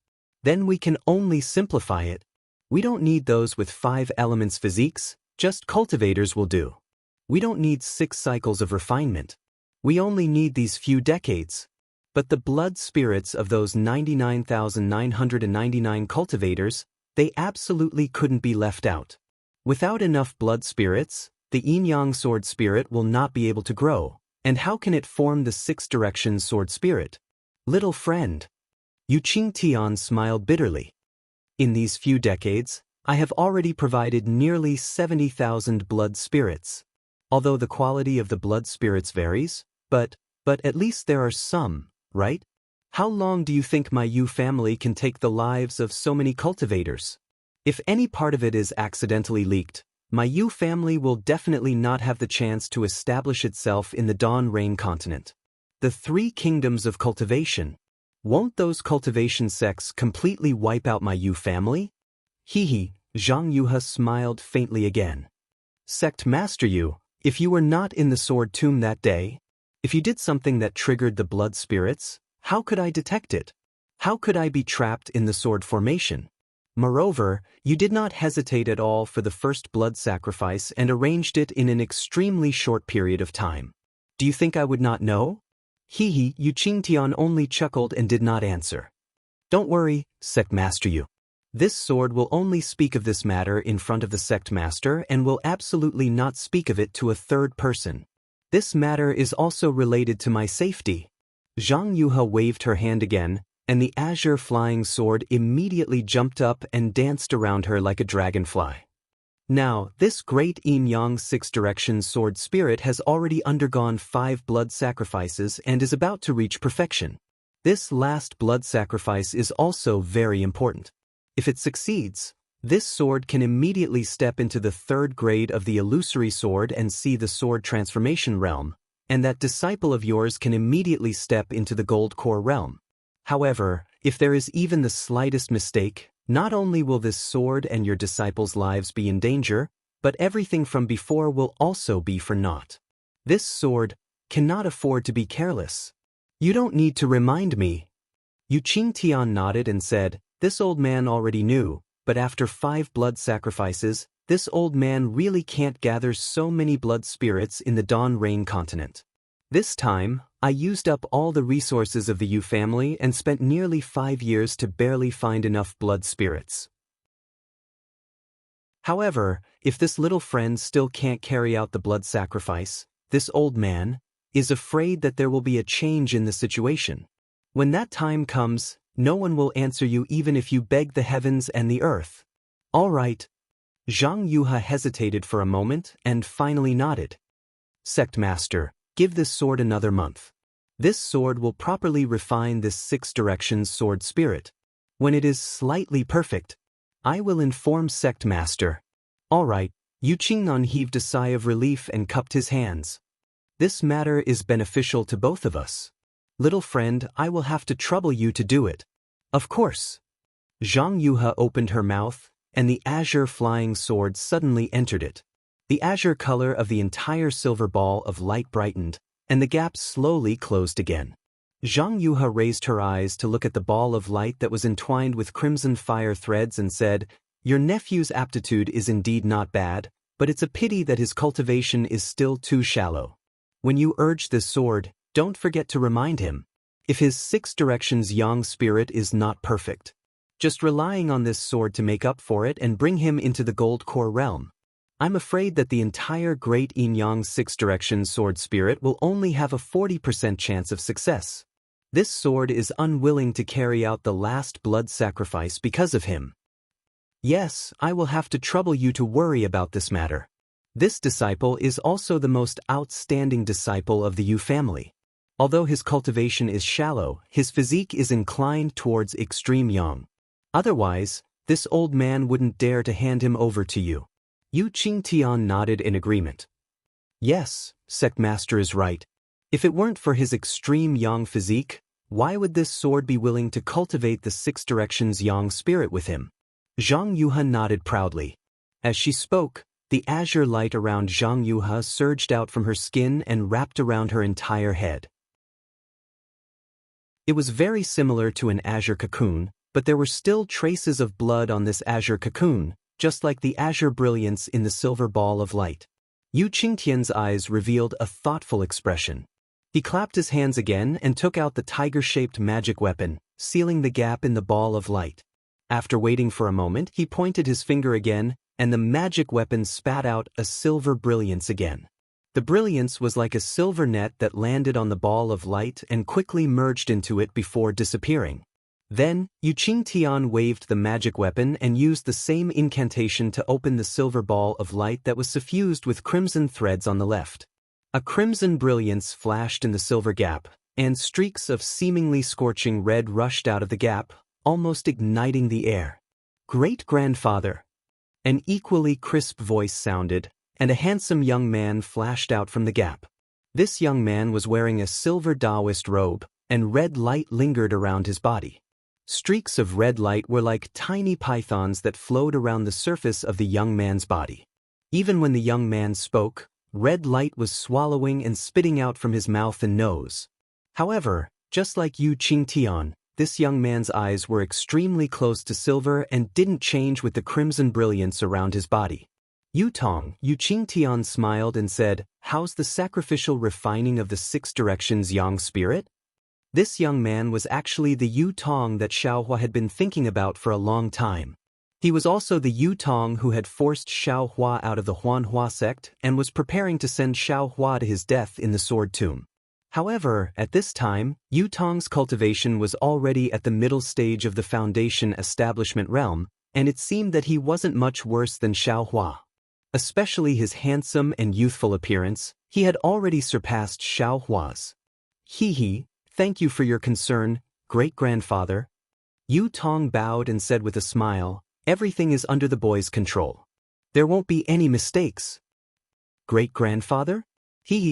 "Then we can only simplify it. We don't need those with 5 elements physiques, just cultivators will do. We don't need 6 cycles of refinement. We only need these few decades." But the blood spirits of those 99,999 cultivators, they absolutely couldn't be left out. Without enough blood spirits, the yin-yang sword spirit will not be able to grow, and how can it form the 6 directions sword spirit? "Little friend." Yu Qingtian smiled bitterly. "In these few decades, I have already provided nearly 70,000 blood spirits. Although the quality of the blood spirits varies, but at least there are some, right? How long do you think my Yu family can take the lives of so many cultivators? If any part of it is accidentally leaked, my Yu family will definitely not have the chance to establish itself in the Dawn Rain continent. The 3 kingdoms of cultivation. Won't those cultivation sects completely wipe out my Yu family?" He, Zhang Yuhe smiled faintly again. "Sect Master Yu, if you were not in the sword tomb that day, if you did something that triggered the blood spirits, how could I detect it? How could I be trapped in the sword formation? Moreover, you did not hesitate at all for the first blood sacrifice and arranged it in an extremely short period of time. Do you think I would not know?" Yu Qingtian only chuckled and did not answer. "Don't worry, Sect Master Yu. This sword will only speak of this matter in front of the sect master and will absolutely not speak of it to a third person. This matter is also related to my safety." Zhang Yuhe waved her hand again, and the azure flying sword immediately jumped up and danced around her like a dragonfly. Now, this great yin-yang 6 directions sword spirit has already undergone 5 blood sacrifices and is about to reach perfection. This last blood sacrifice is also very important. If it succeeds, this sword can immediately step into the 3rd grade of the illusory sword and see the sword transformation realm, and that disciple of yours can immediately step into the gold core realm. However, if there is even the slightest mistake, not only will this sword and your disciples' lives be in danger, but everything from before will also be for naught. This sword cannot afford to be careless. You don't need to remind me." Yu Qingtian nodded and said, "This old man already knew, but after 5 blood sacrifices, this old man really can't gather so many blood spirits in the Dawn Rain continent. This time, I used up all the resources of the Yu family and spent nearly 5 years to barely find enough blood spirits. However, if this little friend still can't carry out the blood sacrifice, this old man is afraid that there will be a change in the situation. When that time comes, no one will answer you even if you beg the heavens and the earth." "All right. Zhang Yuha hesitated for a moment and finally nodded. Sect Master, give this sword another month. This sword will properly refine this 6 directions sword spirit. When it is slightly perfect, I will inform Sect Master. All right, Yu Qingnan heaved a sigh of relief and cupped his hands. This matter is beneficial to both of us. Little friend, I will have to trouble you to do it. Of course. Zhang Yuha opened her mouth, and the azure flying sword suddenly entered it. The azure color of the entire silver ball of light brightened, and the gap slowly closed again. Zhang Yuha raised her eyes to look at the ball of light that was entwined with crimson fire threads and said, Your nephew's aptitude is indeed not bad, but it's a pity that his cultivation is still too shallow. When you urge this sword, don't forget to remind him. If his 6 directions yang spirit is not perfect, just relying on this sword to make up for it and bring him into the gold core realm. I'm afraid that the entire great yin-yang 6 directions sword spirit will only have a 40% chance of success. This sword is unwilling to carry out the last blood sacrifice because of him. Yes, I will have to trouble you to worry about this matter. This disciple is also the most outstanding disciple of the Yu family. Although his cultivation is shallow, his physique is inclined towards extreme yang. Otherwise, this old man wouldn't dare to hand him over to you. Yu Qingtian nodded in agreement. Yes, Sect Master is right. If it weren't for his extreme yang physique, why would this sword be willing to cultivate the 6 directions yang spirit with him? Zhang Yuha nodded proudly. As she spoke, the azure light around Zhang Yuha surged out from her skin and wrapped around her entire head. It was very similar to an azure cocoon, but there were still traces of blood on this azure cocoon, just like the azure brilliance in the silver ball of light. Yu Qingtian's eyes revealed a thoughtful expression. He clapped his hands again and took out the tiger-shaped magic weapon, sealing the gap in the ball of light. After waiting for a moment, he pointed his finger again, and the magic weapon spat out a silver brilliance again. The brilliance was like a silver net that landed on the ball of light and quickly merged into it before disappearing. Then, Yu Qingtian waved the magic weapon and used the same incantation to open the silver ball of light that was suffused with crimson threads on the left. A crimson brilliance flashed in the silver gap, and streaks of seemingly scorching red rushed out of the gap, almost igniting the air. Great-grandfather! An equally crisp voice sounded, and a handsome young man flashed out from the gap. This young man was wearing a silver Taoist robe, and red light lingered around his body. Streaks of red light were like tiny pythons that flowed around the surface of the young man's body. Even when the young man spoke, red light was swallowing and spitting out from his mouth and nose. However, just like Yu Qingtian, this young man's eyes were extremely close to silver and didn't change with the crimson brilliance around his body. Yu Qingtian smiled and said, How's the sacrificial refining of the 6 directions yang spirit? This young man was actually the Yu Tong that Xiaohua had been thinking about for a long time. He was also the Yu Tong who had forced Xiaohua out of the Huanhua sect and was preparing to send Xiaohua to his death in the Sword Tomb. However, at this time, Yu Tong's cultivation was already at the middle stage of the Foundation establishment realm, and it seemed that he wasn't much worse than Xiaohua. Especially his handsome and youthful appearance, he had already surpassed Xiaohua's. Thank you for your concern, great-grandfather. Yu Tong bowed and said with a smile, Everything is under the boy's control. There won't be any mistakes. Great-grandfather?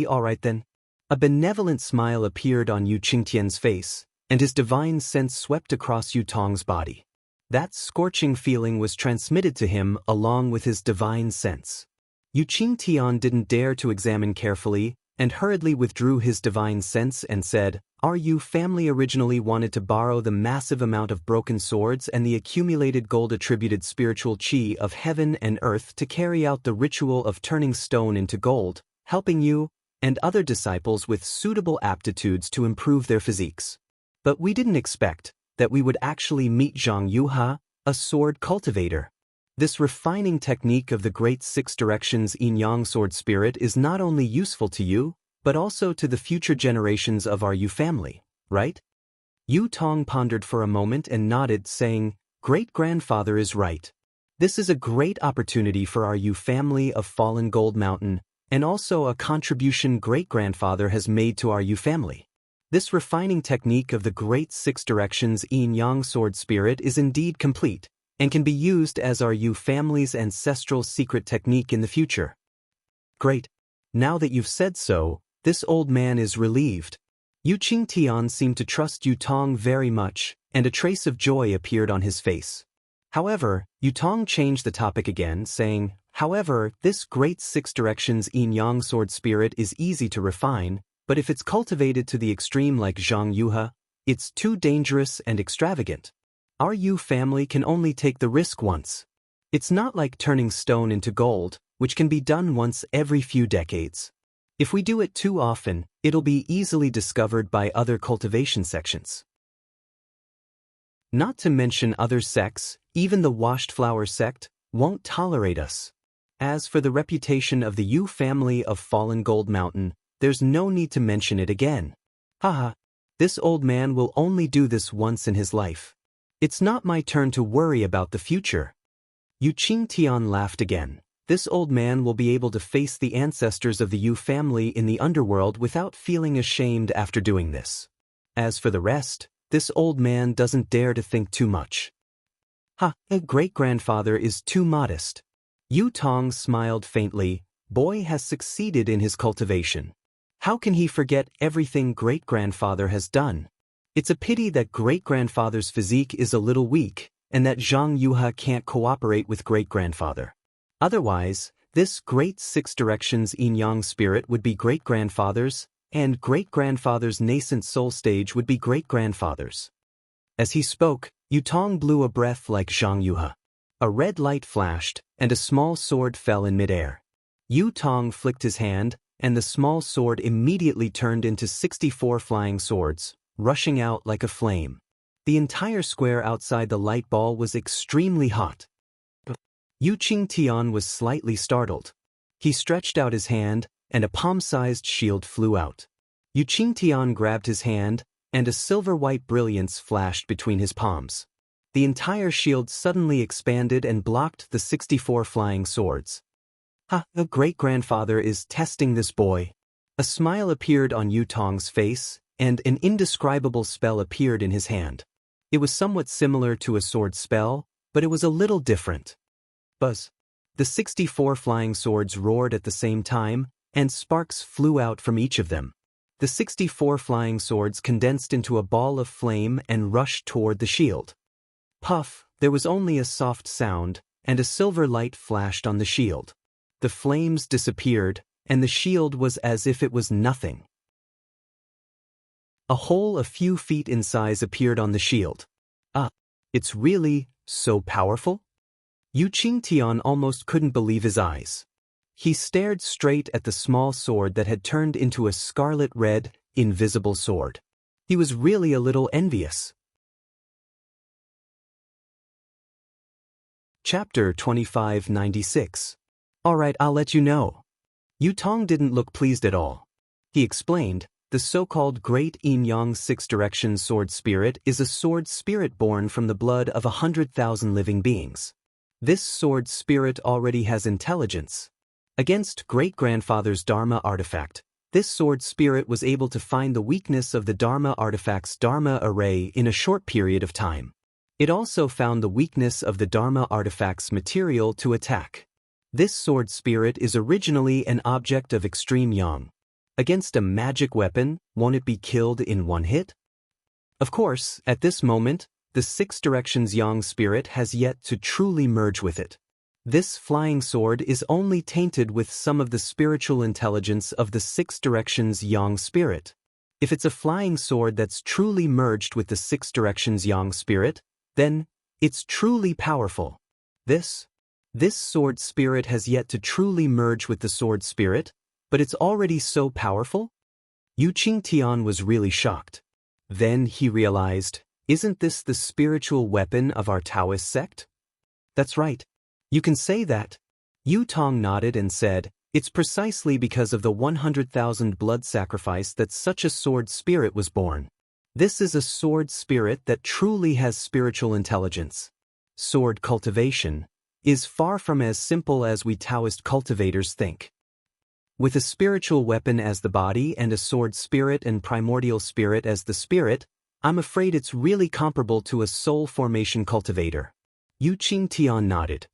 All right then. A benevolent smile appeared on Yu Qingtian's face, and his divine sense swept across Yu Tong's body. That scorching feeling was transmitted to him along with his divine sense. Yu Qingtian didn't dare to examine carefully, and hurriedly withdrew his divine sense and said, Our Yu family originally wanted to borrow the massive amount of broken swords and the accumulated gold-attributed spiritual qi of heaven and earth to carry out the ritual of turning stone into gold, helping you and other disciples with suitable aptitudes to improve their physiques. But we didn't expect that we would actually meet Zhang Yuha, a sword cultivator. This refining technique of the great 6 directions yin-yang sword spirit is not only useful to you, but also to the future generations of our Yu family, right? Yu Tong pondered for a moment and nodded, saying, Great-grandfather is right. This is a great opportunity for our Yu family of Fallen Gold Mountain, and also a contribution great-grandfather has made to our Yu family. This refining technique of the Great Six Directions Yin-Yang Sword Spirit is indeed complete, and can be used as our Yu family's ancestral secret technique in the future. Great. Now that you've said so, this old man is relieved. Yu Qingtian seemed to trust Yu Tong very much, and a trace of joy appeared on his face. However, Yu Tong changed the topic again, saying, "However, this Great Six Directions Yin-Yang Sword Spirit is easy to refine, but if it's cultivated to the extreme like Zhang Yuhe, it's too dangerous and extravagant. Our Yu family can only take the risk once. It's not like turning stone into gold, which can be done once every few decades. If we do it too often, it'll be easily discovered by other cultivation sections. Not to mention other sects, even the Washed Flower sect, won't tolerate us. As for the reputation of the Yu family of Fallen Gold Mountain, there's no need to mention it again. Haha, this old man will only do this once in his life. It's not my turn to worry about the future." Yu Qingtian laughed again. This old man will be able to face the ancestors of the Yu family in the underworld without feeling ashamed after doing this. As for the rest, this old man doesn't dare to think too much. A great-grandfather is too modest. Yu Tong smiled faintly. Boy has succeeded in his cultivation. How can he forget everything great-grandfather has done? It's a pity that great-grandfather's physique is a little weak, and that Zhang Yuhe can't cooperate with great-grandfather. Otherwise, this Great Six Directions Yin-Yang spirit would be great-grandfather's, and great-grandfather's nascent soul stage would be great-grandfather's. As he spoke, Yu Tong blew a breath like Zhang Yuhe. A red light flashed, and a small sword fell in midair. Yu Tong flicked his hand, and the small sword immediately turned into 64 flying swords, rushing out like a flame. The entire square outside the light ball was extremely hot. Yu Qingtian was slightly startled. He stretched out his hand, and a palm-sized shield flew out. Yu Qingtian grabbed his hand, and a silver-white brilliance flashed between his palms. The entire shield suddenly expanded and blocked the 64 flying swords. The great-grandfather is testing this boy. A smile appeared on Yu Tong's face, and an indescribable spell appeared in his hand. It was somewhat similar to a sword spell, but it was a little different. Buzz. The 64 flying swords roared at the same time, and sparks flew out from each of them. The 64 flying swords condensed into a ball of flame and rushed toward the shield. Puff, there was only a soft sound, and a silver light flashed on the shield. The flames disappeared, and the shield was as if it was nothing. A hole a few feet in size appeared on the shield. It's really so powerful? Yu Qingtian almost couldn't believe his eyes. He stared straight at the small sword that had turned into a scarlet-red, invisible sword. He was really a little envious. Chapter 2596. Alright, I'll let you know. Yu Tong didn't look pleased at all. He explained, the so-called Great Yin-Yang Six Directions Sword Spirit is a sword spirit born from the blood of 100,000 living beings. This sword spirit already has intelligence. Against great-grandfather's Dharma artifact, this sword spirit was able to find the weakness of the Dharma artifact's Dharma array in a short period of time. It also found the weakness of the Dharma artifact's material to attack. This sword spirit is originally an object of extreme yang. Against a magic weapon, won't it be killed in one hit? Of course, at this moment, the Six Directions Yang spirit has yet to truly merge with it. This flying sword is only tainted with some of the spiritual intelligence of the Six Directions Yang spirit. If it's a flying sword that's truly merged with the Six Directions Yang spirit, then it's truly powerful. This sword spirit has yet to truly merge with the sword spirit, but it's already so powerful? Yu Qingtian was really shocked. Then he realized, isn't this the spiritual weapon of our Taoist sect? That's right. You can say that. Yu Tong nodded and said, it's precisely because of the 100,000 blood sacrifice that such a sword spirit was born. This is a sword spirit that truly has spiritual intelligence. Sword cultivation. is far from as simple as we Taoist cultivators think. With a spiritual weapon as the body and a sword spirit and primordial spirit as the spirit, I'm afraid it's really comparable to a soul formation cultivator. Yu Qingtian nodded.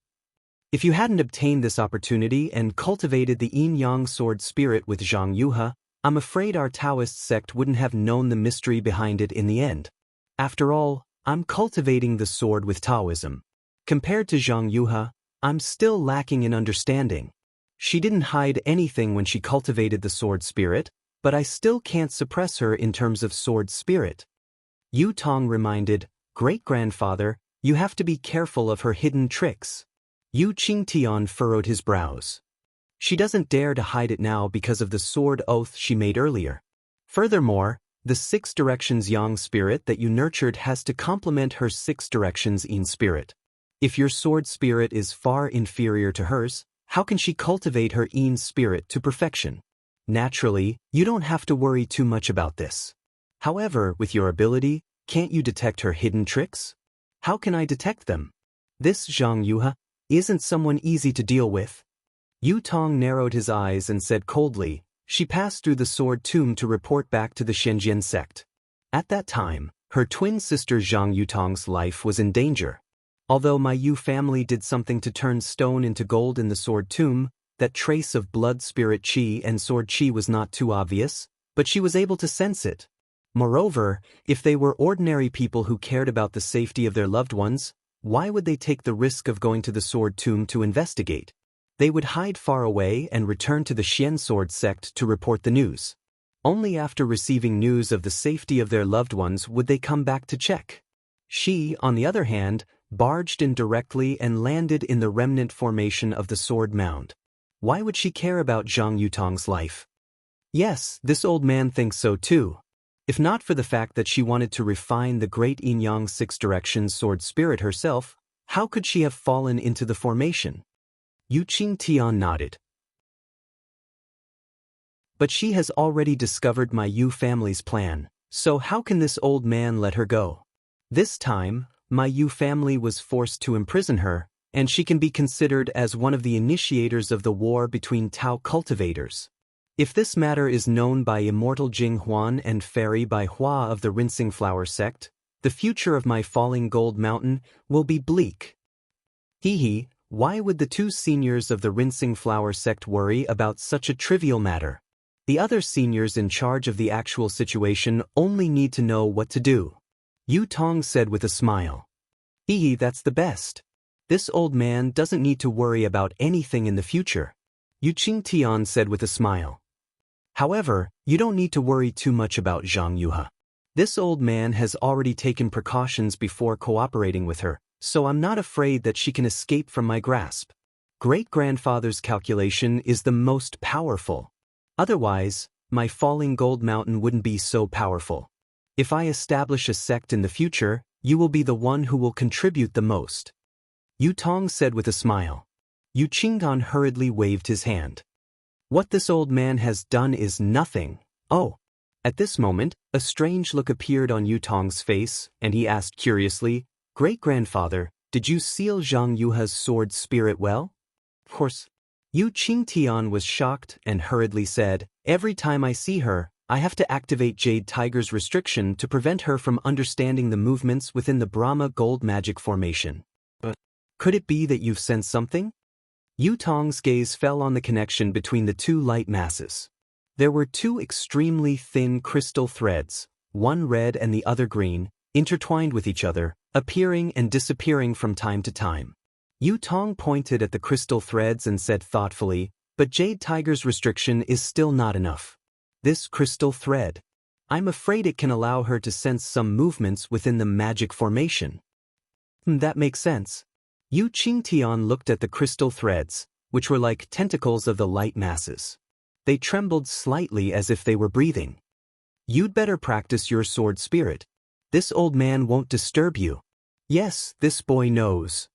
If you hadn't obtained this opportunity and cultivated the yin-yang sword spirit with Zhang Yuhe, I'm afraid our Taoist sect wouldn't have known the mystery behind it in the end. After all, I'm cultivating the sword with Taoism. Compared to Zhang Yuhe, I'm still lacking in understanding. She didn't hide anything when she cultivated the sword spirit, but I still can't suppress her in terms of sword spirit. Yu Tong reminded, great-grandfather, you have to be careful of her hidden tricks. Yu Qingtian furrowed his brows. She doesn't dare to hide it now because of the sword oath she made earlier. Furthermore, the 6 directions yang spirit that you nurtured has to complement her 6 directions yin spirit. If your sword spirit is far inferior to hers, how can she cultivate her yin spirit to perfection? Naturally, you don't have to worry too much about this. However, with your ability, can't you detect her hidden tricks? How can I detect them? This Zhang Yuhe isn't someone easy to deal with. Yu Tong narrowed his eyes and said coldly, she passed through the sword tomb to report back to the Shenzhen sect. At that time, her twin sister Zhang Yutong's life was in danger. Although my Yu family did something to turn stone into gold in the sword tomb, that trace of blood spirit qi and sword qi was not too obvious, but she was able to sense it. Moreover, if they were ordinary people who cared about the safety of their loved ones, why would they take the risk of going to the sword tomb to investigate? They would hide far away and return to the Xian sword sect to report the news. Only after receiving news of the safety of their loved ones would they come back to check. She, on the other hand, barged in directly and landed in the remnant formation of the sword mound. Why would she care about Zhang Yutong's life? Yes, this old man thinks so too. If not for the fact that she wanted to refine the great yin-yang 6 directions sword spirit herself, how could she have fallen into the formation? Yu Qingtian nodded. But she has already discovered my Yu family's plan, so how can this old man let her go? This time, my Yu family was forced to imprison her, and she can be considered as one of the initiators of the war between Tao cultivators. If this matter is known by immortal Jing Huan and Fairy by Hua of the Rinsing Flower sect, the future of my falling gold mountain will be bleak. Hee, why would the 2 seniors of the Rinsing Flower sect worry about such a trivial matter? The other seniors in charge of the actual situation only need to know what to do. Yu Tong said with a smile. Hee, that's the best. This old man doesn't need to worry about anything in the future. Yu Qingtian said with a smile. However, you don't need to worry too much about Zhang Yuhe. This old man has already taken precautions before cooperating with her, so I'm not afraid that she can escape from my grasp. Great-grandfather's calculation is the most powerful. Otherwise, my falling gold mountain wouldn't be so powerful. If I establish a sect in the future, you will be the one who will contribute the most. Yu Tong said with a smile. Yu Qingtian hurriedly waved his hand. What this old man has done is nothing. Oh. At this moment, a strange look appeared on Yu Tong's face, and he asked curiously, Great-grandfather, did you seal Zhang Yuhe's sword spirit well? Of course. Yu Qingtian was shocked and hurriedly said, every time I see her, I have to activate Jade Tiger's restriction to prevent her from understanding the movements within the Brahma gold magic formation. But could it be that you've sensed something? Yu Tong's gaze fell on the connection between the 2 light masses. There were 2 extremely thin crystal threads, one red and the other green, intertwined with each other, appearing and disappearing from time to time. Yu Tong pointed at the crystal threads and said thoughtfully, but Jade Tiger's restriction is still not enough. This crystal thread. I'm afraid it can allow her to sense some movements within the magic formation. That makes sense. Yu Qingtian looked at the crystal threads, which were like tentacles of the light masses. They trembled slightly as if they were breathing. You'd better practice your sword spirit. This old man won't disturb you. Yes, this boy knows.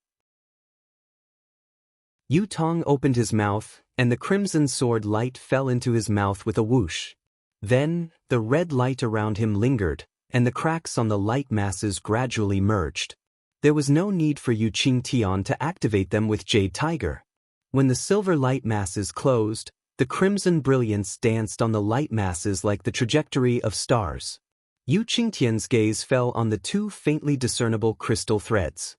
Yu Tong opened his mouth, and the crimson sword light fell into his mouth with a whoosh. Then, the red light around him lingered, and the cracks on the light masses gradually merged. There was no need for Yu Qingtian to activate them with Jade Tiger. When the silver light masses closed, the crimson brilliance danced on the light masses like the trajectory of stars. Yu Qingtian's gaze fell on the two faintly discernible crystal threads.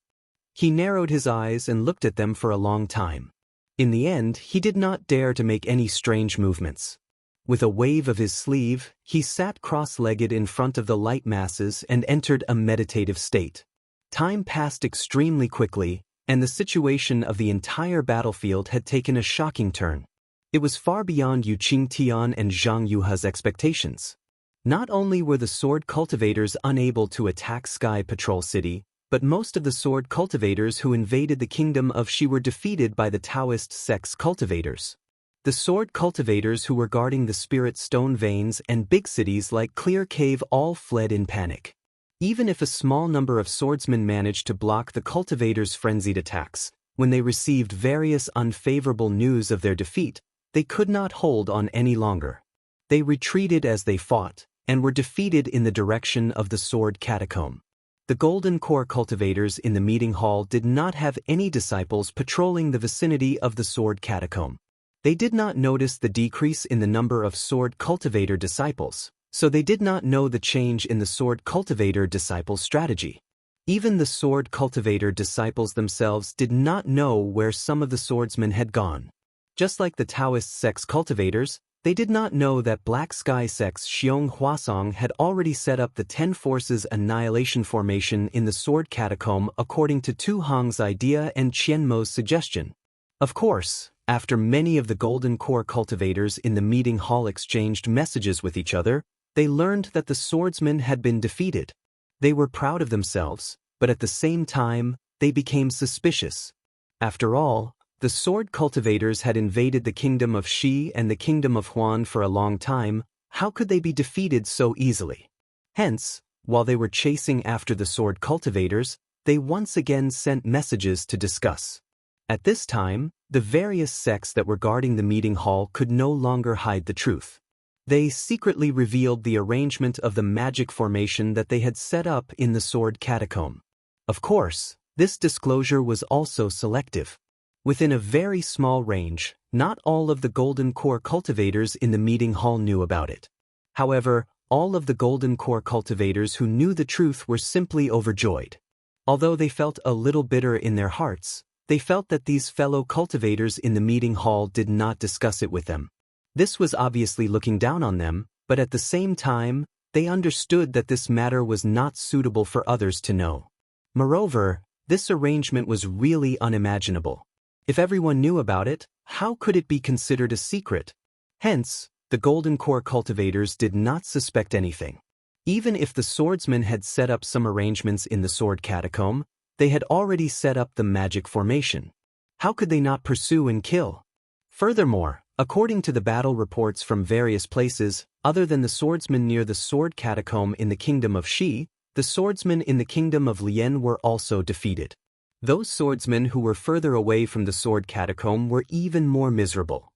He narrowed his eyes and looked at them for a long time. In the end, he did not dare to make any strange movements. With a wave of his sleeve, he sat cross-legged in front of the light masses and entered a meditative state. Time passed extremely quickly, and the situation of the entire battlefield had taken a shocking turn. It was far beyond Yu Qingtian and Zhang Yuha's expectations. Not only were the sword cultivators unable to attack Sky Patrol City, but most of the sword cultivators who invaded the kingdom of Shi were defeated by the Taoist sect's cultivators. The sword cultivators who were guarding the spirit stone veins and big cities like Clear Cave all fled in panic. Even if a small number of swordsmen managed to block the cultivators' frenzied attacks, when they received various unfavorable news of their defeat, they could not hold on any longer. They retreated as they fought, and were defeated in the direction of the sword catacomb. The Golden Core cultivators in the meeting hall did not have any disciples patrolling the vicinity of the sword catacomb. They did not notice the decrease in the number of sword cultivator disciples, so they did not know the change in the sword cultivator disciple strategy. Even the sword cultivator disciples themselves did not know where some of the swordsmen had gone. Just like the Taoist sect's cultivators, they did not know that Black Sky sect's Xiong Huasong had already set up the 10 Forces Annihilation Formation in the Sword Catacomb according to Tu Hong's idea and Qian Mo's suggestion. Of course, after many of the Golden Core cultivators in the meeting hall exchanged messages with each other, they learned that the swordsmen had been defeated. They were proud of themselves, but at the same time, they became suspicious. After all, the sword cultivators had invaded the kingdom of Shi and the kingdom of Huan for a long time. How could they be defeated so easily? Hence, while they were chasing after the sword cultivators, they once again sent messages to discuss. At this time, the various sects that were guarding the meeting hall could no longer hide the truth. They secretly revealed the arrangement of the magic formation that they had set up in the sword catacomb. Of course, this disclosure was also selective. Within a very small range, not all of the Golden Core cultivators in the meeting hall knew about it. However, all of the Golden Core cultivators who knew the truth were simply overjoyed. Although they felt a little bitter in their hearts, they felt that these fellow cultivators in the meeting hall did not discuss it with them. This was obviously looking down on them, but at the same time, they understood that this matter was not suitable for others to know. Moreover, this arrangement was really unimaginable. If everyone knew about it, how could it be considered a secret? Hence, the Golden Core cultivators did not suspect anything. Even if the swordsmen had set up some arrangements in the sword catacomb, they had already set up the magic formation. How could they not pursue and kill? Furthermore, according to the battle reports from various places, other than the swordsmen near the sword catacomb in the kingdom of Shi, the swordsmen in the kingdom of Lian were also defeated. Those swordsmen who were further away from the sword catacomb were even more miserable.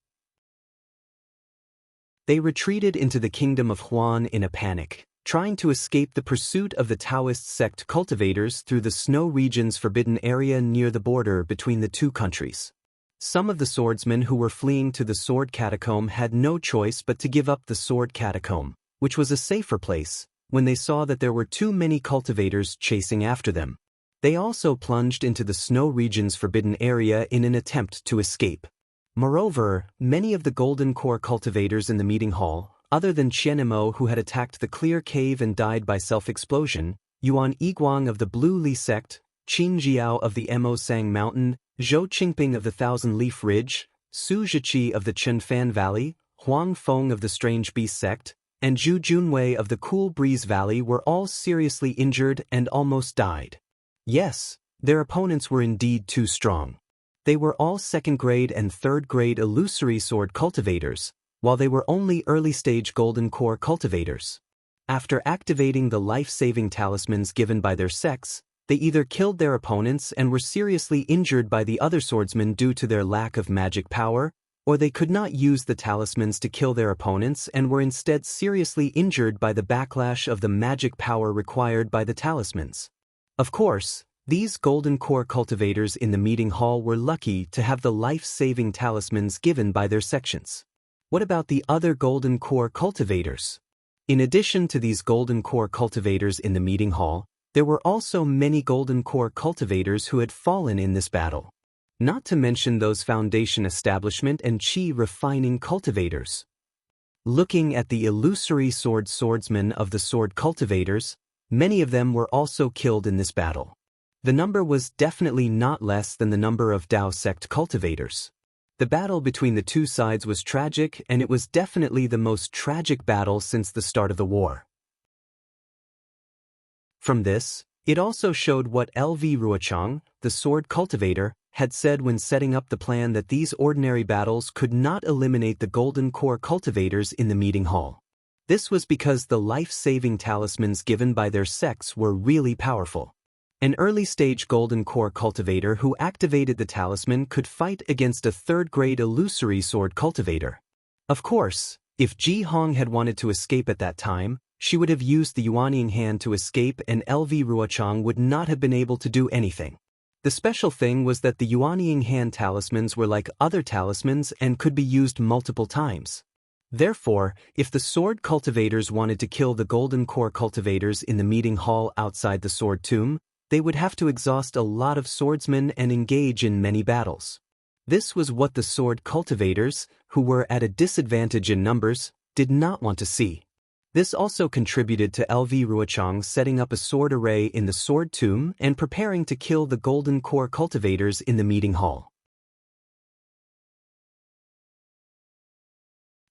They retreated into the kingdom of Huan in a panic, trying to escape the pursuit of the Taoist sect cultivators through the snow region's forbidden area near the border between the two countries. Some of the swordsmen who were fleeing to the sword catacomb had no choice but to give up the sword catacomb, which was a safer place, when they saw that there were too many cultivators chasing after them. They also plunged into the snow region's forbidden area in an attempt to escape. Moreover, many of the Golden Core cultivators in the meeting hall, other than Qian Mo who had attacked the Clear Cave and died by self-explosion, Yuan Yiguang of the Blue Li sect, Qin Jiao of the Mo Sang Mountain, Zhou Qingping of the Thousand Leaf Ridge, Su Zhiqi of the Chenfan Valley, Huang Feng of the Strange Beast sect, and Zhu Junwei of the Cool Breeze Valley were all seriously injured and almost died. Yes, their opponents were indeed too strong. They were all second-grade and third-grade illusory sword cultivators, while they were only early-stage Golden Core cultivators. After activating the life-saving talismans given by their sects, they either killed their opponents and were seriously injured by the other swordsmen due to their lack of magic power, or they could not use the talismans to kill their opponents and were instead seriously injured by the backlash of the magic power required by the talismans. Of course, These golden core cultivators in the meeting hall were lucky to have the life-saving talismans given by their sections. What about the other golden core cultivators? In addition to these golden core cultivators in the meeting hall, there were also many golden core cultivators who had fallen in this battle. Not to mention those foundation establishment and chi refining cultivators. Looking at the illusory swordsmen of the sword cultivators, many of them were also killed in this battle. The number was definitely not less than the number of Dao sect cultivators. The battle between the two sides was tragic, and it was definitely the most tragic battle since the start of the war. From this, it also showed what LV Ruochang, the sword cultivator, had said when setting up the plan that these ordinary battles could not eliminate the golden core cultivators in the meeting hall. This was because the life-saving talismans given by their sects were really powerful. An early-stage golden core cultivator who activated the talisman could fight against a third-grade illusory sword cultivator. Of course, if Ji Hong had wanted to escape at that time, she would have used the Yuanying hand to escape, and LV Ruochang would not have been able to do anything. The special thing was that the Yuanying hand talismans were like other talismans and could be used multiple times. Therefore, if the sword cultivators wanted to kill the golden core cultivators in the meeting hall outside the sword tomb, they would have to exhaust a lot of swordsmen and engage in many battles. This was what the sword cultivators, who were at a disadvantage in numbers, did not want to see. This also contributed to LV Ruochang setting up a sword array in the sword tomb and preparing to kill the golden core cultivators in the meeting hall.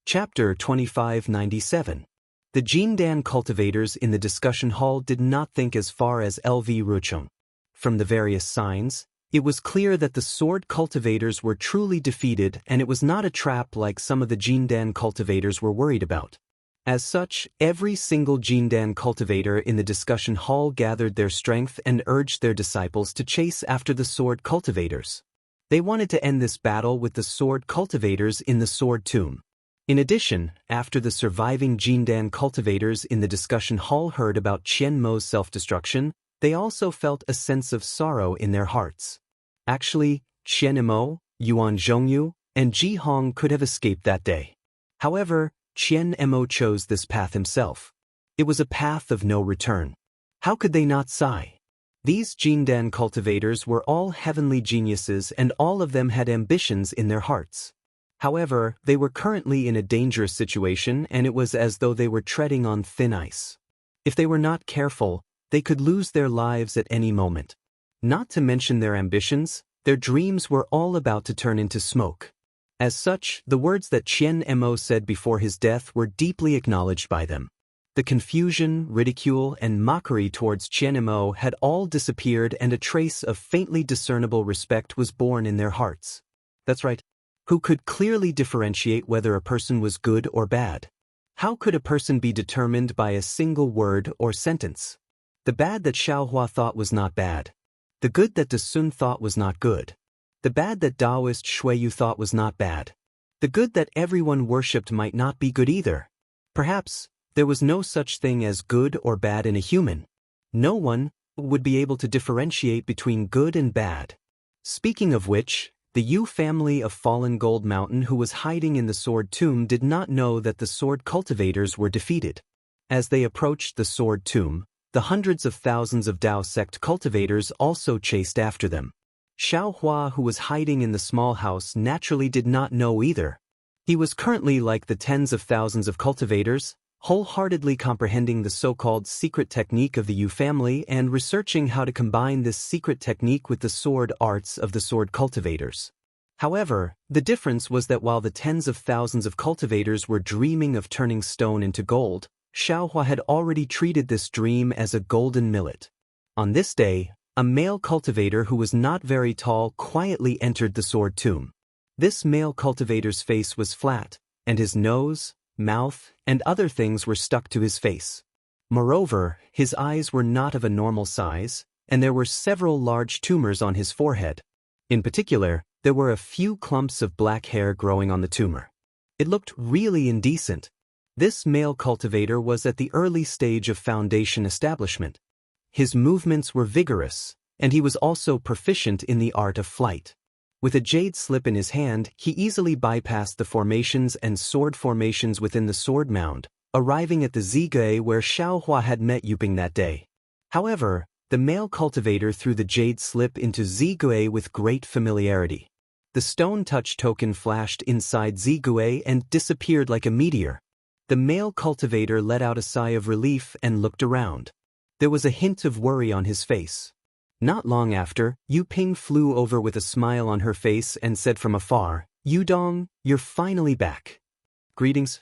Chapter 2597. The Jindan cultivators in the discussion hall did not think as far as LV Ruochang. From the various signs, it was clear that the sword cultivators were truly defeated, and it was not a trap like some of the Jindan cultivators were worried about. As such, every single Jindan cultivator in the discussion hall gathered their strength and urged their disciples to chase after the sword cultivators. They wanted to end this battle with the sword cultivators in the sword tomb. In addition, after the surviving Jindan cultivators in the discussion hall heard about Qian Mo's self-destruction, they also felt a sense of sorrow in their hearts. Actually, Qian Mo, Yuan Zhongyu, and Ji Hong could have escaped that day. However, Qian Mo chose this path himself. It was a path of no return. How could they not sigh? These Jindan cultivators were all heavenly geniuses, and all of them had ambitions in their hearts. However, they were currently in a dangerous situation, and it was as though they were treading on thin ice. If they were not careful, they could lose their lives at any moment. Not to mention their ambitions, their dreams were all about to turn into smoke. As such, the words that Qian Mo said before his death were deeply acknowledged by them. The confusion, ridicule, and mockery towards Qian Mo had all disappeared, and a trace of faintly discernible respect was born in their hearts. That's right. Who could clearly differentiate whether a person was good or bad? How could a person be determined by a single word or sentence? The bad that Xiaohua thought was not bad. The good that De Sun thought was not good. The bad that Taoist Shuiyu thought was not bad. The good that everyone worshipped might not be good either. Perhaps there was no such thing as good or bad in a human. No one would be able to differentiate between good and bad. Speaking of which, the Yu family of fallen Gold Mountain who was hiding in the sword tomb did not know that the sword cultivators were defeated. As they approached the sword tomb, the hundreds of thousands of Dao sect cultivators also chased after them. Xiaohua, who was hiding in the small house, naturally did not know either. He was currently like the tens of thousands of cultivators, wholeheartedly comprehending the so-called secret technique of the Yu family and researching how to combine this secret technique with the sword arts of the sword cultivators. However, the difference was that while the tens of thousands of cultivators were dreaming of turning stone into gold, Xiaohua had already treated this dream as a golden millet. On this day, a male cultivator who was not very tall quietly entered the sword tomb. This male cultivator's face was flat, and his nose, mouth, and other things were stuck to his face. Moreover, his eyes were not of a normal size, and there were several large tumors on his forehead. In particular, there were a few clumps of black hair growing on the tumor. It looked really indecent. This male cultivator was at the early stage of foundation establishment. His movements were vigorous, and he was also proficient in the art of flight. With a jade slip in his hand, he easily bypassed the formations and sword formations within the sword mound, arriving at the Zige where Xiaohua had met Yuping that day. However, the male cultivator threw the jade slip into Zige with great familiarity. The stone touch token flashed inside Zige and disappeared like a meteor. The male cultivator let out a sigh of relief and looked around. There was a hint of worry on his face. Not long after, Yuping flew over with a smile on her face and said from afar, "Yudong, you're finally back." Greetings,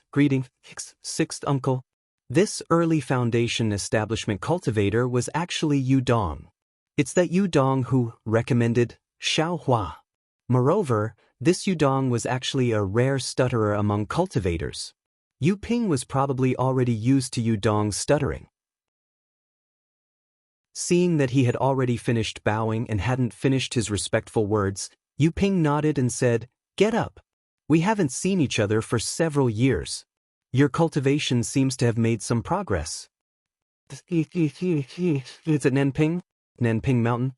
sixth uncle. This early foundation establishment cultivator was actually Yudong. It's that Yudong who recommended Xiaohua. Moreover, this Yudong was actually a rare stutterer among cultivators. Yuping was probably already used to Yudong's stuttering. Seeing that he had already finished bowing and hadn't finished his respectful words, Yuping nodded and said, "Get up. We haven't seen each other for several years. Your cultivation seems to have made some progress." "Is it Nanping? Nanping Mountain?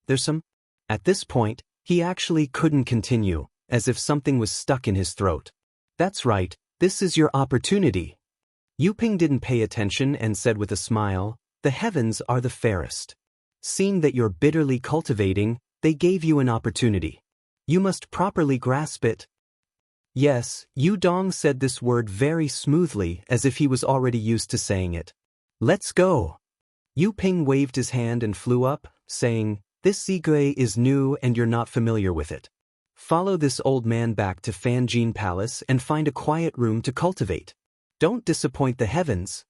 There's some?" At this point, he actually couldn't continue, as if something was stuck in his throat. "That's right, this is your opportunity." Yuping didn't pay attention and said with a smile, "The heavens are the fairest. Seeing that you're bitterly cultivating, they gave you an opportunity. You must properly grasp it." Yes, Yudong said this word very smoothly as if he was already used to saying it. "Let's go." Yuping waved his hand and flew up, saying, "This Zigui is new and you're not familiar with it. Follow this old man back to Fanjin Palace and find a quiet room to cultivate. Don't disappoint the heavens."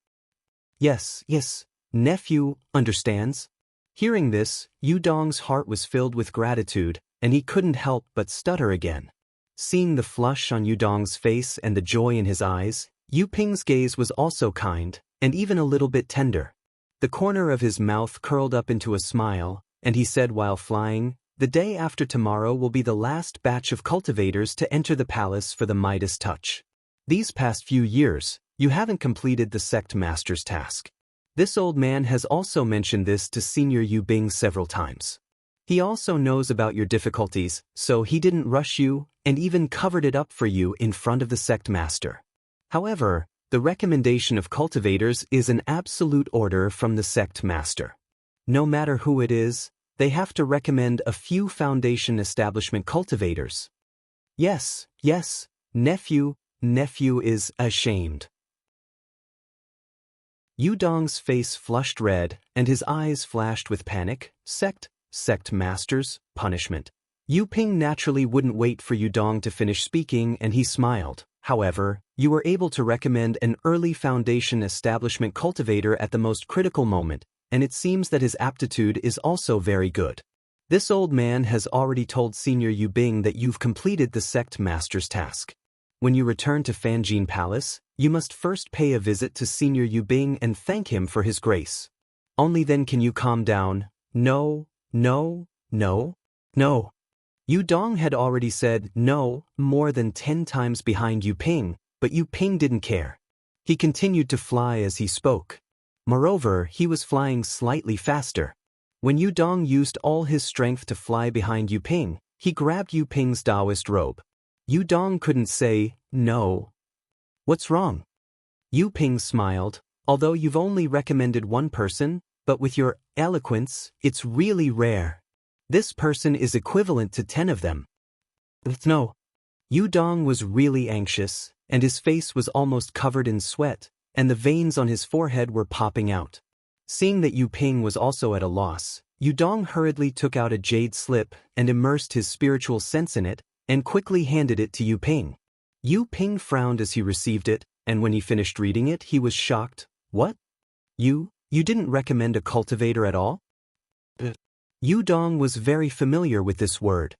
Yes, nephew understands." Hearing this, Yudong's heart was filled with gratitude, and he couldn't help but stutter again. Seeing the flush on Yudong's face and the joy in his eyes, Yuping's gaze was also kind, and even a little bit tender. The corner of his mouth curled up into a smile, and he said while flying, "The day after tomorrow will be the last batch of cultivators to enter the palace for the Midas touch. These past few years, you haven't completed the sect master's task." This old man has also mentioned this to Senior Yubing several times. He also knows about your difficulties, so he didn't rush you and even covered it up for you in front of the sect master. However, the recommendation of cultivators is an absolute order from the sect master. No matter who it is, they have to recommend a few foundation establishment cultivators. Yes, nephew is ashamed. Yudong's face flushed red, and his eyes flashed with panic. Sect masters, punishment. Yuping naturally wouldn't wait for Yudong to finish speaking, and he smiled. "However, you were able to recommend an early foundation establishment cultivator at the most critical moment, and it seems that his aptitude is also very good. This old man has already told Senior Yubing that you've completed the sect master's task. When you return to Fanjin Palace, you must first pay a visit to Senior Yubing and thank him for his grace. Only then can you calm down." No. Yudong had already said no more than 10 times behind Yuping, but Yuping didn't care. He continued to fly as he spoke. Moreover, he was flying slightly faster. When Yudong used all his strength to fly behind Yuping, he grabbed Yuping's Taoist robe. Yudong couldn't say no. "What's wrong?" Yuping smiled. "Although you've only recommended one person, but with your eloquence, it's really rare. This person is equivalent to 10 of them." "No." Yudong was really anxious, and his face was almost covered in sweat, and the veins on his forehead were popping out. Seeing that Yuping was also at a loss, Yudong hurriedly took out a jade slip and immersed his spiritual sense in it, and quickly handed it to Yuping. Yuping frowned as he received it, and when he finished reading it, he was shocked. "What? You didn't recommend a cultivator at all?" Yudong was very familiar with this word.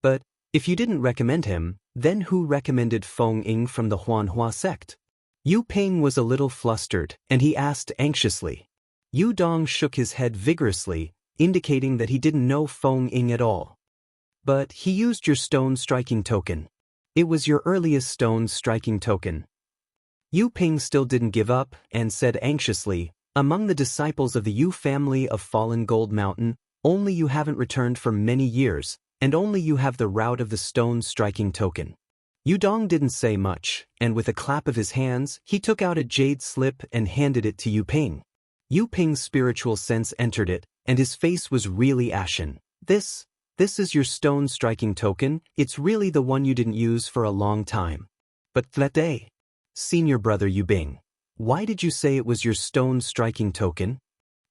"But if you didn't recommend him, then who recommended Feng Ying from the Huanhua sect?" Yuping was a little flustered, and he asked anxiously. Yudong shook his head vigorously, indicating that he didn't know Feng Ying at all. "But he used your stone striking token. It was your earliest stone striking token." Yuping still didn't give up and said anxiously, "Among the disciples of the Yu family of Fallen Gold Mountain, Only you haven't returned for many years, and only you have the route of the stone-striking token. Yudong didn't say much, and with a clap of his hands, he took out a jade slip and handed it to Yu Ping. Yu Ping's spiritual sense entered it, and his face was really ashen. This is your stone-striking token. It's really the one you didn't use for a long time. But Flete, senior brother Yu Bing, why did you say it was your stone-striking token?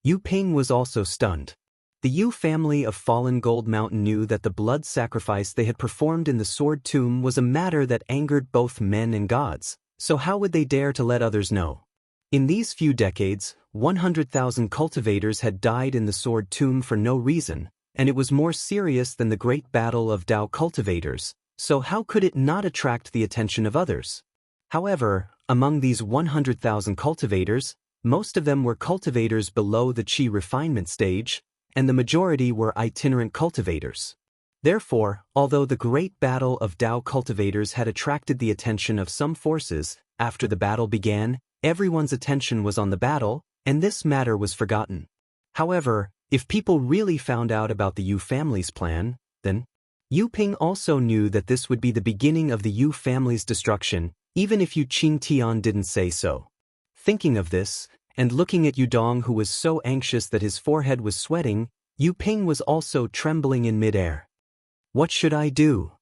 Yu Ping was also stunned. The Yu family of fallen Gold Mountain knew that the blood sacrifice they had performed in the Sword Tomb was a matter that angered both men and gods, so how would they dare to let others know? In these few decades, 100,000 cultivators had died in the Sword Tomb for no reason, and it was more serious than the Great Battle of Dao cultivators, so how could it not attract the attention of others? However, among these 100,000 cultivators, most of them were cultivators below the Qi refinement stage, and the majority were itinerant cultivators. Therefore, although the Great Battle of Dao cultivators had attracted the attention of some forces, after the battle began, everyone's attention was on the battle, and this matter was forgotten. However, if people really found out about the Yu family's plan, then Yu Ping also knew that this would be the beginning of the Yu family's destruction, even if Yu Qingtian didn't say so. Thinking of this, and looking at Yudong who was so anxious that his forehead was sweating, Yu Ping was also trembling in midair. What should I do?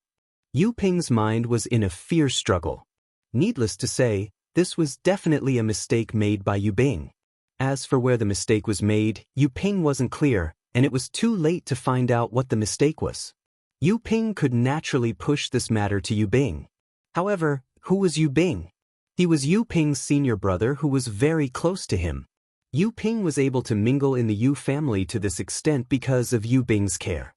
Yu Ping's mind was in a fierce struggle. Needless to say, this was definitely a mistake made by Yu Bing. As for where the mistake was made, Yu Ping wasn't clear, and it was too late to find out what the mistake was. Yu Ping could naturally push this matter to Yu Bing. However, who was Yu Bing? He was Yu Ping's senior brother who was very close to him. Yu Ping was able to mingle in the Yu family to this extent because of Yu Bing's care.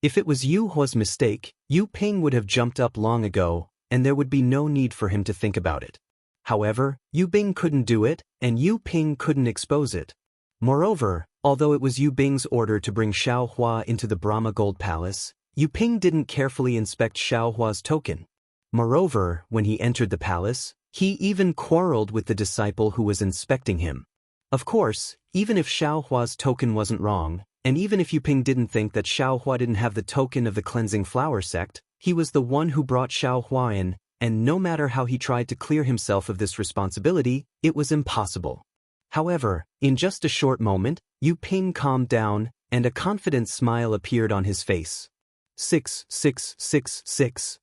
If it was Yu Hua's mistake, Yu Ping would have jumped up long ago, and there would be no need for him to think about it. However, Yu Bing couldn't do it, and Yu Ping couldn't expose it. Moreover, although it was Yu Bing's order to bring Xiao Hua into the Brahma Gold Palace, Yu Ping didn't carefully inspect Xiao Hua's token. Moreover, when he entered the palace, he even quarreled with the disciple who was inspecting him. Of course, even if Xiao Hua's token wasn't wrong, and even if Yu Ping didn't think that Xiao Hua didn't have the token of the Cleansing Flower sect, he was the one who brought Xiao Hua in, and no matter how he tried to clear himself of this responsibility, it was impossible. However, in just a short moment, Yu Ping calmed down, and a confident smile appeared on his face. 66666.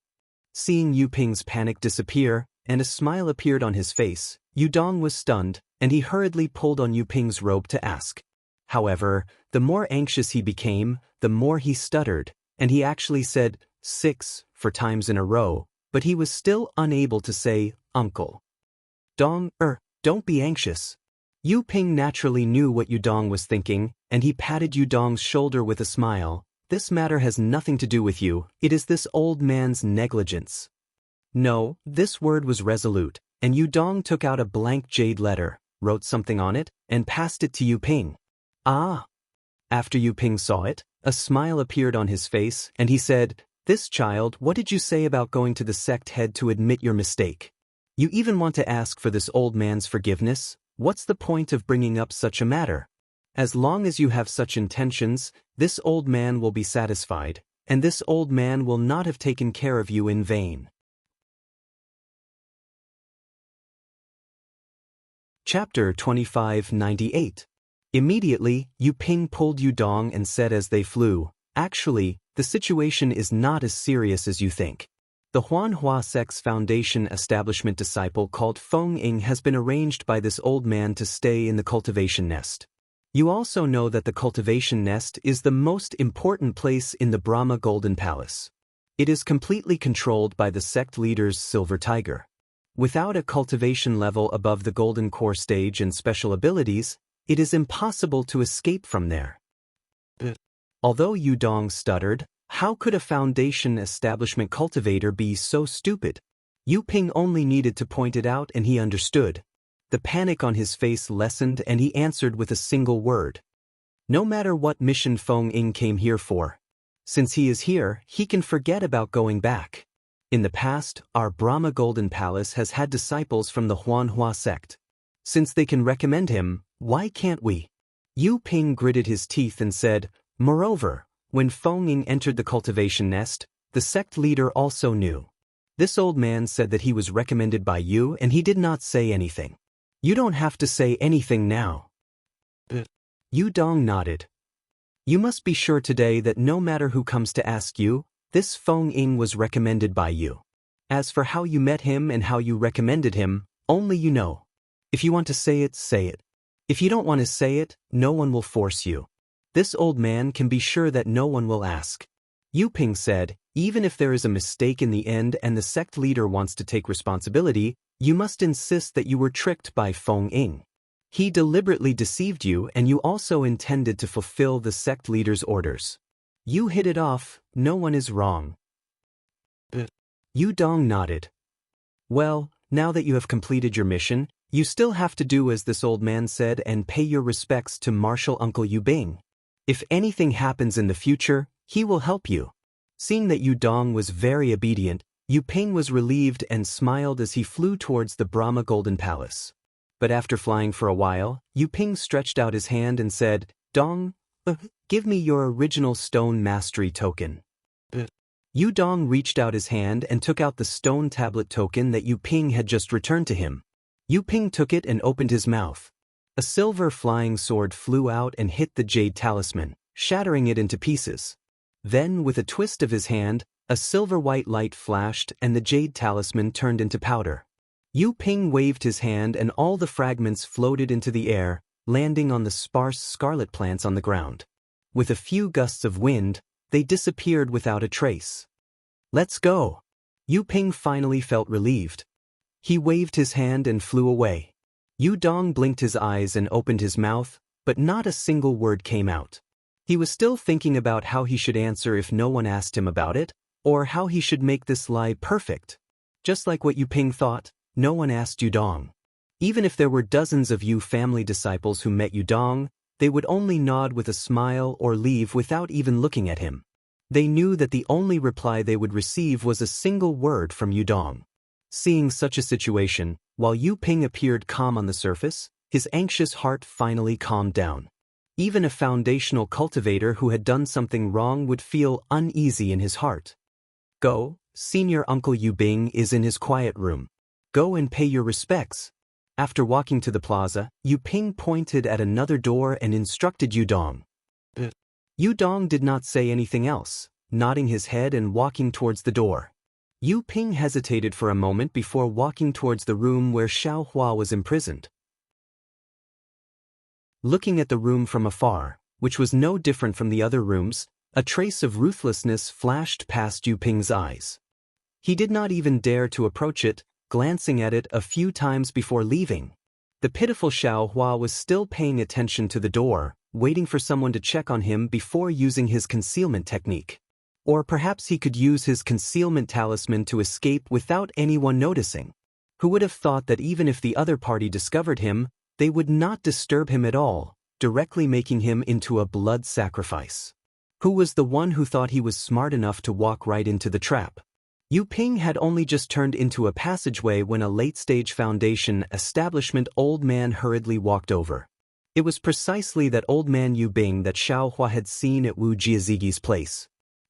Seeing Yu Ping's panic disappear, and a smile appeared on his face, Yudong was stunned, and he hurriedly pulled on Yu Ping's robe to ask. However, the more anxious he became, the more he stuttered, and he actually said 6 4 times in a row, but he was still unable to say, "Uncle." Dong, don't be anxious. Yu Ping naturally knew what Yudong was thinking, and he patted Yudong's shoulder with a smile. This matter has nothing to do with you, it is this old man's negligence. No, this word was resolute, and Yudong took out a blank jade letter, wrote something on it, and passed it to Yu Ping. Ah! After Yu Ping saw it, a smile appeared on his face, and he said, "This child, what did you say about going to the sect head to admit your mistake? You even want to ask for this old man's forgiveness? What's the point of bringing up such a matter? As long as you have such intentions, this old man will be satisfied, and this old man will not have taken care of you in vain." Chapter 2598. Immediately, Yu Ping pulled Yudong and said as they flew, "Actually, the situation is not as serious as you think. The Huanhua Sect's foundation establishment disciple called Feng Ying has been arranged by this old man to stay in the cultivation nest. You also know that the cultivation nest is the most important place in the Brahma Golden Palace. It is completely controlled by the sect leader's Silver Tiger. Without a cultivation level above the Golden Core stage and special abilities, it is impossible to escape from there." Although Yudong stuttered, how could a foundation establishment cultivator be so stupid? Yu Ping only needed to point it out and he understood. The panic on his face lessened and he answered with a single word. "No matter what mission Feng Ying came here for. Since he is here, he can forget about going back. In the past, our Brahma Golden Palace has had disciples from the Huanhua sect. Since they can recommend him, why can't we? Yu Ping gritted his teeth and said, "Moreover, when Feng Ying entered the cultivation nest, the sect leader also knew. This old man said that he was recommended by you and he did not say anything. You don't have to say anything now." Yu Dong nodded. "You must be sure today that no matter who comes to ask you, this Feng Ying was recommended by you. As for how you met him and how you recommended him, only you know. If you want to say it, say it. If you don't want to say it, no one will force you. This old man can be sure that no one will ask." Yu Ping said, "Even if there is a mistake in the end and the sect leader wants to take responsibility, you must insist that you were tricked by Feng Ying. He deliberately deceived you and you also intended to fulfill the sect leader's orders. You hit it off, no one is wrong." Yu Dong nodded. "Well, now that you have completed your mission, you still have to do as this old man said and pay your respects to Martial Uncle Yu Bing. If anything happens in the future, he will help you." Seeing that Yu Dong was very obedient, Yu Ping was relieved and smiled as he flew towards the Brahma Golden Palace. But after flying for a while, Yu Ping stretched out his hand and said, "Dong, give me your original stone mastery token." Yu Dong reached out his hand and took out the stone tablet token that Yu Ping had just returned to him. Yu Ping took it and opened his mouth. A silver flying sword flew out and hit the jade talisman, shattering it into pieces. Then, with a twist of his hand, a silver-white light flashed and the jade talisman turned into powder. Yu Ping waved his hand and all the fragments floated into the air, landing on the sparse scarlet plants on the ground. With a few gusts of wind, they disappeared without a trace. "Let's go." Yu Ping finally felt relieved. He waved his hand and flew away. Yu Dong blinked his eyes and opened his mouth, but not a single word came out. He was still thinking about how he should answer if no one asked him about it, or how he should make this lie perfect. Just like what Yu Ping thought, no one asked Yu Dong. Even if there were dozens of Yu family disciples who met Yu Dong, they would only nod with a smile or leave without even looking at him. They knew that the only reply they would receive was a single word from Yu Dong. Seeing such a situation, while Yu Ping appeared calm on the surface, his anxious heart finally calmed down. Even a foundational cultivator who had done something wrong would feel uneasy in his heart. "Go, Senior Uncle Yu Bing is in his quiet room. Go and pay your respects." After walking to the plaza, Yu Ping pointed at another door and instructed Yu Dong. Yu Dong did not say anything else, nodding his head and walking towards the door. Yu Ping hesitated for a moment before walking towards the room where Xiao Hua was imprisoned. Looking at the room from afar, which was no different from the other rooms, a trace of ruthlessness flashed past Yu Ping's eyes. He did not even dare to approach it, glancing at it a few times before leaving. The pitiful Xiao Hua was still paying attention to the door, waiting for someone to check on him before using his concealment technique. Or perhaps he could use his concealment talisman to escape without anyone noticing. Who would have thought that even if the other party discovered him, they would not disturb him at all, directly making him into a blood sacrifice? Who was the one who thought he was smart enough to walk right into the trap? Yu Ping had only just turned into a passageway when a late-stage foundation establishment old man hurriedly walked over. It was precisely that old man Yu Bing that Xiao Hua had seen at Wu Jiazigi's place.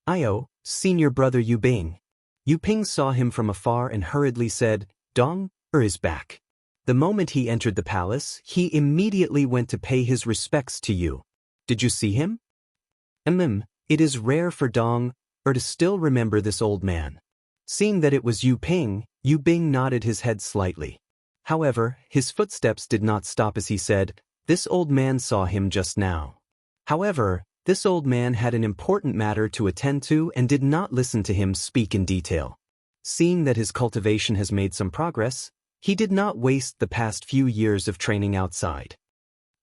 "Io, senior brother Yu Bing." Yu Ping saw him from afar and hurriedly said, "Dong is back." The moment he entered the palace, he immediately went to pay his respects to you. "Did you see him?" It is rare for Dong to still remember this old man." Seeing that it was Yu Ping, Yu Bing nodded his head slightly. However, his footsteps did not stop as he said, "This old man saw him just now." However, this old man had an important matter to attend to and did not listen to him speak in detail. Seeing that his cultivation has made some progress, he did not waste the past few years of training outside.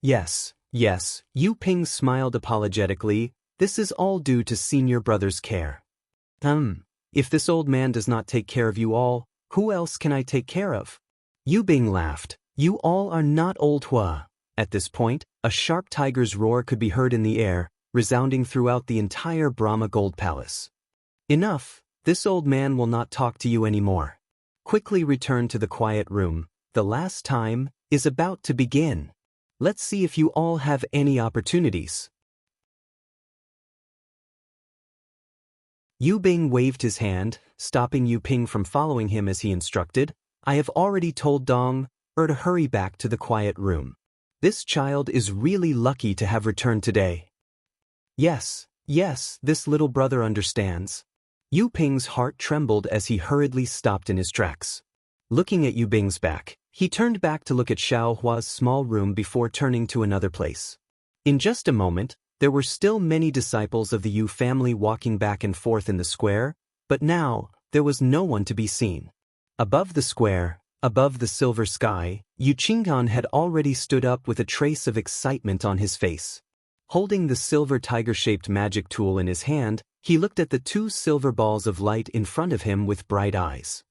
Yes, Yu Ping smiled apologetically, "This is all due to senior brother's care." If this old man does not take care of you all, who else can I take care of?" Yu Bing laughed. "You all are not old Hua." At this point, a sharp tiger's roar could be heard in the air, resounding throughout the entire Brahma Gold Palace. "Enough, this old man will not talk to you anymore. Quickly return to the quiet room, the last time is about to begin." Let's see if you all have any opportunities. Yu Bing waved his hand, stopping Yu Ping from following him as he instructed. I have already told Dong to hurry back to the quiet room. This child is really lucky to have returned today. Yes, this little brother understands. Yu Ping's heart trembled as he hurriedly stopped in his tracks. Looking at Yu Bing's back, he turned back to look at Xiao Hua's small room before turning to another place. In just a moment, there were still many disciples of the Yu family walking back and forth in the square, but now, there was no one to be seen. Above the square, above the silver sky, Yu Qinghan had already stood up with a trace of excitement on his face. Holding the silver tiger-shaped magic tool in his hand, he looked at the two silver balls of light in front of him with bright eyes.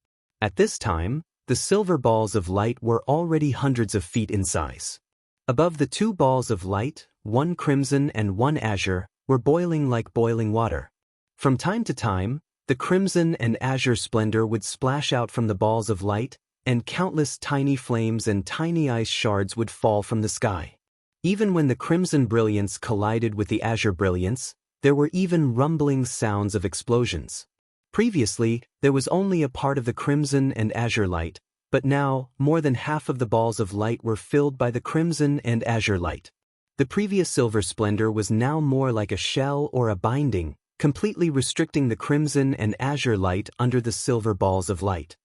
At this time, the silver balls of light were already hundreds of feet in size. Above the two balls of light, one crimson and one azure, were boiling like boiling water. From time to time, the crimson and azure splendor would splash out from the balls of light, and countless tiny flames and tiny ice shards would fall from the sky. Even when the crimson brilliance collided with the azure brilliance, there were even rumbling sounds of explosions. Previously, there was only a part of the crimson and azure light, but now, more than half of the balls of light were filled by the crimson and azure light. The previous silver splendor was now more like a shell or a binding, completely restricting the crimson and azure light under the silver balls of light.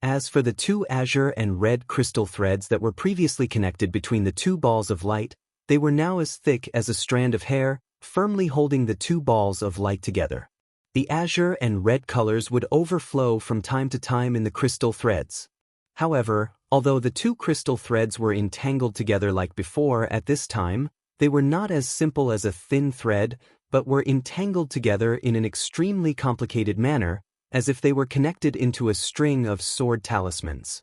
As for the two azure and red crystal threads that were previously connected between the two balls of light, they were now as thick as a strand of hair, firmly holding the two balls of light together. The azure and red colors would overflow from time to time in the crystal threads. However, although the two crystal threads were entangled together like before at this time, they were not as simple as a thin thread, but were entangled together in an extremely complicated manner, as if they were connected into a string of sword talismans.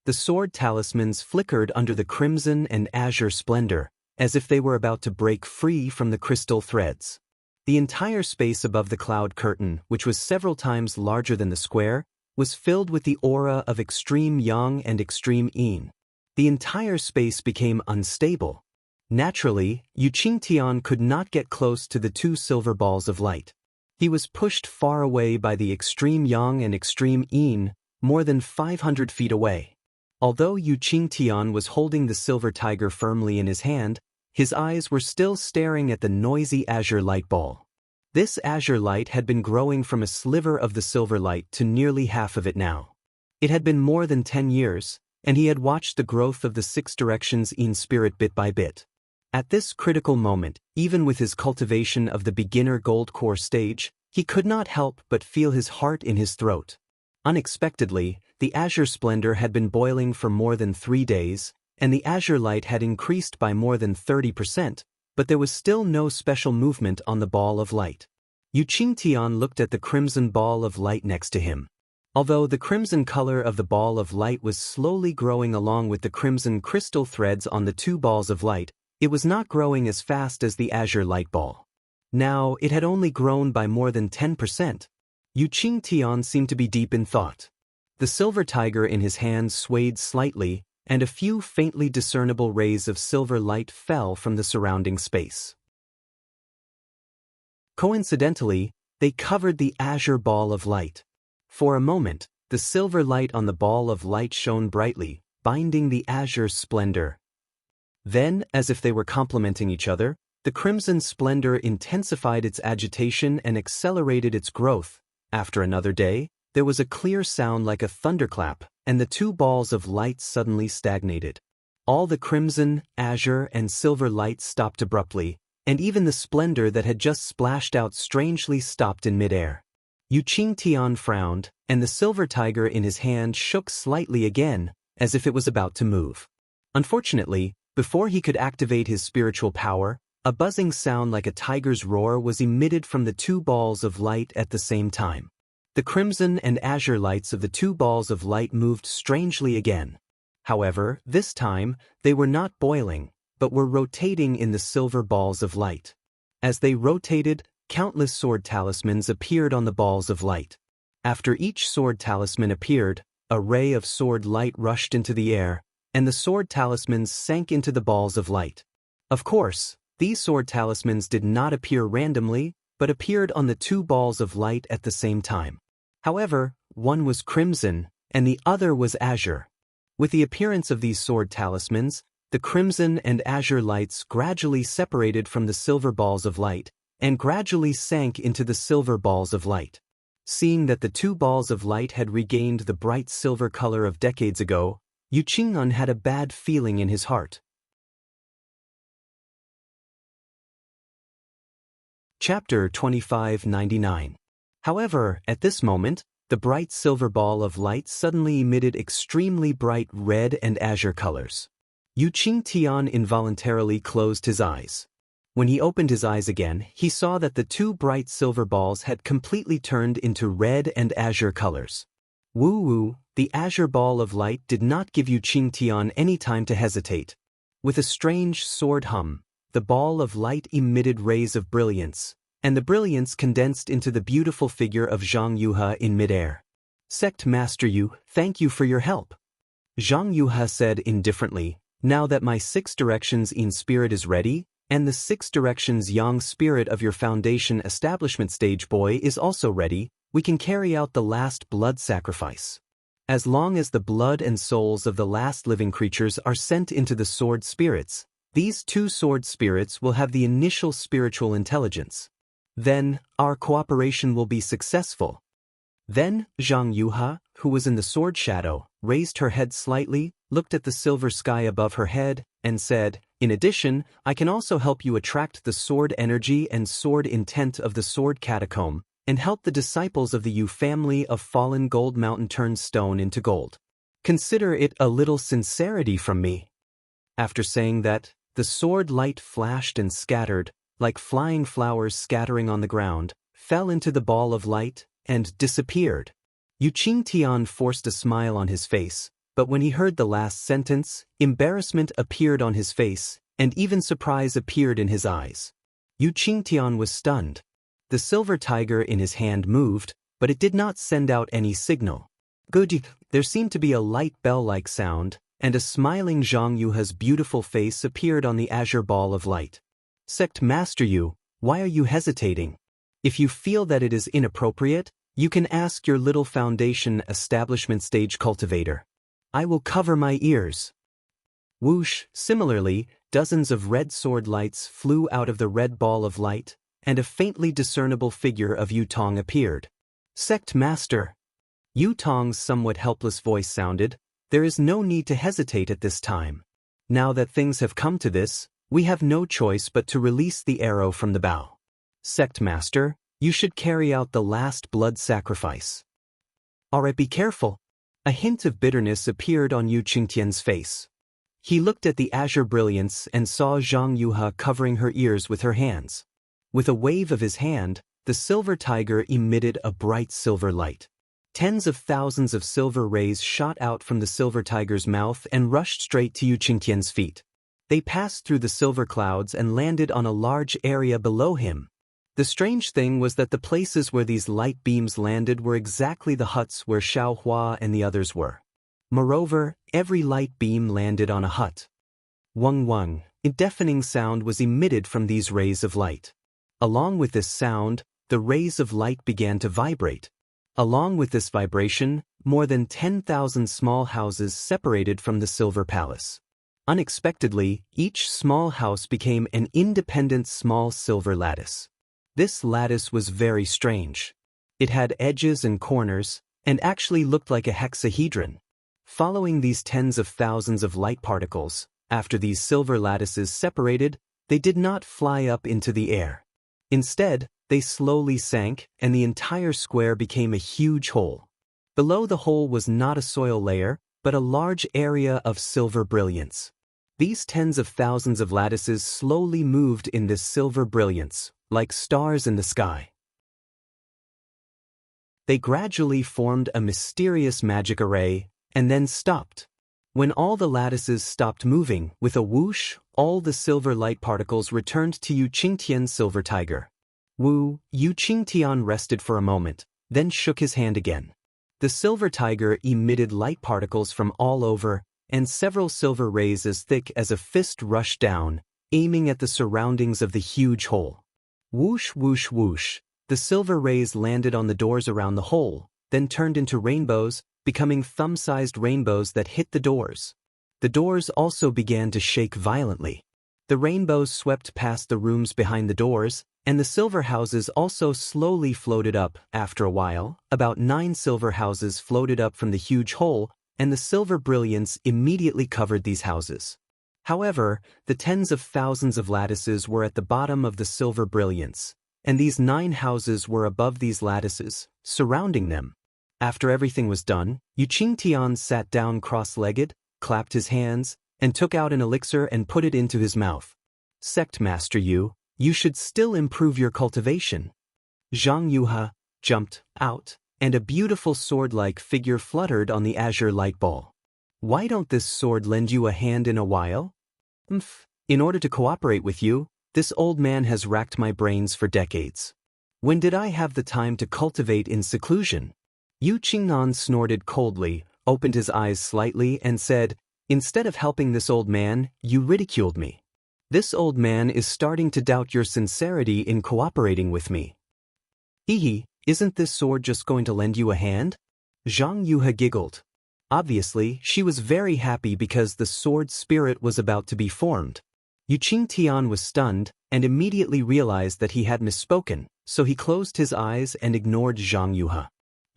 The sword talismans flickered under the crimson and azure splendor, as if they were about to break free from the crystal threads. The entire space above the cloud curtain, which was several times larger than the square, was filled with the aura of extreme yang and extreme yin. The entire space became unstable. Naturally, Yu Qingtian could not get close to the two silver balls of light. He was pushed far away by the extreme yang and extreme yin, more than 500 feet away. Although Yu Qingtian was holding the silver tiger firmly in his hand, his eyes were still staring at the noisy azure light ball. This azure light had been growing from a sliver of the silver light to nearly half of it now. It had been more than 10 years, and he had watched the growth of the six directions in spirit bit by bit. At this critical moment, even with his cultivation of the beginner gold core stage, he could not help but feel his heart in his throat. Unexpectedly, the azure splendor had been boiling for more than 3 days, and the azure light had increased by more than 30%, but there was still no special movement on the ball of light. Yu Qingtian looked at the crimson ball of light next to him. Although the crimson color of the ball of light was slowly growing along with the crimson crystal threads on the two balls of light, it was not growing as fast as the azure light ball. Now, it had only grown by more than 10%. Yu Qingtian seemed to be deep in thought. The silver tiger in his hand swayed slightly, and a few faintly discernible rays of silver light fell from the surrounding space. Coincidentally, they covered the azure ball of light. For a moment, the silver light on the ball of light shone brightly, binding the azure splendor. Then, as if they were complementing each other, the crimson splendor intensified its agitation and accelerated its growth. After another day, there was a clear sound like a thunderclap, and the two balls of light suddenly stagnated. All the crimson, azure, and silver light stopped abruptly, and even the splendor that had just splashed out strangely stopped in midair. Yu Qingtian frowned, and the silver tiger in his hand shook slightly again, as if it was about to move. Unfortunately, before he could activate his spiritual power, a buzzing sound like a tiger's roar was emitted from the two balls of light at the same time. The crimson and azure lights of the two balls of light moved strangely again. However, this time, they were not boiling, but were rotating in the silver balls of light. As they rotated, countless sword talismans appeared on the balls of light. After each sword talisman appeared, a ray of sword light rushed into the air, and the sword talismans sank into the balls of light. Of course, these sword talismans did not appear randomly, but appeared on the two balls of light at the same time. However, one was crimson, and the other was azure. With the appearance of these sword talismans, the crimson and azure lights gradually separated from the silver balls of light, and gradually sank into the silver balls of light. Seeing that the two balls of light had regained the bright silver color of decades ago, Yu Qing'an had a bad feeling in his heart. Chapter 2599. However, at this moment, the bright silver ball of light suddenly emitted extremely bright red and azure colors. Yu Qingtian involuntarily closed his eyes. When he opened his eyes again, he saw that the two bright silver balls had completely turned into red and azure colors. Woo-woo, the azure ball of light did not give Yu Qingtian any time to hesitate. With a strange sword hum, the ball of light emitted rays of brilliance, and the brilliance condensed into the beautiful figure of Zhang Yuhe in midair. Sect Master Yu, thank you for your help. Zhang Yuhe said indifferently, now that my 6 directions Yin spirit is ready, and the 6 directions Yang spirit of your foundation establishment stage boy is also ready, we can carry out the last blood sacrifice. As long as the blood and souls of the last living creatures are sent into the sword spirits, these 2 sword spirits will have the initial spiritual intelligence. Then, our cooperation will be successful. Then, Zhang Yuhe, who was in the sword shadow, raised her head slightly, looked at the silver sky above her head, and said, in addition, I can also help you attract the sword energy and sword intent of the sword catacomb, and help the disciples of the Yu family of fallen Gold Mountain turn stone into gold. Consider it a little sincerity from me. After saying that, the sword light flashed and scattered, like flying flowers scattering on the ground, fell into the ball of light, and disappeared. Yu Qingtian forced a smile on his face, but when he heard the last sentence, embarrassment appeared on his face, and even surprise appeared in his eyes. Yu Qingtian was stunned. The silver tiger in his hand moved, but it did not send out any signal. Good, there seemed to be a light bell-like sound, and a smiling Zhang Yuhe's beautiful face appeared on the azure ball of light. Sect Master Yu, why are you hesitating? If you feel that it is inappropriate, you can ask your little foundation establishment stage cultivator. I will cover my ears. Whoosh, similarly, dozens of red sword lights flew out of the red ball of light, and a faintly discernible figure of Yu Tong appeared. Sect Master. Yu Tong's somewhat helpless voice sounded, there is no need to hesitate at this time. Now that things have come to this, we have no choice but to release the arrow from the bow. Sect Master, you should carry out the last blood sacrifice. Alright, be careful. A hint of bitterness appeared on Yu Qingtian's face. He looked at the azure brilliance and saw Zhang Yuhe covering her ears with her hands. With a wave of his hand, the silver tiger emitted a bright silver light. Tens of thousands of silver rays shot out from the silver tiger's mouth and rushed straight to Yu Qingtian's feet. They passed through the silver clouds and landed on a large area below him. The strange thing was that the places where these light beams landed were exactly the huts where Xiao Hua and the others were. Moreover, every light beam landed on a hut. Wung wung, a deafening sound was emitted from these rays of light. Along with this sound, the rays of light began to vibrate. Along with this vibration, more than 10,000 small houses separated from the Silver Palace. Unexpectedly, each small house became an independent small silver lattice. This lattice was very strange. It had edges and corners, and actually looked like a hexahedron. Following these tens of thousands of light particles, after these silver lattices separated, they did not fly up into the air. Instead, they slowly sank, and the entire square became a huge hole. Below the hole was not a soil layer, but a large area of silver brilliance. These tens of thousands of lattices slowly moved in this silver brilliance, like stars in the sky. They gradually formed a mysterious magic array, and then stopped. When all the lattices stopped moving, with a whoosh, all the silver light particles returned to Yu Qingtian's silver tiger. Yu Qingtian rested for a moment, then shook his hand again. The silver tiger emitted light particles from all over, and several silver rays as thick as a fist rushed down, aiming at the surroundings of the huge hole. Whoosh, whoosh, whoosh. The silver rays landed on the doors around the hole, then turned into rainbows, becoming thumb-sized rainbows that hit the doors. The doors also began to shake violently. The rainbows swept past the rooms behind the doors, and the silver houses also slowly floated up. After a while, about 9 silver houses floated up from the huge hole, and the silver brilliance immediately covered these houses. However, the tens of thousands of lattices were at the bottom of the silver brilliance, and these 9 houses were above these lattices, surrounding them. After everything was done, Yu Qingtian sat down cross-legged, clapped his hands, and took out an elixir and put it into his mouth. Sect Master Yu, you should still improve your cultivation. Zhang Yuha jumped out, and a beautiful sword-like figure fluttered on the azure light ball. Why don't this sword lend you a hand in a while? In order to cooperate with you, this old man has racked my brains for decades. When did I have the time to cultivate in seclusion? Yu Qingnan snorted coldly, opened his eyes slightly, and said, "Instead of helping this old man, you ridiculed me. This old man is starting to doubt your sincerity in cooperating with me." "Hehe, isn't this sword just going to lend you a hand?" Zhang Yuha giggled. Obviously, she was very happy because the sword spirit was about to be formed. Yu Qingtian was stunned and immediately realized that he had misspoken, so he closed his eyes and ignored Zhang Yuha.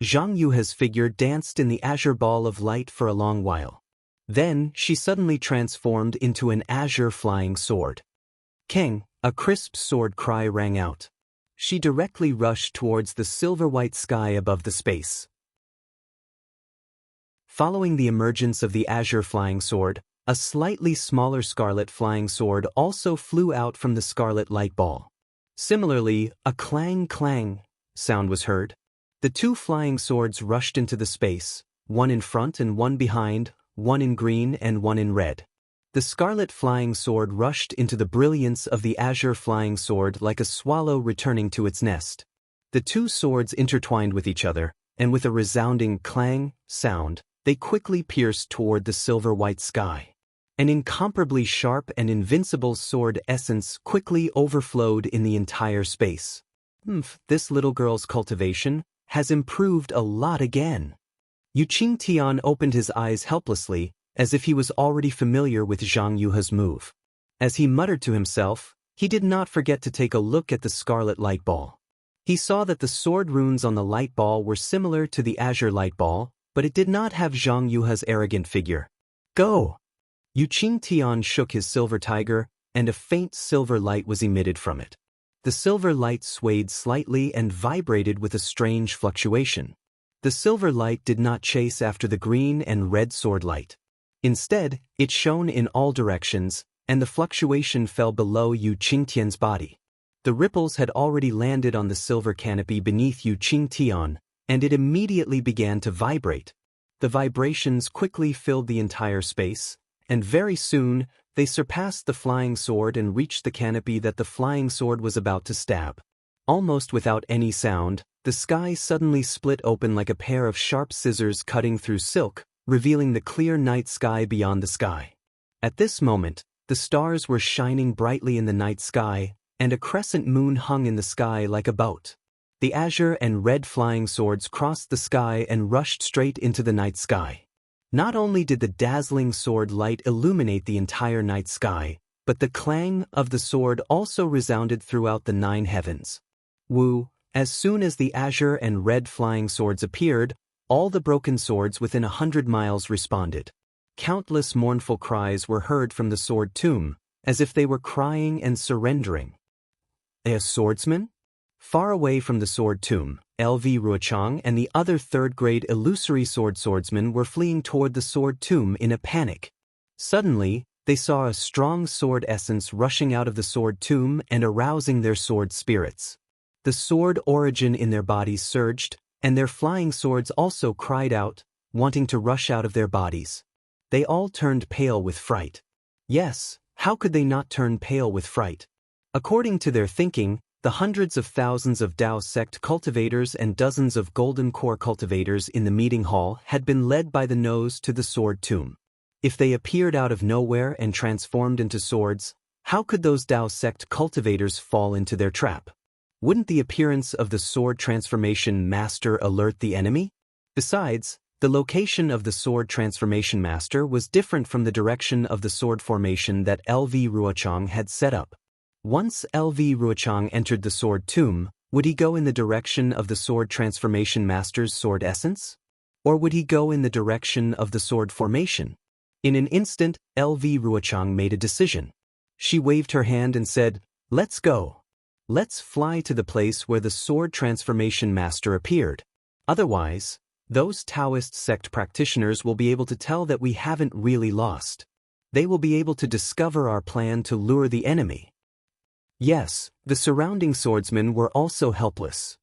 Zhang Yuha's figure danced in the azure ball of light for a long while. Then, she suddenly transformed into an azure flying sword. Keng, a crisp sword cry rang out. She directly rushed towards the silver-white sky above the space. Following the emergence of the azure flying sword, a slightly smaller scarlet flying sword also flew out from the scarlet light ball. Similarly, a clang-clang sound was heard. The 2 flying swords rushed into the space, one in front and one behind, one in green and one in red. The scarlet flying sword rushed into the brilliance of the azure flying sword like a swallow returning to its nest. The 2 swords intertwined with each other, and with a resounding clang sound, they quickly pierced toward the silver-white sky. An incomparably sharp and invincible sword essence quickly overflowed in the entire space. This little girl's cultivation has improved a lot again. Yu Qingtian opened his eyes helplessly, as if he was already familiar with Zhang Yuha's move. As he muttered to himself, he did not forget to take a look at the scarlet light ball. He saw that the sword runes on the light ball were similar to the azure light ball, but it did not have Zhang Yuha's arrogant figure. Go! Yu Qingtian shook his silver tiger, and a faint silver light was emitted from it. The silver light swayed slightly and vibrated with a strange fluctuation. The silver light did not chase after the green and red sword light. Instead, it shone in all directions, and the fluctuation fell below Yu Qingtian's body. The ripples had already landed on the silver canopy beneath Yu Qingtian, and it immediately began to vibrate. The vibrations quickly filled the entire space, and very soon, they surpassed the flying sword and reached the canopy that the flying sword was about to stab. Almost without any sound, the sky suddenly split open like a pair of sharp scissors cutting through silk, revealing the clear night sky beyond the sky. At this moment, the stars were shining brightly in the night sky, and a crescent moon hung in the sky like a boat. The azure and red flying swords crossed the sky and rushed straight into the night sky. Not only did the dazzling sword light illuminate the entire night sky, but the clang of the sword also resounded throughout the 9 heavens. Woo! As soon as the azure and red flying swords appeared, all the broken swords within 100 miles responded. Countless mournful cries were heard from the sword tomb, as if they were crying and surrendering. A swordsman? Far away from the sword tomb, LV Ruochang and the other third-grade illusory swordsmen were fleeing toward the sword tomb in a panic. Suddenly, they saw a strong sword essence rushing out of the sword tomb and arousing their sword spirits. The sword origin in their bodies surged, and their flying swords also cried out, wanting to rush out of their bodies. They all turned pale with fright. Yes, how could they not turn pale with fright? According to their thinking, the hundreds of thousands of Dao sect cultivators and dozens of golden core cultivators in the meeting hall had been led by the nose to the sword tomb. If they appeared out of nowhere and transformed into swords, how could those Dao sect cultivators fall into their trap? Wouldn't the appearance of the sword transformation master alert the enemy? Besides, the location of the sword transformation master was different from the direction of the sword formation that LV Ruochang had set up. Once LV Ruochang entered the sword tomb, would he go in the direction of the sword transformation master's sword essence? Or would he go in the direction of the sword formation? In an instant, LV Ruochang made a decision. She waved her hand and said, "Let's go. Let's fly to the place where the sword transformation master appeared. Otherwise, those Taoist sect practitioners will be able to tell that we haven't really lost. They will be able to discover our plan to lure the enemy." Yes, the surrounding swordsmen were also helpless.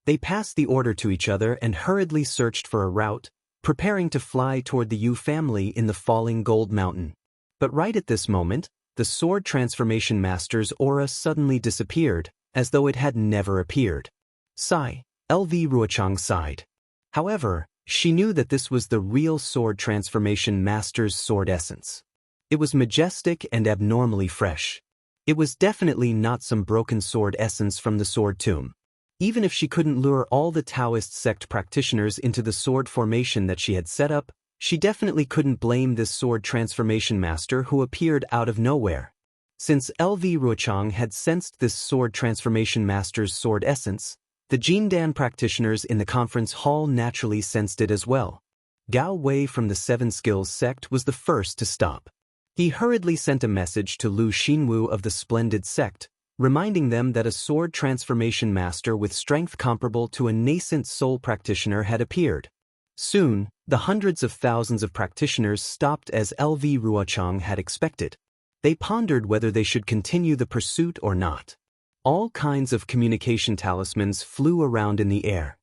They passed the order to each other and hurriedly searched for a route, preparing to fly toward the Yu family in the falling gold mountain. But right at this moment, the sword transformation master's aura suddenly disappeared, as though it had never appeared. Sigh, LV Ruochang sighed. However, she knew that this was the real sword transformation master's sword essence. It was majestic and abnormally fresh. It was definitely not some broken sword essence from the sword tomb. Even if she couldn't lure all the Taoist sect practitioners into the sword formation that she had set up, she definitely couldn't blame this sword transformation master who appeared out of nowhere. Since LV Ruochang had sensed this sword transformation master's sword essence, the Jindan practitioners in the conference hall naturally sensed it as well. Gao Wei from the Seven Skills sect was the first to stop. He hurriedly sent a message to Lu Xinwu of the Splendid sect, reminding them that a sword transformation master with strength comparable to a nascent soul practitioner had appeared. Soon, the hundreds of thousands of practitioners stopped as LV Ruochang had expected. They pondered whether they should continue the pursuit or not. All kinds of communication talismans flew around in the air.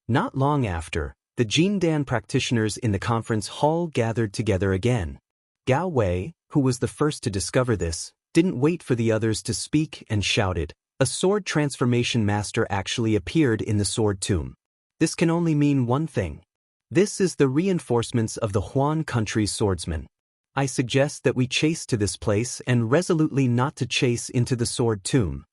Not long after, the Jindan practitioners in the conference hall gathered together again. Gao Wei, who was the first to discover this, didn't wait for the others to speak and shouted, "A sword transformation master actually appeared in the sword tomb. This can only mean one thing. This is the reinforcements of the Huan country's swordsmen. I suggest that we chase to this place and resolutely not to chase into the sword tomb."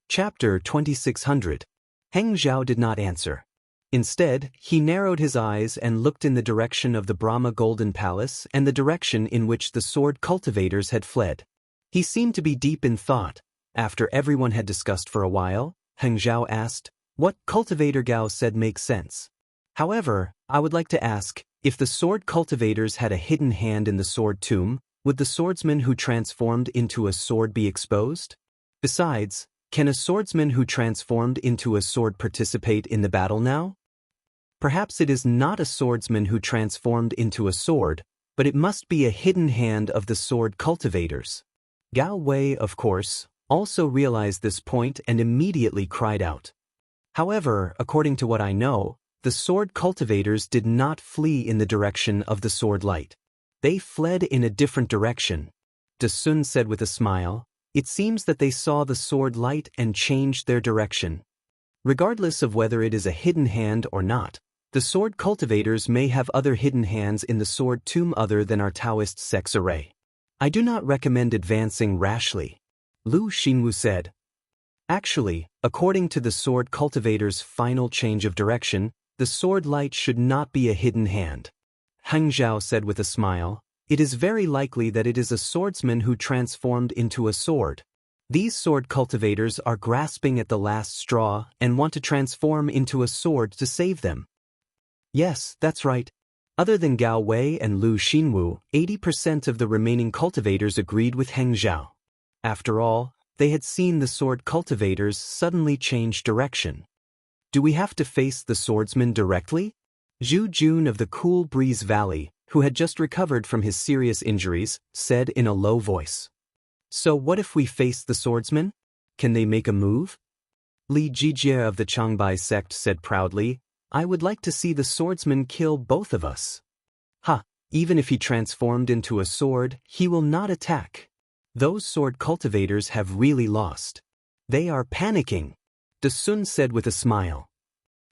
Chapter 2600. Heng Zhao did not answer. Instead, he narrowed his eyes and looked in the direction of the Brahma Golden Palace and the direction in which the sword cultivators had fled. He seemed to be deep in thought. After everyone had discussed for a while, Heng Zhao asked, "What cultivator Gao said makes sense. However, I would like to ask, if the sword cultivators had a hidden hand in the sword tomb, would the swordsman who transformed into a sword be exposed? Besides, can a swordsman who transformed into a sword participate in the battle now? Perhaps it is not a swordsman who transformed into a sword, but it must be a hidden hand of the sword cultivators." Gao Wei, of course, also realized this point and immediately cried out. However, according to what I know, the sword cultivators did not flee in the direction of the sword light. They fled in a different direction. De Sun said with a smile, "It seems that they saw the sword light and changed their direction. Regardless of whether it is a hidden hand or not, the sword cultivators may have other hidden hands in the sword tomb other than our Taoist sect's array. I do not recommend advancing rashly," Lu Xinwu said. Actually, according to the sword cultivator's final change of direction, the sword light should not be a hidden hand. Heng Zhao said with a smile, "It is very likely that it is a swordsman who transformed into a sword. These sword cultivators are grasping at the last straw and want to transform into a sword to save them." Yes, that's right. Other than Gao Wei and Lu Xinwu, 80% of the remaining cultivators agreed with Heng Zhao. After all, they had seen the sword cultivators suddenly change direction. Do we have to face the swordsman directly? Zhu Jun of the Cool Breeze Valley, who had just recovered from his serious injuries, said in a low voice. So what if we face the swordsman? Can they make a move? Li Jijie of the Changbai sect said proudly, "I would like to see the swordsman kill both of us." Ha, even if he transformed into a sword, he will not attack. Those sword cultivators have really lost. They are panicking, De Sun said with a smile.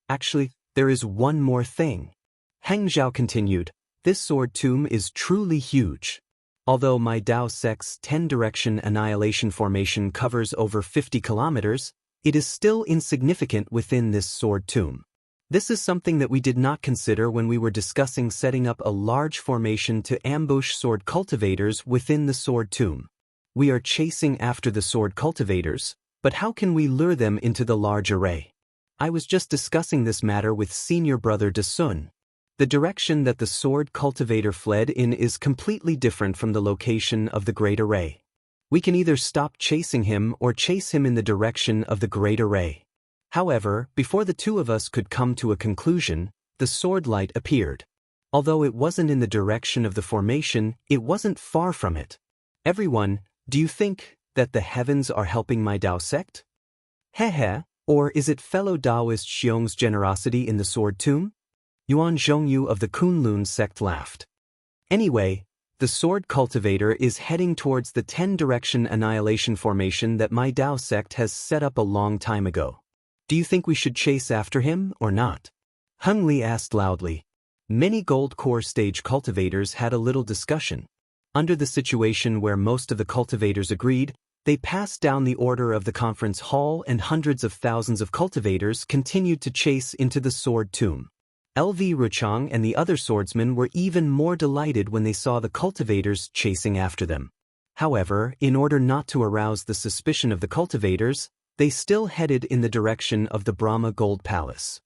Actually, there is one more thing. Heng Zhao continued, this sword tomb is truly huge. Although my Dao Sect's 10-direction annihilation formation covers over 50 kilometers, it is still insignificant within this sword tomb. This is something that we did not consider when we were discussing setting up a large formation to ambush sword cultivators within the sword tomb. We are chasing after the sword cultivators, but how can we lure them into the large array? I was just discussing this matter with senior brother De Sun. The direction that the sword cultivator fled in is completely different from the location of the great array. We can either stop chasing him or chase him in the direction of the great array. However, before the two of us could come to a conclusion, the sword light appeared. Although it wasn't in the direction of the formation, it wasn't far from it. Everyone, do you think that the heavens are helping my Dao sect? Hehe, or is it fellow Daoist Xiong's generosity in the sword tomb? Yuan Zhongyu of the Kunlun sect laughed. Anyway, the sword cultivator is heading towards the 10-direction annihilation formation that my Dao sect has set up a long time ago. Do you think we should chase after him or not? Heng Li asked loudly. Many gold core stage cultivators had a little discussion. Under the situation where most of the cultivators agreed, they passed down the order of the conference hall and hundreds of thousands of cultivators continued to chase into the sword tomb. LV Ruchang and the other swordsmen were even more delighted when they saw the cultivators chasing after them. However, in order not to arouse the suspicion of the cultivators, they still headed in the direction of the Brahma Gold Palace.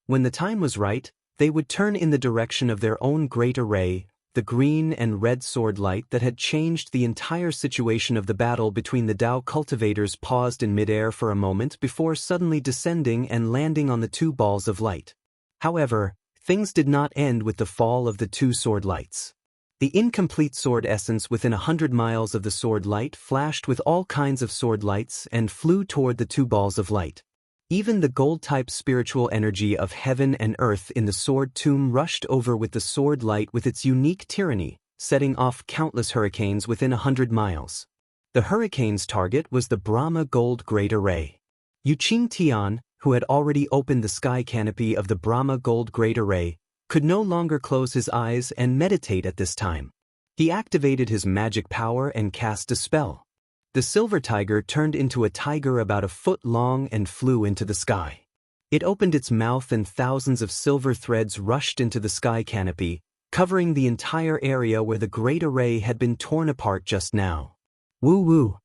When the time was right, they would turn in the direction of their own great array, the green and red sword light that had changed the entire situation of the battle between the Dao cultivators paused in midair for a moment before suddenly descending and landing on the two balls of light. However, things did not end with the fall of the two sword lights. The incomplete sword essence within 100 miles of the sword light flashed with all kinds of sword lights and flew toward the two balls of light. Even the gold-type spiritual energy of heaven and earth in the sword tomb rushed over with the sword light with its unique tyranny, setting off countless hurricanes within 100 miles. The hurricane's target was the Brahma Gold Great Array. Yuqing Tian, who had already opened the sky canopy of the Brahma Gold Great Array, could no longer close his eyes and meditate at this time. He activated his magic power and cast a spell. The silver tiger turned into a tiger about a foot long and flew into the sky. It opened its mouth and thousands of silver threads rushed into the sky canopy, covering the entire area where the great array had been torn apart just now. Woo-woo!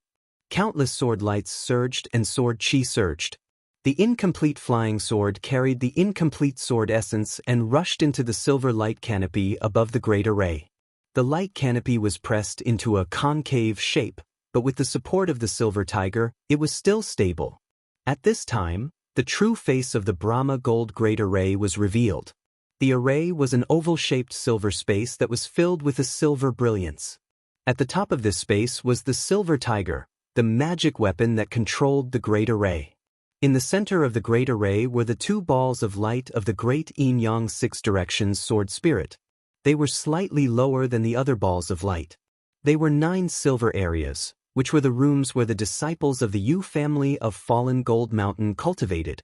Countless sword lights surged and sword chi surged. The incomplete flying sword carried the incomplete sword essence and rushed into the silver light canopy above the great array. The light canopy was pressed into a concave shape, but with the support of the silver tiger, it was still stable. At this time, the true face of the Brahma Gold Great Array was revealed. The array was an oval-shaped silver space that was filled with a silver brilliance. At the top of this space was the silver tiger, the magic weapon that controlled the great array. In the center of the great array were the two balls of light of the great yin-yang six directions sword spirit. They were slightly lower than the other balls of light. They were 9 silver areas, which were the rooms where the disciples of the Yu family of Fallen Gold Mountain cultivated.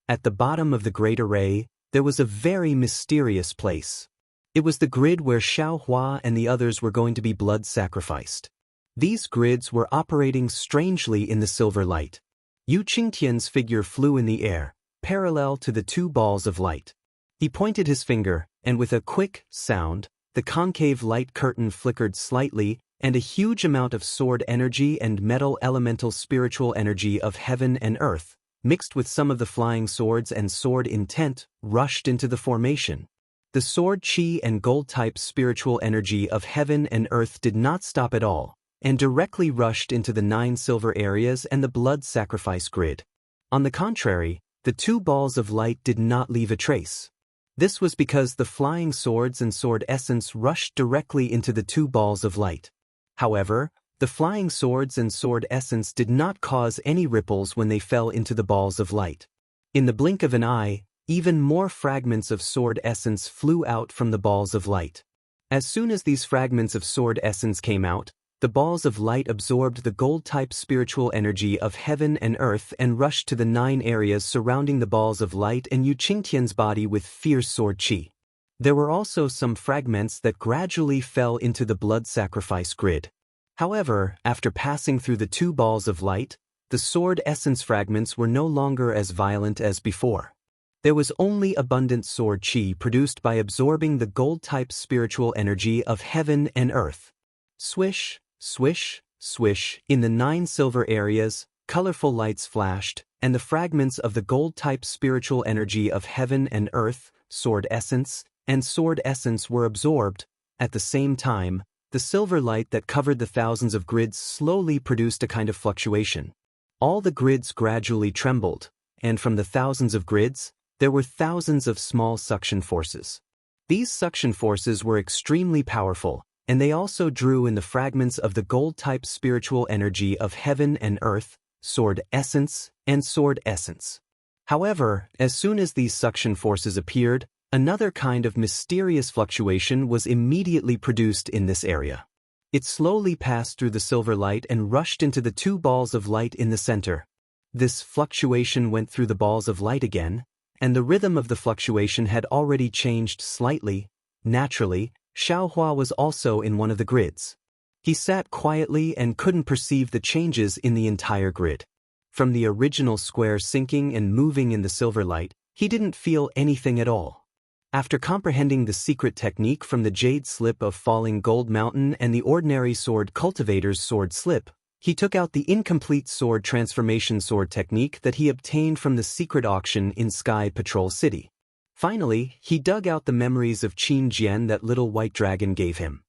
At the bottom of the great array, there was a very mysterious place. It was the grid where Xiao Hua and the others were going to be blood sacrificed. These grids were operating strangely in the silver light. Yu Qingtian's figure flew in the air, parallel to the two balls of light. He pointed his finger, and with a quick sound, the concave light curtain flickered slightly, and a huge amount of sword energy and metal elemental spiritual energy of heaven and earth, mixed with some of the flying swords and sword intent, rushed into the formation. The sword chi and gold-type spiritual energy of heaven and earth did not stop at all, and directly rushed into the 9 silver areas and the blood sacrifice grid. On the contrary, the two balls of light did not leave a trace. This was because the flying swords and sword essence rushed directly into the two balls of light. However, the flying swords and sword essence did not cause any ripples when they fell into the balls of light. In the blink of an eye, even more fragments of sword essence flew out from the balls of light. As soon as these fragments of sword essence came out, the balls of light absorbed the gold-type spiritual energy of heaven and earth and rushed to the 9 areas surrounding the balls of light and Yu Qingtian's body with fierce sword qi. There were also some fragments that gradually fell into the blood sacrifice grid. However, after passing through the 2 balls of light, the sword essence fragments were no longer as violent as before. There was only abundant sword qi produced by absorbing the gold-type spiritual energy of heaven and earth. Swish, swish, swish, in the 9 silver areas, colorful lights flashed, and the fragments of the gold-type spiritual energy of heaven and earth, sword essence, and sword essence were absorbed. At the same time, the silver light that covered the thousands of grids slowly produced a kind of fluctuation. All the grids gradually trembled, and from the thousands of grids, there were thousands of small suction forces. These suction forces were extremely powerful, and they also drew in the fragments of the gold-type spiritual energy of heaven and earth, sword essence, and sword essence. However, as soon as these suction forces appeared, another kind of mysterious fluctuation was immediately produced in this area. It slowly passed through the silver light and rushed into the 2 balls of light in the center. This fluctuation went through the balls of light again, and the rhythm of the fluctuation had already changed slightly. Naturally, Xiaohua was also in one of the grids. He sat quietly and couldn't perceive the changes in the entire grid. From the original square sinking and moving in the silver light, he didn't feel anything at all. After comprehending the secret technique from the jade slip of falling gold mountain and the ordinary sword cultivator's sword slip, he took out the incomplete sword transformation sword technique that he obtained from the secret auction in Sky Patrol City. Finally, he dug out the memories of Qin Jian that little white dragon gave him.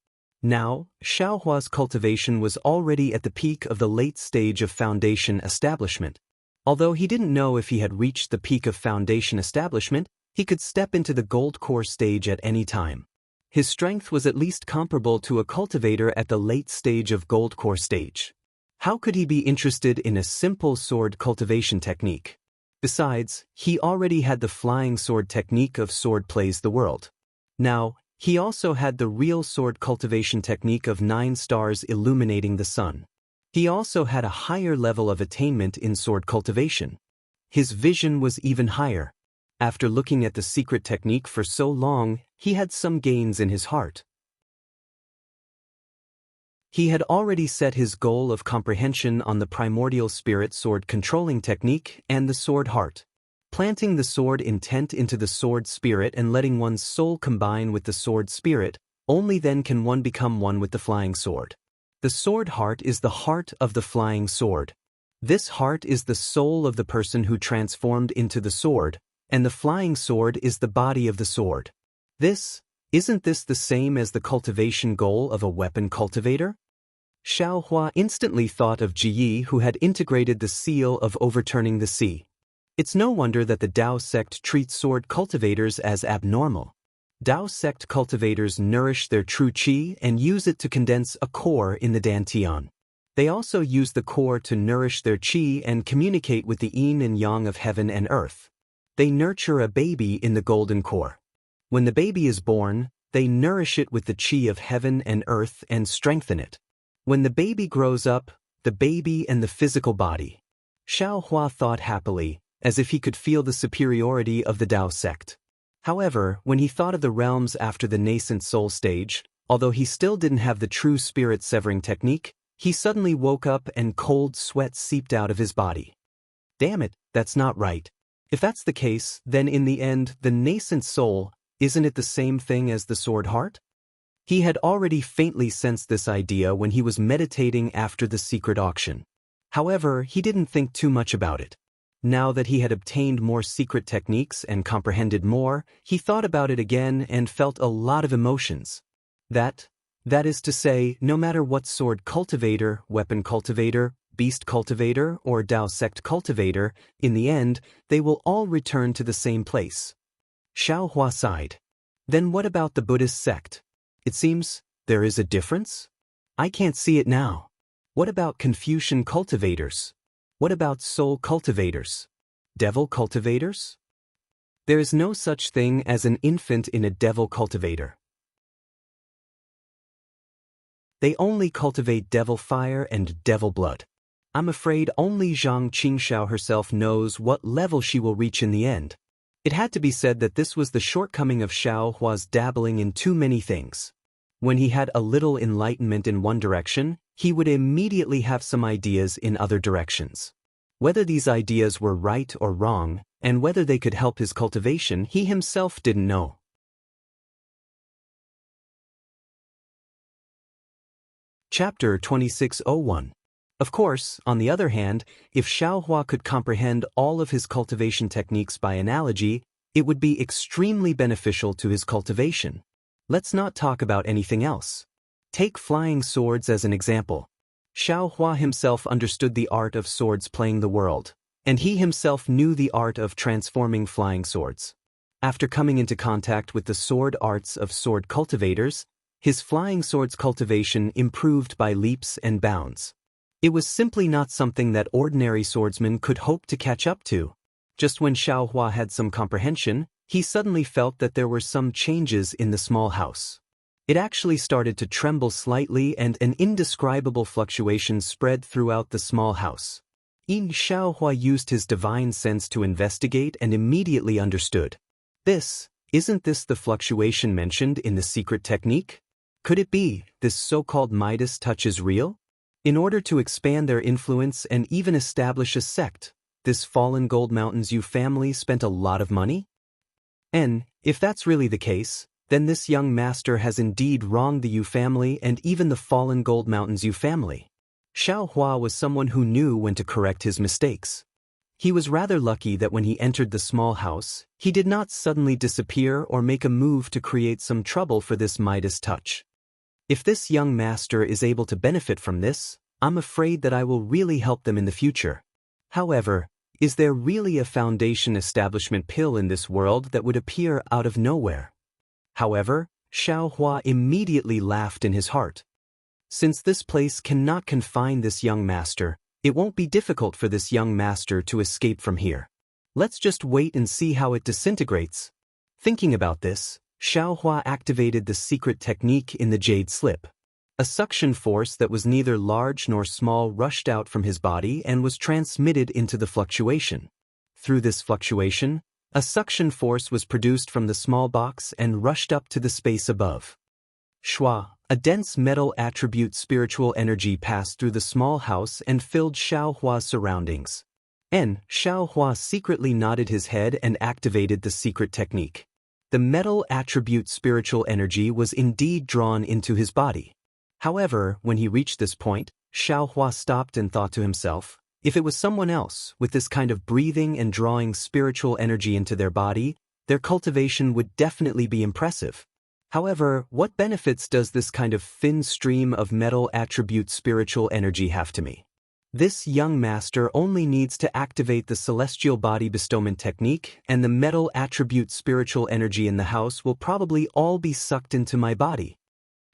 Now, Xiaohua's cultivation was already at the peak of the late stage of foundation establishment. Although he didn't know if he had reached the peak of foundation establishment, he could step into the gold core stage at any time. His strength was at least comparable to a cultivator at the late stage of gold core stage. How could he be interested in a simple sword cultivation technique? Besides, he already had the flying sword technique of sword plays the world. Now, he also had the real sword cultivation technique of 9 stars illuminating the sun. He also had a higher level of attainment in sword cultivation. His vision was even higher. After looking at the secret technique for so long, he had some gains in his heart. He had already set his goal of comprehension on the primordial spirit sword controlling technique and the sword heart. Planting the sword intent into the sword spirit and letting one's soul combine with the sword spirit, only then can one become one with the flying sword. The sword heart is the heart of the flying sword. This heart is the soul of the person who transformed into the sword, and the flying sword is the body of the sword. Isn't this the same as the cultivation goal of a weapon cultivator? Xiaohua instantly thought of Ji, who had integrated the seal of overturning the sea. It's no wonder that the Dao sect treats sword cultivators as abnormal. Dao sect cultivators nourish their true qi and use it to condense a core in the dantian. They also use the core to nourish their qi and communicate with the yin and yang of heaven and earth. They nurture a baby in the golden core. When the baby is born, they nourish it with the qi of heaven and earth and strengthen it. When the baby grows up, the baby and the physical body. Xiaohua thought happily, as if he could feel the superiority of the Dao sect. However, when he thought of the realms after the nascent soul stage, although he still didn't have the true spirit-severing technique, he suddenly woke up and cold sweat seeped out of his body. Damn it, that's not right. If that's the case, then in the end, the nascent soul, isn't it the same thing as the sword heart? He had already faintly sensed this idea when he was meditating after the secret auction. However, he didn't think too much about it. Now that he had obtained more secret techniques and comprehended more, he thought about it again and felt a lot of emotions. That is to say, no matter what sword cultivator, weapon cultivator, beast cultivator, or Dao sect cultivator, in the end, they will all return to the same place. Xiaohua sighed. Then what about the Buddhist sect? It seems there is a difference? I can't see it now. What about Confucian cultivators? What about soul cultivators? Devil cultivators? There is no such thing as an infant in a devil cultivator. They only cultivate devil fire and devil blood. I'm afraid only Zhang Qingxiao herself knows what level she will reach in the end. It had to be said that this was the shortcoming of Xiao Hua's dabbling in too many things. When he had a little enlightenment in one direction, he would immediately have some ideas in other directions. Whether these ideas were right or wrong, and whether they could help his cultivation, he himself didn't know. Chapter 2601. Of course, on the other hand, if Xiaohua could comprehend all of his cultivation techniques by analogy, it would be extremely beneficial to his cultivation. Let's not talk about anything else. Take flying swords as an example. Xiaohua himself understood the art of swords playing the world, and he himself knew the art of transforming flying swords. After coming into contact with the sword arts of sword cultivators, his flying swords cultivation improved by leaps and bounds. It was simply not something that ordinary swordsmen could hope to catch up to. Just when Xiaohua had some comprehension, he suddenly felt that there were some changes in the small house. It actually started to tremble slightly, and an indescribable fluctuation spread throughout the small house. Xiaohua used his divine sense to investigate and immediately understood. Isn't this the fluctuation mentioned in the secret technique? Could it be this so-called Midas touch is real? In order to expand their influence and even establish a sect, this fallen Gold Mountains Yu family spent a lot of money? And, if that's really the case, then this young master has indeed wronged the Yu family and even the fallen Gold Mountains Yu family. Xiaohua was someone who knew when to correct his mistakes. He was rather lucky that when he entered the small house, he did not suddenly disappear or make a move to create some trouble for this Midas touch. If this young master is able to benefit from this, I'm afraid that I will really help them in the future. However, is there really a foundation establishment pill in this world that would appear out of nowhere? However, Xiaohua immediately laughed in his heart. Since this place cannot confine this young master, it won't be difficult for this young master to escape from here. Let's just wait and see how it disintegrates. Thinking about this, Xiaohua activated the secret technique in the jade slip. A suction force that was neither large nor small rushed out from his body and was transmitted into the fluctuation. Through this fluctuation, a suction force was produced from the small box and rushed up to the space above. Shua, a dense metal attribute spiritual energy passed through the small house and filled Xiaohua's surroundings. Xiaohua secretly nodded his head and activated the secret technique. The metal attribute spiritual energy was indeed drawn into his body. However, when he reached this point, Xiaohua stopped and thought to himself, if it was someone else with this kind of breathing and drawing spiritual energy into their body, their cultivation would definitely be impressive. However, what benefits does this kind of thin stream of metal attribute spiritual energy have to me? This young master only needs to activate the celestial body bestowment technique, and the metal attribute spiritual energy in the house will probably all be sucked into my body.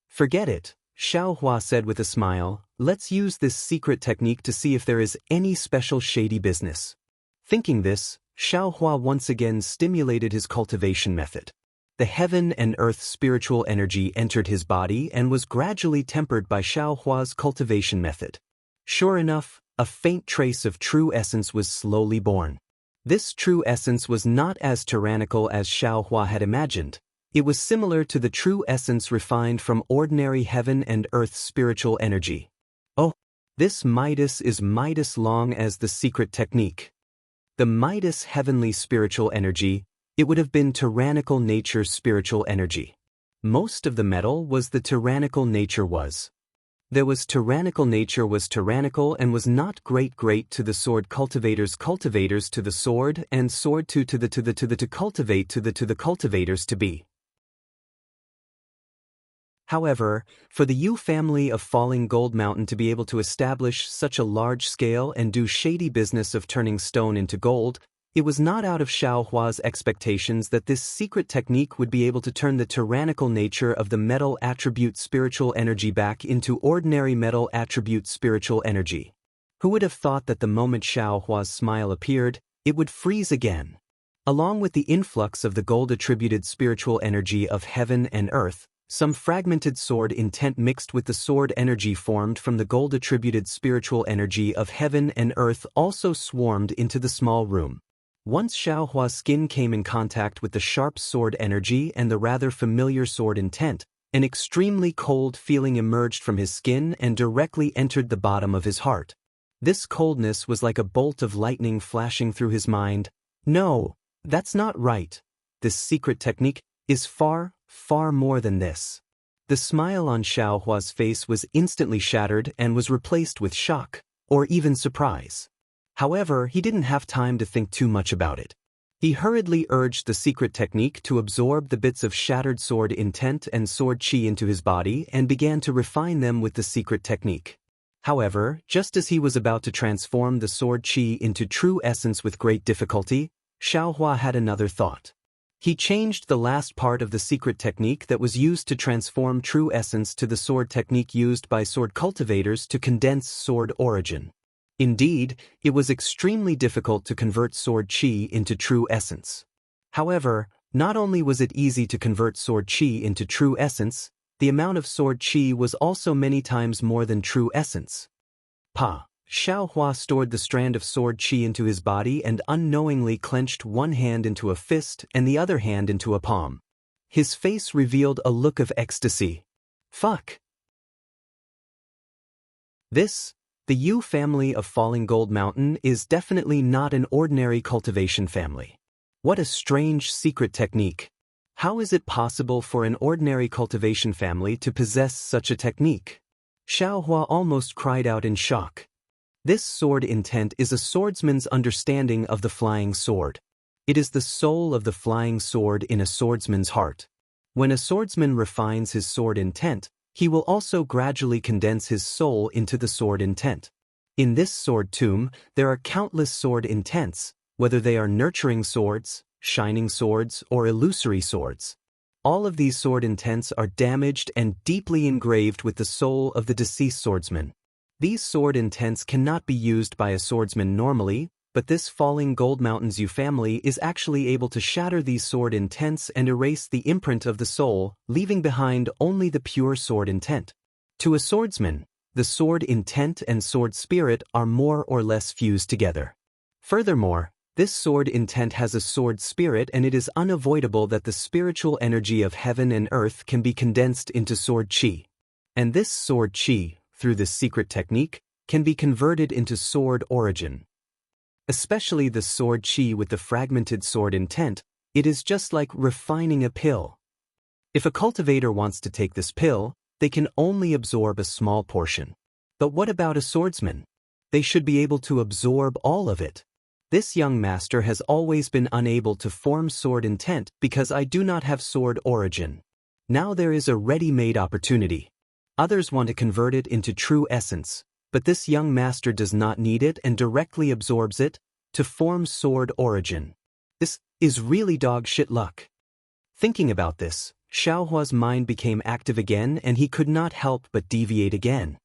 Forget it, Xiaohua said with a smile. Let's use this secret technique to see if there is any special shady business. Thinking this, Xiaohua once again stimulated his cultivation method. The heaven and earth spiritual energy entered his body and was gradually tempered by Xiaohua's cultivation method. Sure enough, a faint trace of true essence was slowly born. This true essence was not as tyrannical as Xiaohua had imagined. It was similar to the true essence refined from ordinary heaven and earth spiritual energy. Oh, this Midas is Midas long as the secret technique. The Midas heavenly spiritual energy, it would have been tyrannical nature spiritual energy. Most of the metal was the tyrannical nature was. There was tyrannical nature was tyrannical and was not great to the sword cultivators to the sword and sword to cultivate to the cultivators to be. However, for the Yu family of Falling Gold Mountain to be able to establish such a large scale and do shady business of turning stone into gold, it was not out of Xiaohua's expectations that this secret technique would be able to turn the tyrannical nature of the metal attribute spiritual energy back into ordinary metal attribute spiritual energy. Who would have thought that the moment Xiaohua's smile appeared, it would freeze again? Along with the influx of the gold-attributed spiritual energy of heaven and earth, Some fragmented sword intent mixed with the sword energy formed from the gold-attributed spiritual energy of heaven and earth also swarmed into the small room. Once Xiaohua's skin came in contact with the sharp sword energy and the rather familiar sword intent, an extremely cold feeling emerged from his skin and directly entered the bottom of his heart. This coldness was like a bolt of lightning flashing through his mind. No, that's not right. This secret technique is far, far more than this. The smile on Xiaohua's face was instantly shattered and was replaced with shock, or even surprise. However, he didn't have time to think too much about it. He hurriedly urged the secret technique to absorb the bits of shattered sword intent and sword chi into his body and began to refine them with the secret technique. However, just as he was about to transform the sword chi into true essence with great difficulty, Xiaohua had another thought. He changed the last part of the secret technique that was used to transform true essence to the sword technique used by sword cultivators to condense sword origin. Indeed, it was extremely difficult to convert sword chi into true essence. However, not only was it easy to convert sword chi into true essence, the amount of sword chi was also many times more than true essence. Xiaohua stored the strand of sword chi into his body and unknowingly clenched one hand into a fist and the other hand into a palm. His face revealed a look of ecstasy. Fuck! The Yu family of Falling Gold Mountain is definitely not an ordinary cultivation family. What a strange secret technique. How is it possible for an ordinary cultivation family to possess such a technique? Xiaohua almost cried out in shock. This sword intent is a swordsman's understanding of the flying sword. It is the soul of the flying sword in a swordsman's heart. When a swordsman refines his sword intent, he will also gradually condense his soul into the sword intent. In this sword tomb, there are countless sword intents, whether they are nurturing swords, shining swords, or illusory swords. All of these sword intents are damaged and deeply engraved with the soul of the deceased swordsman. These sword intents cannot be used by a swordsman normally, but this Falling Gold Mountain's Yu family is actually able to shatter these sword intents and erase the imprint of the soul, leaving behind only the pure sword intent. To a swordsman, the sword intent and sword spirit are more or less fused together. Furthermore, this sword intent has a sword spirit, and it is unavoidable that the spiritual energy of heaven and earth can be condensed into sword chi. And this sword chi, through this secret technique, can be converted into sword origin. Especially the sword chi with the fragmented sword intent, it is just like refining a pill. If a cultivator wants to take this pill, they can only absorb a small portion. But what about a swordsman? They should be able to absorb all of it. This young master has always been unable to form sword intent because I do not have sword origin. Now there is a ready-made opportunity. Others want to convert it into true essence, but this young master does not need it and directly absorbs it to form sword origin. This is really dog shit luck. Thinking about this, Xiaohua's mind became active again and he could not help but deviate again.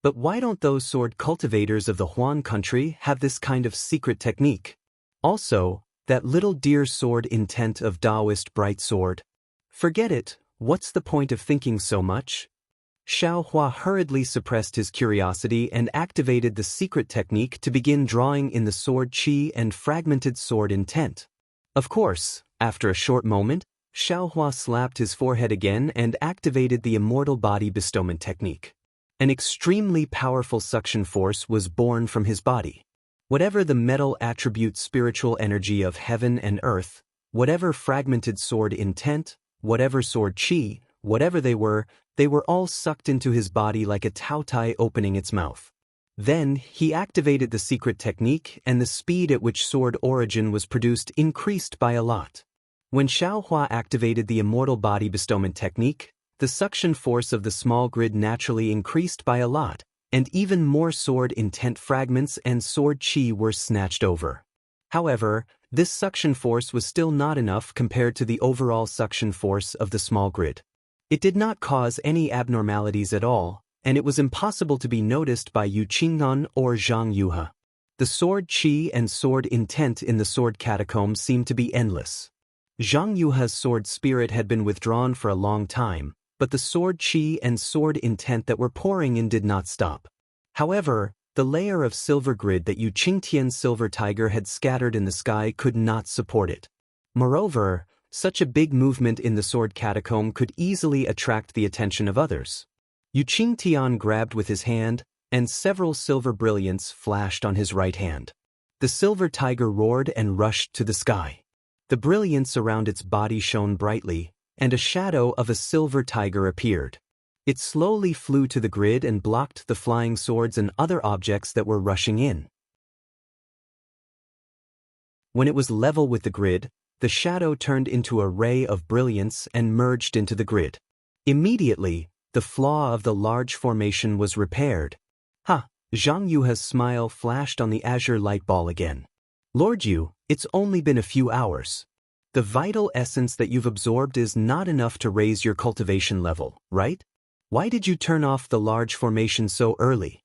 But why don't those sword cultivators of the Huan country have this kind of secret technique? Also, that little deer sword intent of Taoist bright sword. Forget it, what's the point of thinking so much? Xiaohua hurriedly suppressed his curiosity and activated the secret technique to begin drawing in the sword chi and fragmented sword intent. Of course, after a short moment, Xiaohua slapped his forehead again and activated the immortal body bestowment technique. An extremely powerful suction force was born from his body. Whatever the metal attribute spiritual energy of heaven and earth, whatever fragmented sword intent, whatever sword chi, whatever they were all sucked into his body like a taotai opening its mouth. Then, he activated the secret technique and the speed at which sword origin was produced increased by a lot. When Xiaohua activated the immortal body bestowment technique, the suction force of the small grid naturally increased by a lot, and even more sword intent fragments and sword chi were snatched over. However, this suction force was still not enough compared to the overall suction force of the small grid. It did not cause any abnormalities at all, and it was impossible to be noticed by Yu Qingnan or Zhang Yuhe. The sword chi and sword intent in the sword catacombs seemed to be endless. Zhang Yuhe's sword spirit had been withdrawn for a long time, but the sword chi and sword intent that were pouring in did not stop. However, the layer of silver grid that Yu Qingtian's silver tiger had scattered in the sky could not support it. Moreover, such a big movement in the sword catacomb could easily attract the attention of others. Yu Qingtian grabbed with his hand, and several silver brilliants flashed on his right hand. The silver tiger roared and rushed to the sky. The brilliance around its body shone brightly, and a shadow of a silver tiger appeared. It slowly flew to the grid and blocked the flying swords and other objects that were rushing in. When it was level with the grid, the shadow turned into a ray of brilliance and merged into the grid. Immediately, the flaw of the large formation was repaired. Zhang Yuha's smile flashed on the azure light ball again. Lord Yu, it's only been a few hours. The vital essence that you've absorbed is not enough to raise your cultivation level, right? Why did you turn off the large formation so early?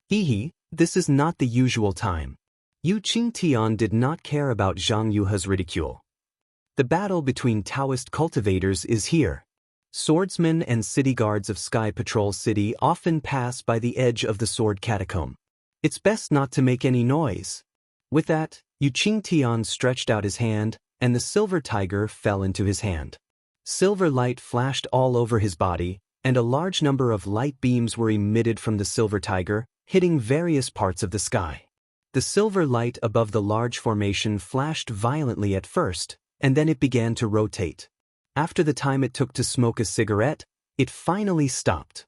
This is not the usual time. Yu Qingtian did not care about Zhang Yuha's ridicule. The battle between Taoist cultivators is here. Swordsmen and city guards of Sky Patrol City often pass by the edge of the sword catacomb. It's best not to make any noise. With that, Yu Qingtian stretched out his hand, and the silver tiger fell into his hand. Silver light flashed all over his body, and a large number of light beams were emitted from the silver tiger, hitting various parts of the sky. The silver light above the large formation flashed violently at first, and then it began to rotate. After the time it took to smoke a cigarette, it finally stopped.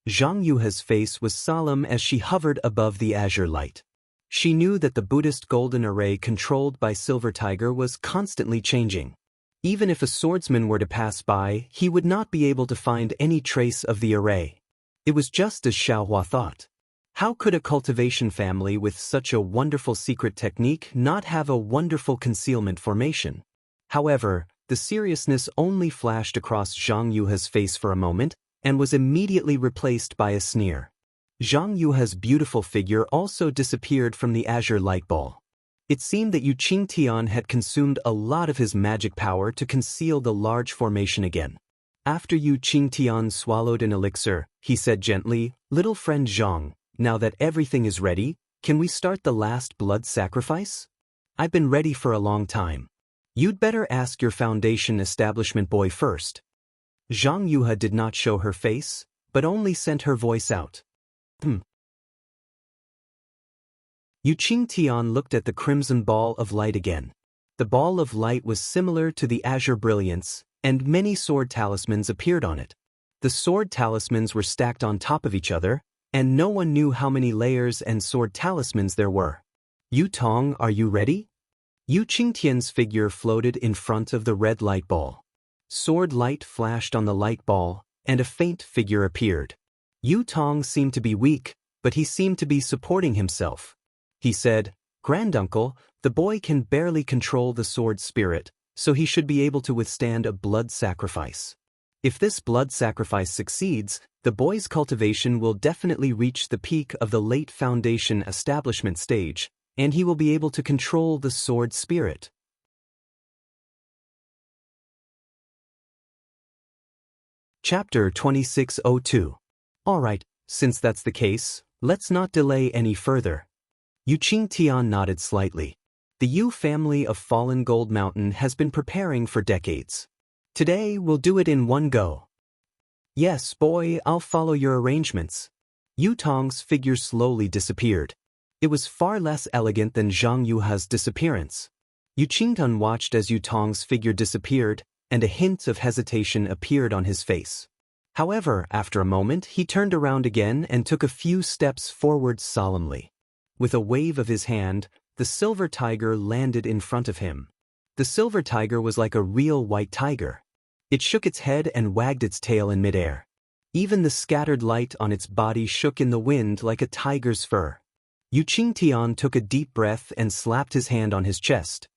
Zhang Yuha's face was solemn as she hovered above the azure light. She knew that the Buddhist golden array controlled by Silver Tiger was constantly changing. Even if a swordsman were to pass by, he would not be able to find any trace of the array. It was just as Xiaohua thought. How could a cultivation family with such a wonderful secret technique not have a wonderful concealment formation? However, the seriousness only flashed across Zhang Yuha's face for a moment, and was immediately replaced by a sneer. Zhang Yuha's beautiful figure also disappeared from the azure light ball. It seemed that Yu Qingtian had consumed a lot of his magic power to conceal the large formation again. After Yu Qingtian swallowed an elixir, he said gently, "Little friend Zhang, now that everything is ready, can we start the last blood sacrifice? I've been ready for a long time. You'd better ask your foundation establishment boy first." Zhang Yuha did not show her face, but only sent her voice out. Yu Qingtian looked at the crimson ball of light again. The ball of light was similar to the azure brilliance, and many sword talismans appeared on it. The sword talismans were stacked on top of each other, and no one knew how many layers and sword talismans there were. "Yu Tong, are you ready?" Yu Qingtian's figure floated in front of the red light ball. Sword light flashed on the light ball, and a faint figure appeared. Yu Tong seemed to be weak, but he seemed to be supporting himself. He said, "Granduncle, the boy can barely control the sword spirit, so he should be able to withstand a blood sacrifice. If this blood sacrifice succeeds, the boy's cultivation will definitely reach the peak of the late foundation establishment stage, and he will be able to control the sword spirit." Chapter 2602. Alright, since that's the case, let's not delay any further. Yu Qingtian nodded slightly. The Yu family of Fallen Gold Mountain has been preparing for decades. Today we'll do it in one go. Yes, boy, I'll follow your arrangements. Yu Tong's figure slowly disappeared. It was far less elegant than Zhang Yuha's disappearance. Yu Qingtian watched as Yu Tong's figure disappeared, and a hint of hesitation appeared on his face. However, after a moment, he turned around again and took a few steps forward solemnly. With a wave of his hand, the silver tiger landed in front of him. The silver tiger was like a real white tiger. It shook its head and wagged its tail in midair. Even the scattered light on its body shook in the wind like a tiger's fur. Yu Qingtian took a deep breath and slapped his hand on his chest.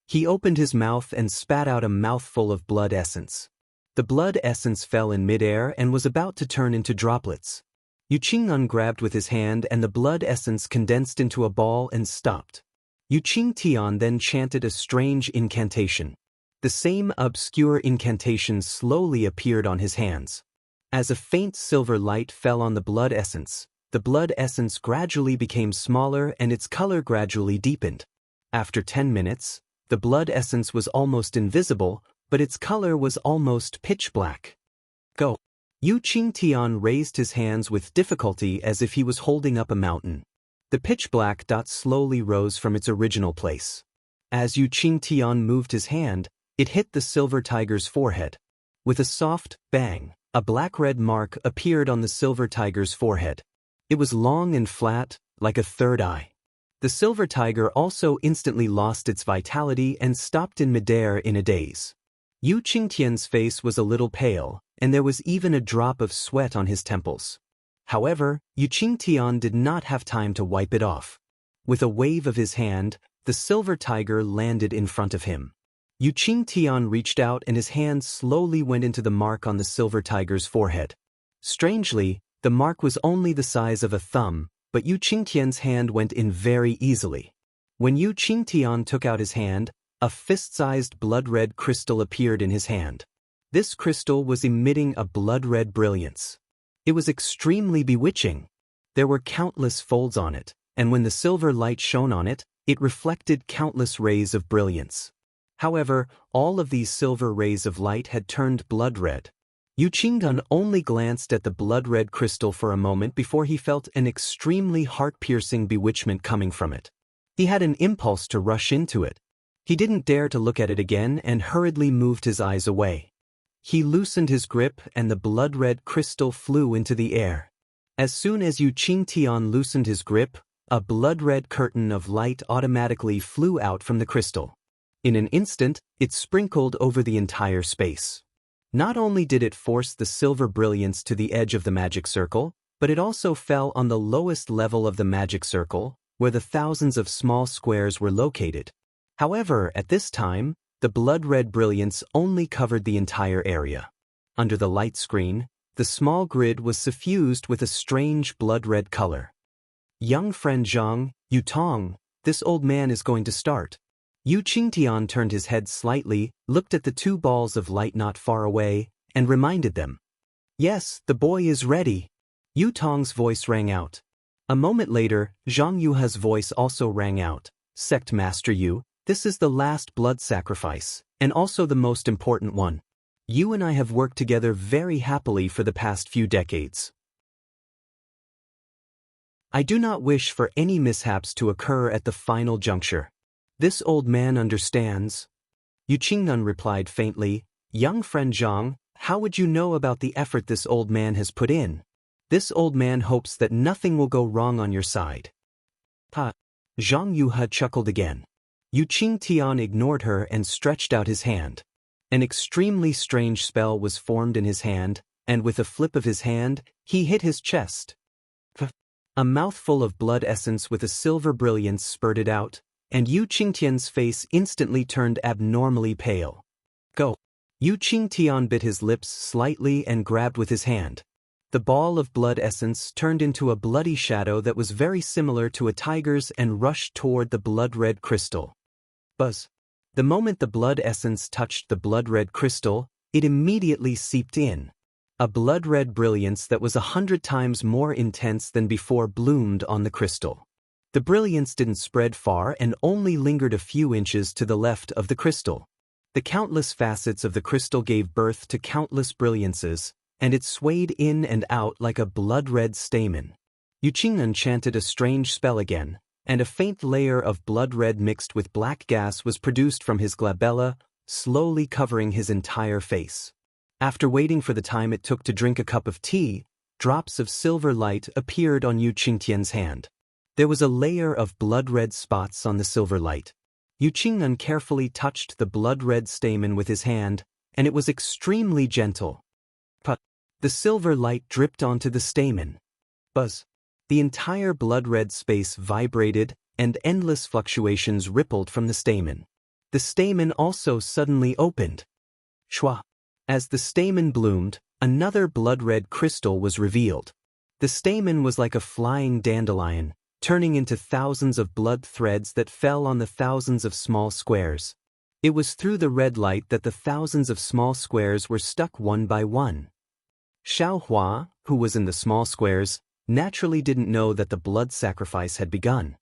He opened his mouth and spat out a mouthful of blood essence. The blood essence fell in midair and was about to turn into droplets. Yu Qingtian grabbed with his hand and the blood essence condensed into a ball and stopped. Yu Qingtian then chanted a strange incantation. The same obscure incantation slowly appeared on his hands. As a faint silver light fell on the blood essence gradually became smaller and its color gradually deepened. After 10 minutes, the blood essence was almost invisible, but its color was almost pitch black. Go. Yu Qingtian raised his hands with difficulty as if he was holding up a mountain. The pitch black dot slowly rose from its original place. As Yu Qingtian moved his hand, it hit the silver tiger's forehead. With a soft bang, a black-red mark appeared on the silver tiger's forehead. It was long and flat, like a third eye. The silver tiger also instantly lost its vitality and stopped in midair in a daze. Yu Qingtian's face was a little pale, and there was even a drop of sweat on his temples. However, Yu Qingtian did not have time to wipe it off. With a wave of his hand, the silver tiger landed in front of him. Yu Qingtian reached out and his hand slowly went into the mark on the silver tiger's forehead. Strangely, the mark was only the size of a thumb, but Yu Qingtian's hand went in very easily. When Yu Qingtian took out his hand, a fist-sized blood-red crystal appeared in his hand. This crystal was emitting a blood-red brilliance. It was extremely bewitching. There were countless folds on it, and when the silver light shone on it, it reflected countless rays of brilliance. However, all of these silver rays of light had turned blood-red. Yu Qingtian only glanced at the blood-red crystal for a moment before he felt an extremely heart-piercing bewitchment coming from it. He had an impulse to rush into it. He didn't dare to look at it again and hurriedly moved his eyes away. He loosened his grip and the blood-red crystal flew into the air. As soon as Yu Qingtian loosened his grip, a blood-red curtain of light automatically flew out from the crystal. In an instant, it sprinkled over the entire space. Not only did it force the silver brilliance to the edge of the magic circle, but it also fell on the lowest level of the magic circle, where the thousands of small squares were located. However, at this time, the blood-red brilliance only covered the entire area. Under the light screen, the small grid was suffused with a strange blood-red color. Young friend Zhang, Yu Tong, this old man is going to start. Yu Qingtian turned his head slightly, looked at the two balls of light not far away, and reminded them. Yes, the boy is ready. Yu Tong's voice rang out. A moment later, Zhang Yuha's voice also rang out. Sect Master Yu, this is the last blood sacrifice, and also the most important one. You and I have worked together very happily for the past few decades. I do not wish for any mishaps to occur at the final juncture. This old man understands. Yu Qingtian replied faintly, Young friend Zhang, how would you know about the effort this old man has put in? This old man hopes that nothing will go wrong on your side. Ha! Zhang Yuha chuckled again. Yu Qingtian ignored her and stretched out his hand. An extremely strange spell was formed in his hand, and with a flip of his hand, he hit his chest. A mouthful of blood essence with a silver brilliance spurted out, and Yu Qingtian's face instantly turned abnormally pale. Go! Yu Qingtian bit his lips slightly and grabbed with his hand. The ball of blood essence turned into a bloody shadow that was very similar to a tiger's and rushed toward the blood-red crystal. Buzz! The moment the blood essence touched the blood-red crystal, it immediately seeped in. A blood-red brilliance that was 100 times more intense than before bloomed on the crystal. The brilliance didn't spread far and only lingered a few inches to the left of the crystal. The countless facets of the crystal gave birth to countless brilliances, and it swayed in and out like a blood-red stamen. Yu Qingtian chanted a strange spell again, and a faint layer of blood-red mixed with black gas was produced from his glabella, slowly covering his entire face. After waiting for the time it took to drink a cup of tea, drops of silver light appeared on Yu Qingtian's hand. There was a layer of blood-red spots on the silver light. Yu Qingtian carefully touched the blood-red stamen with his hand, and it was extremely gentle. But the silver light dripped onto the stamen. Buzz! The entire blood-red space vibrated, and endless fluctuations rippled from the stamen. The stamen also suddenly opened. Shwa! As the stamen bloomed, another blood-red crystal was revealed. The stamen was like a flying dandelion, turning into thousands of blood threads that fell on the thousands of small squares. It was through the red light that the thousands of small squares were stuck one by one. Xiao Hua, who was in the small squares, naturally didn't know that the blood sacrifice had begun.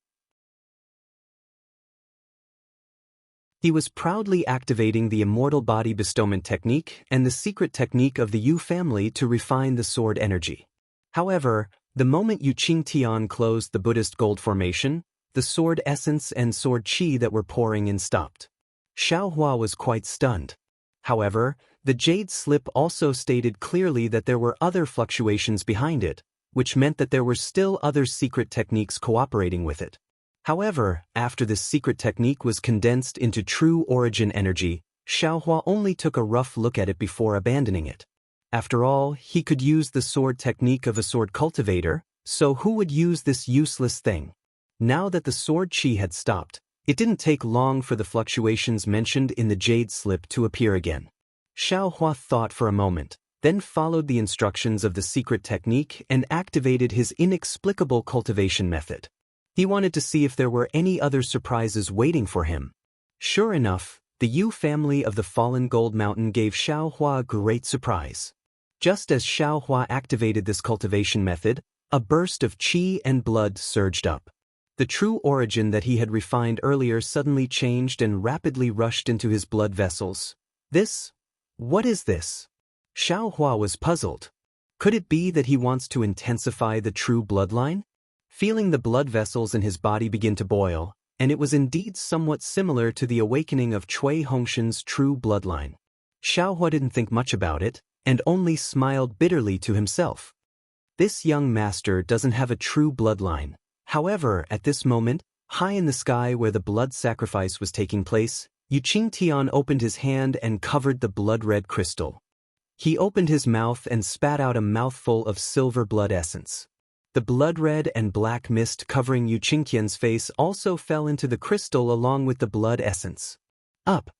He was proudly activating the immortal body bestowment technique and the secret technique of the Yu family to refine the sword energy. However, the moment Yu Qingtian closed the Buddhist gold formation, the sword essence and sword qi that were pouring in stopped. Xiao Hua was quite stunned. However, the jade slip also stated clearly that there were other fluctuations behind it, which meant that there were still other secret techniques cooperating with it. However, after this secret technique was condensed into true origin energy, Xiao Hua only took a rough look at it before abandoning it. After all, he could use the sword technique of a sword cultivator, so who would use this useless thing? Now that the sword qi had stopped, it didn't take long for the fluctuations mentioned in the jade slip to appear again. Xiao Hua thought for a moment, then followed the instructions of the secret technique and activated his inexplicable cultivation method. He wanted to see if there were any other surprises waiting for him. Sure enough, the Yu family of the fallen gold mountain gave Xiao Hua a great surprise. Just as Xiao Hua activated this cultivation method, a burst of qi and blood surged up. The true origin that he had refined earlier suddenly changed and rapidly rushed into his blood vessels. What is this? Xiao Hua was puzzled. Could it be that he wants to intensify the true bloodline? Feeling the blood vessels in his body begin to boil, and it was indeed somewhat similar to the awakening of Cui Hongshan's true bloodline. Xiao Hua didn't think much about it, and only smiled bitterly to himself. This young master doesn't have a true bloodline. However, at this moment, high in the sky where the blood sacrifice was taking place, Yu Qingtian opened his hand and covered the blood-red crystal. He opened his mouth and spat out a mouthful of silver blood essence. The blood-red and black mist covering Yu Qingtian's face also fell into the crystal along with the blood essence. Up!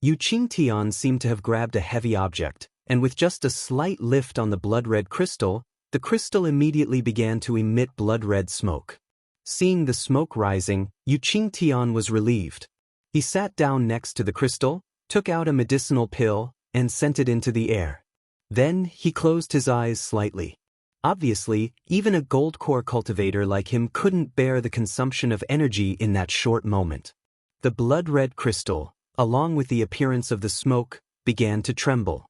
Yu Qingtian seemed to have grabbed a heavy object, and with just a slight lift on the blood-red crystal, the crystal immediately began to emit blood-red smoke. Seeing the smoke rising, Yu Qingtian was relieved. He sat down next to the crystal, took out a medicinal pill, and sent it into the air. Then he closed his eyes slightly. Obviously, even a gold core cultivator like him couldn't bear the consumption of energy in that short moment. The blood-red crystal, along with the appearance of the smoke, began to tremble.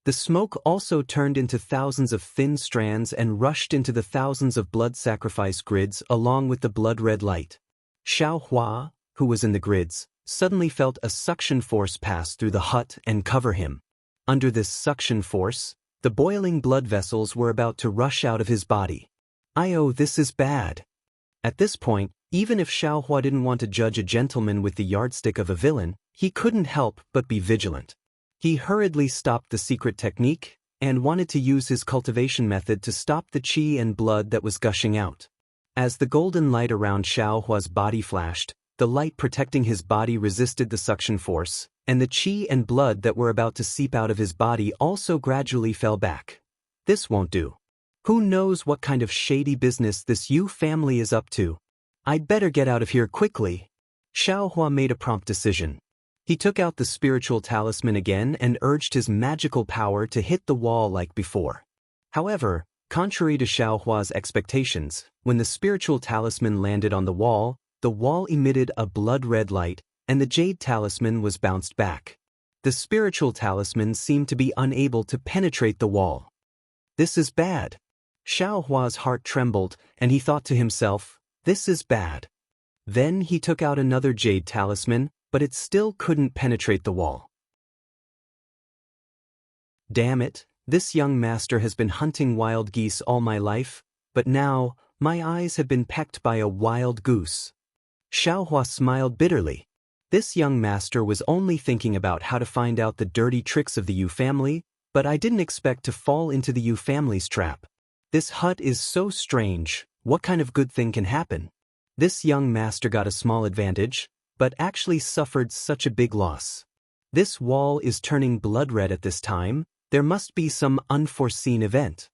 The smoke also turned into thousands of thin strands and rushed into the thousands of blood sacrifice grids along with the blood-red light. Xiao Hua, who was in the grids, suddenly felt a suction force pass through the hut and cover him. Under this suction force, the boiling blood vessels were about to rush out of his body. This is bad. At this point, even if Xiao Hua didn't want to judge a gentleman with the yardstick of a villain, he couldn't help but be vigilant. He hurriedly stopped the secret technique and wanted to use his cultivation method to stop the qi and blood that was gushing out. As the golden light around Xiao Hua's body flashed, the light protecting his body resisted the suction force, and the qi and blood that were about to seep out of his body also gradually fell back. This won't do. Who knows what kind of shady business this Yu family is up to? I'd better get out of here quickly. Xiao Hua made a prompt decision. He took out the spiritual talisman again and urged his magical power to hit the wall like before. However, contrary to Xiao Hua's expectations, when the spiritual talisman landed on the wall emitted a blood-red light, and the jade talisman was bounced back. The spiritual talisman seemed to be unable to penetrate the wall. This is bad. Xiao Hua's heart trembled, and he thought to himself, this is bad. Then he took out another jade talisman, but it still couldn't penetrate the wall. Damn it, this young master has been hunting wild geese all my life, but now, my eyes have been pecked by a wild goose. Xiao Hua smiled bitterly. This young master was only thinking about how to find out the dirty tricks of the Yu family, but I didn't expect to fall into the Yu family's trap. This hut is so strange, what kind of good thing can happen? This young master got a small advantage, but actually suffered such a big loss. This wall is turning blood-red at this time, there must be some unforeseen event.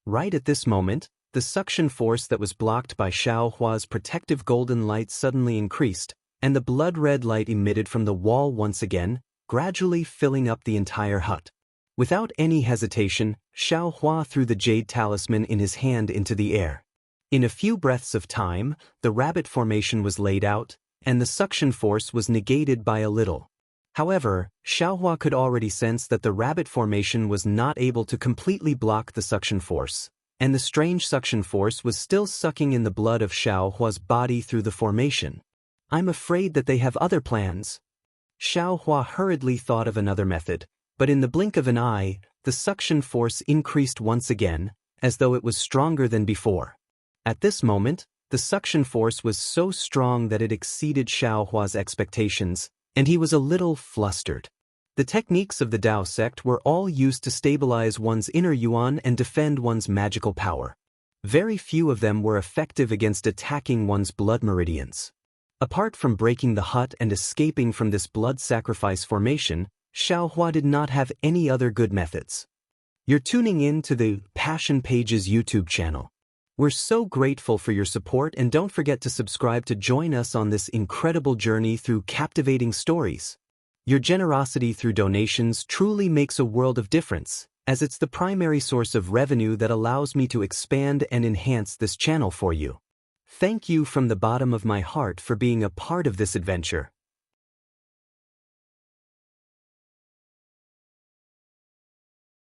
Right at this moment, the suction force that was blocked by Xiao Hua's protective golden light suddenly increased, and the blood-red light emitted from the wall once again, gradually filling up the entire hut. Without any hesitation, Xiao Hua threw the jade talisman in his hand into the air. In a few breaths of time, the rabbit formation was laid out, and the suction force was negated by a little. However, Xiaohua could already sense that the rabbit formation was not able to completely block the suction force, and the strange suction force was still sucking in the blood of Xiaohua's body through the formation. I'm afraid that they have other plans. Xiaohua hurriedly thought of another method, but in the blink of an eye, the suction force increased once again, as though it was stronger than before. At this moment, the suction force was so strong that it exceeded Xiaohua's expectations, and he was a little flustered. The techniques of the Dao sect were all used to stabilize one's inner yuan and defend one's magical power. Very few of them were effective against attacking one's blood meridians. Apart from breaking the hut and escaping from this blood sacrifice formation, Xiaohua did not have any other good methods. You're tuning in to the Passion Pages YouTube channel. We're so grateful for your support, and don't forget to subscribe to join us on this incredible journey through captivating stories. Your generosity through donations truly makes a world of difference, as it's the primary source of revenue that allows me to expand and enhance this channel for you. Thank you from the bottom of my heart for being a part of this adventure.